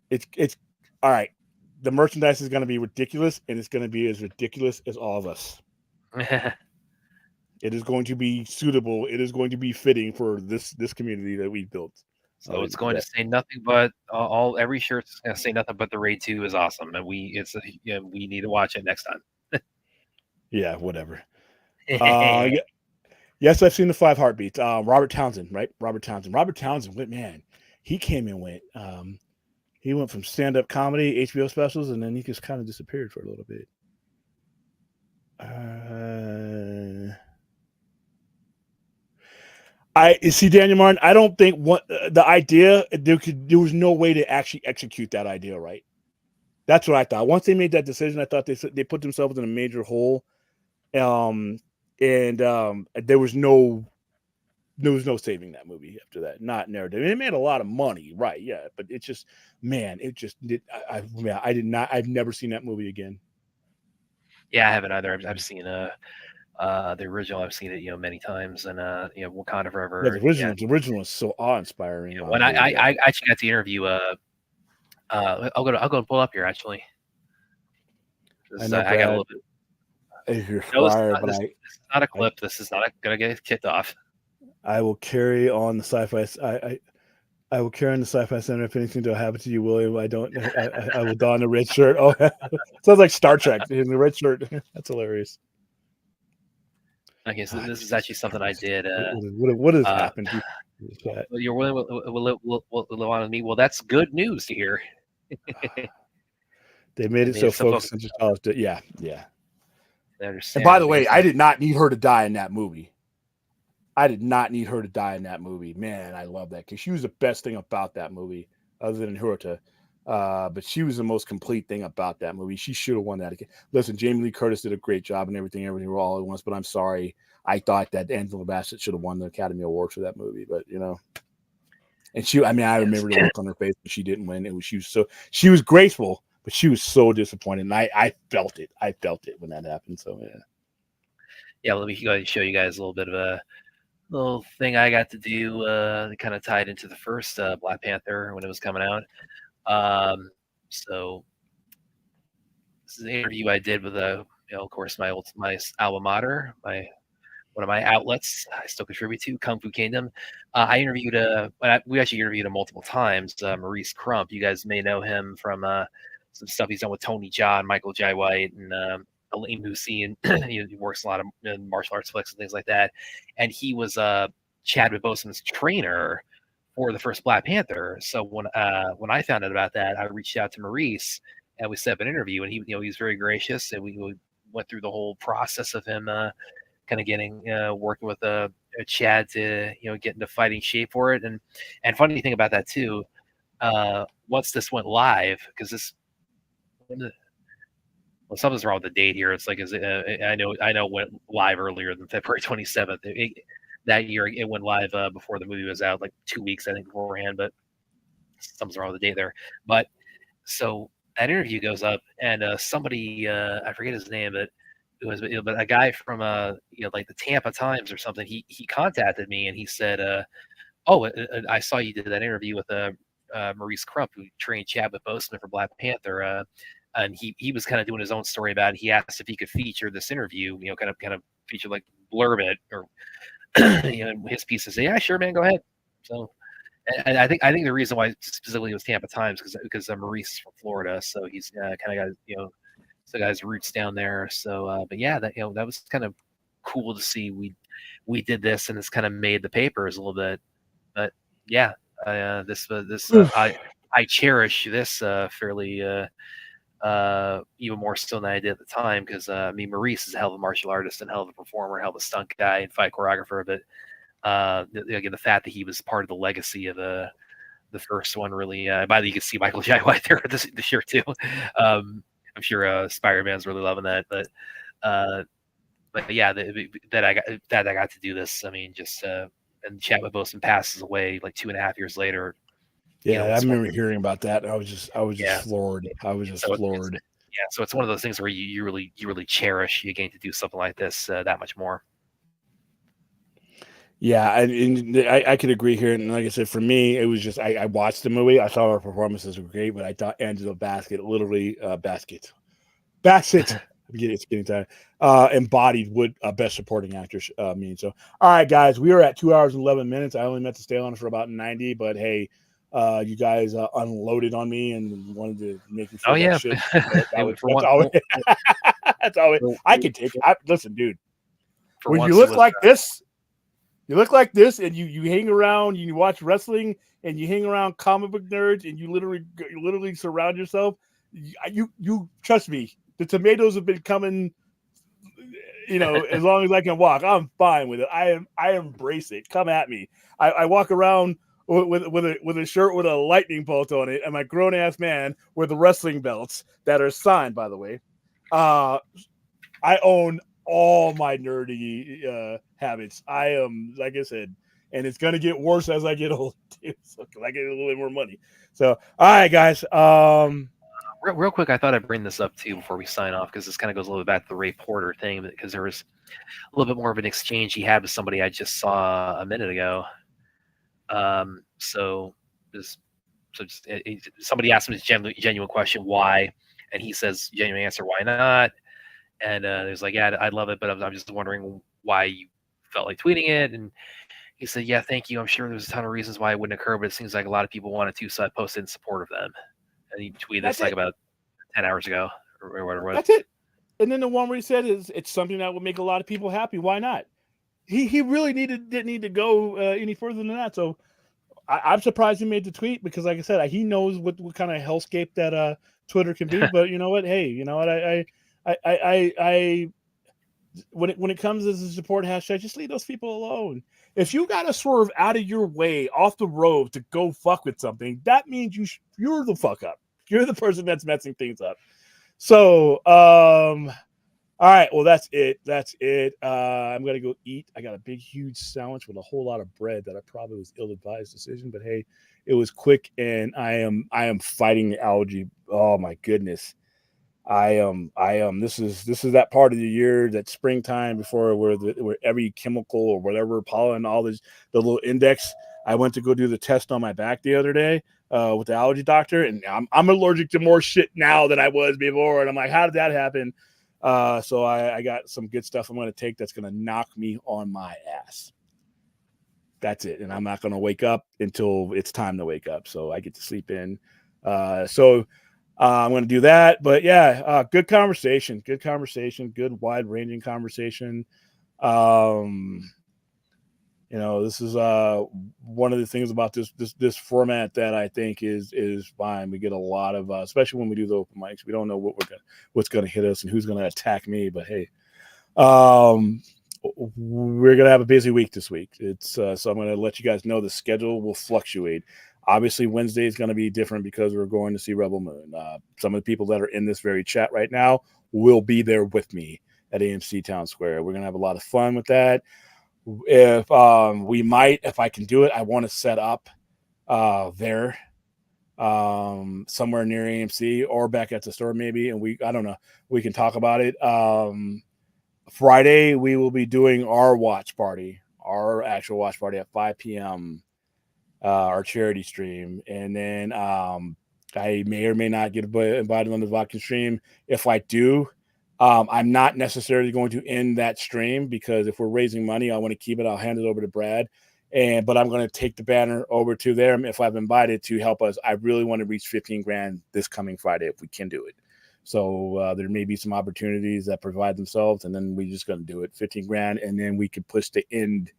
Speaker 1: It's all right. The merchandise is gonna be ridiculous, and it's gonna be as ridiculous as all of us. It is going to be suitable. It is going to be fitting for this community that we built.
Speaker 2: So it's going to say nothing but every shirt's going to say nothing but the Raid 2 is awesome, and we need to watch it next time.
Speaker 1: Yeah, whatever. Yes, I've seen the 5 Heartbeats. Robert Townsend, right? Robert Townsend went, man. He came and went. He went from stand-up comedy, HBO specials, and then he just kind of disappeared for a little bit. I see, Daniel Martin. I don't think the idea there was no way to actually execute that idea right. That's what I thought. Once they made that decision, I thought they put themselves in a major hole, and there was no saving that movie after that. Not narrative. It made a lot of money, right? Yeah, but it just, man, it just did. I did not. I've never seen that movie again.
Speaker 2: Yeah, I haven't either. I've seen the original. I've seen it, many times, and Wakanda Forever.
Speaker 1: Yeah, the original is so awe-inspiring.
Speaker 2: When I actually got to interview, I'll go and pull up here actually.
Speaker 1: I know, Brad,
Speaker 2: I got a little bit.
Speaker 1: If you're fired,
Speaker 2: this is not a clip. This is not gonna get kicked off.
Speaker 1: I will carry on the sci-fi. I will carry on the Sci-Fi Center if anything to happen to you, William. I will don the red shirt. Oh, sounds like Star Trek in the red shirt. That's hilarious.
Speaker 2: Okay, so this is actually something I did.
Speaker 1: What has happened?
Speaker 2: You're willing will live on me. Well, that's good news to hear.
Speaker 1: They made it so folks can just yeah.
Speaker 2: And
Speaker 1: by the way, I did not need her to die in that movie. Man, I love that because she was the best thing about that movie, other than Huerta. But she was the most complete thing about that movie. She should have won that again. Listen, Jamie Lee Curtis did a great job and everything were all at once. But I'm sorry, I thought that Angela Bassett should have won the Academy Award for that movie. But and I remember the look on her face when she didn't win. She was graceful, but she was so disappointed. And I felt it. I felt it when that happened. So yeah.
Speaker 2: Yeah, let me show you guys a little bit of a little thing I got to do. Kind of tied into the first Black Panther when it was coming out. So this is an interview I did with of course, my alma mater, one of my outlets I still contribute to, Kung Fu Kingdom. I interviewed we actually interviewed him multiple times, Maurice Crump. You guys may know him from some stuff he's done with Tony Jaa, Michael Jai White, and Aleem Hussein. He works a lot of martial arts flicks and things like that. And he was Chadwick Boseman's trainer for the first Black Panther. So when I found out about that, I reached out to Maurice and we set up an interview. And he was very gracious, and we went through the whole process of him kind of getting working with Chad to get into fighting shape for it. And funny thing about that too, once this went live, because something's wrong with the date here. It's like I know it went live earlier than February 27th. That year it went live before the movie was out, like 2 weeks I think beforehand. But something's wrong with the date there. But so that interview goes up, and somebody I forget his name, but it was but a guy from like the Tampa Times or something. He contacted me and he said, "Oh, I saw you did that interview with Maurice Crump, who trained Chadwick Boseman for Black Panther." And he was kind of doing his own story about it. He asked if he could feature this interview, kind of feature, like, blurb it or his piece, and say, "Yeah, sure, man, go ahead." So, and I think the reason why specifically it was Tampa Times because Maurice is from Florida, so he's kind of got the guy's roots down there. So, but yeah, that that was kind of cool to see. We did this, and it's kind of made the papers a little bit. But yeah, I cherish this fairly. Even more so than I did at the time, because Maurice is a hell of a martial artist and hell of a performer, hell of a stunt guy and fight choreographer. But again, the fact that he was part of the legacy of the first one really. By the way, you can see Michael Jai White there this year too. I'm sure Spider-Man's really loving that. But yeah, that I got to do this. I mean, just and Chadwick Boseman passes away like 2.5 years later.
Speaker 1: Yeah, I remember hearing about that. I was just floored. I was just floored.
Speaker 2: So it's one of those things where you really cherish you getting to do something like this that much more.
Speaker 1: Yeah, I could agree here. And like I said, for me, it was just I watched the movie. I thought our performances were great, but I thought Angela Bassett it's getting tired. Embodied what best supporting actress means. So, all right, guys, we are at 2 hours and 11 minutes. I only meant to stay on for about 90, but hey, you guys unloaded on me and wanted to make me feel like shit. That's always I can take it. Listen, dude. When you look like this. You look like this, and you hang around, you watch wrestling, and you hang around comic book nerds, and you literally surround yourself. You trust me. The tomatoes have been coming, as long as I can walk. I'm fine with it. I embrace it. Come at me. I walk around with a shirt with a lightning bolt on it, and my grown ass man with the wrestling belts that are signed, by the way. I own all my nerdy habits. I am, like I said, and it's gonna get worse as I get older too. So I get a little bit more money. So, all right, guys.
Speaker 2: Real quick, I thought I'd bring this up too before we sign off, because this kind of goes a little bit back to the Ray Porter thing, because there was a little bit more of an exchange he had with somebody I just saw a minute ago. Somebody asked him this genuine question, why, and he says genuine answer, why not? And he was like, yeah, I love it, but I'm just wondering why you felt like tweeting it. And he said, yeah, thank you. I'm sure there's a ton of reasons why it wouldn't occur, but it seems like a lot of people wanted to, so I posted in support of them. And he tweeted this like about 10 hours ago or whatever it was.
Speaker 1: That's it. And then the one where he said it's something that would make a lot of people happy. Why not? He really didn't need to go any further than that. So I'm surprised he made the tweet, because, like I said, he knows what kind of hellscape that Twitter can be. But you know what? Hey, you know what? I when it comes as a support hashtag, just leave those people alone. If you got to swerve out of your way off the road to go fuck with something, that means you're the fuck up. You're the person that's messing things up. So, all right. Well, that's it. I'm going to go eat. I got a big, huge sandwich with a whole lot of bread that I probably was ill-advised decision, but hey, it was quick, and I am fighting the allergy. Oh my goodness. I am. This is that part of the year, that springtime before where every chemical or whatever pollen, all this, the little index. I went to go do the test on my back the other day with the allergy doctor, and I'm allergic to more shit now than I was before. And I'm like, how did that happen? So I got some good stuff I'm going to take that's going to knock me on my ass. That's it, and I'm not going to wake up until it's time to wake up, so I get to sleep in. I'm going to do that. But yeah, good conversation, good wide-ranging conversation. This is one of the things about this format that I think is fine. We get a lot of, especially when we do the open mics, we don't know what's going to hit us and who's going to attack me. But hey, we're going to have a busy week this week. So I'm going to let you guys know the schedule will fluctuate. Obviously, Wednesday is going to be different because we're going to see Rebel Moon. Some of the people that are in this very chat right now will be there with me at AMC Town Square. We're going to have a lot of fun with that. If I can do it, I want to set up there somewhere near AMC or back at the store maybe, and I don't know, we can talk about it. Friday we will be doing our actual watch party at 5 p.m. Our charity stream, and then I may or may not get invited on the vodka stream. If I do, I'm not necessarily going to end that stream, because if we're raising money, I want to keep it. I'll hand it over to Brad, but I'm going to take the banner over to them if I've invited to help us. I really want to reach 15 grand this coming Friday if we can do it. So there may be some opportunities that provide themselves, and then we're just going to do it 15 grand, and then we can push the end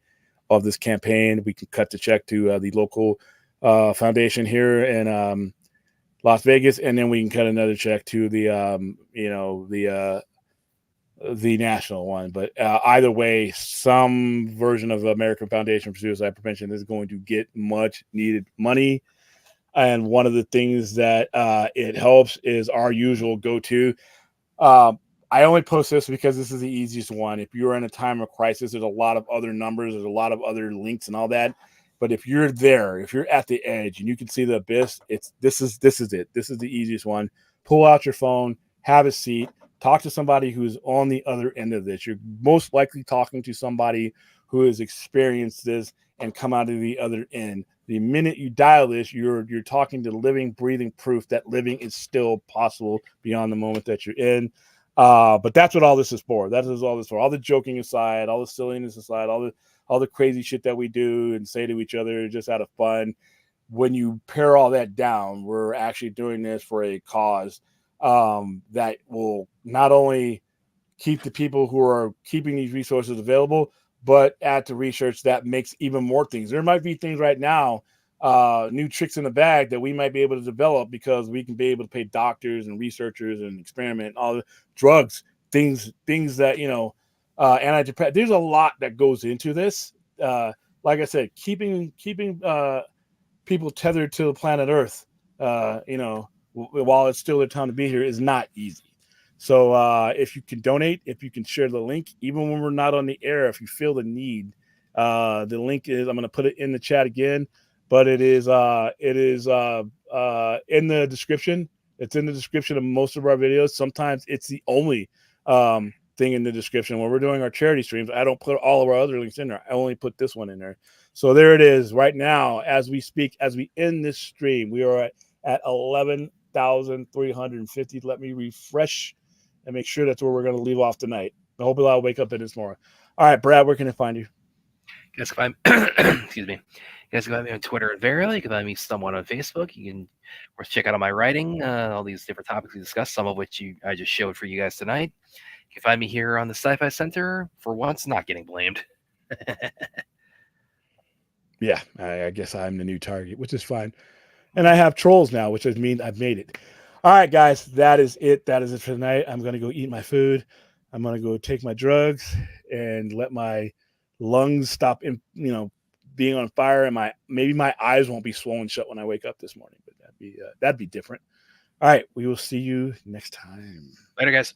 Speaker 1: of this campaign. We can cut the check to the local foundation here in Las Vegas, and then we can cut another check to the national one. But either way, some version of the American Foundation for Suicide Prevention is going to get much needed money. And one of the things that it helps is our usual go-to. I only post this because this is the easiest one. If you're in a time of crisis, there's a lot of other numbers, there's a lot of other links and all that. But if you're there, if you're at the edge and you can see the abyss, this is it. This is the easiest one. Pull out your phone, have a seat, talk to somebody who's on the other end of this. You're most likely talking to somebody who has experienced this and come out of the other end. The minute you dial this, you're talking to living, breathing proof that living is still possible beyond the moment that you're in. But that's what all this is for. That is all this for. All the joking aside, all the silliness aside, all the crazy shit that we do and say to each other just out of fun. When you pare all that down, we're actually doing this for a cause that will not only keep the people who are keeping these resources available, but add to research that makes even more things. There might be things right now, new tricks in the bag that we might be able to develop because we can be able to pay doctors and researchers and experiment all the drugs, things that, antidepressant. There's a lot that goes into this. Like I said, keeping people tethered to the planet Earth, while it's still their time to be here is not easy. So if you can donate, if you can share the link, even when we're not on the air, if you feel the need, the link is, I'm going to put it in the chat again, but it is in the description. It's in the description of most of our videos. Sometimes it's the only thing in the description. When we're doing our charity streams, I don't put all of our other links in there. I only put this one in there. So there it is right now as we speak, as we end this stream. We are at 11,350. Let me refresh and make sure that's where we're going to leave off tonight. I hope I'll wake up in this tomorrow. All right, Brad, where can I find you?
Speaker 2: You guys can find excuse me. You guys can find me on Twitter and Verily. You can find me somewhat on Facebook. You can, of course, check out all my writing, all these different topics we discussed, some of which I just showed for you guys tonight. You can find me here on the Sci-Fi Center, for once not getting blamed.
Speaker 1: Yeah, I guess I'm the new target, which is fine. And I have trolls now, which means I've made it. All right, guys, that is it. That is it for tonight. I'm going to go eat my food. I'm going to go take my drugs and let my lungs stop, being on fire, and maybe my eyes won't be swollen shut when I wake up this morning. But that'd be different. All right, we will see you next time.
Speaker 2: Later, guys.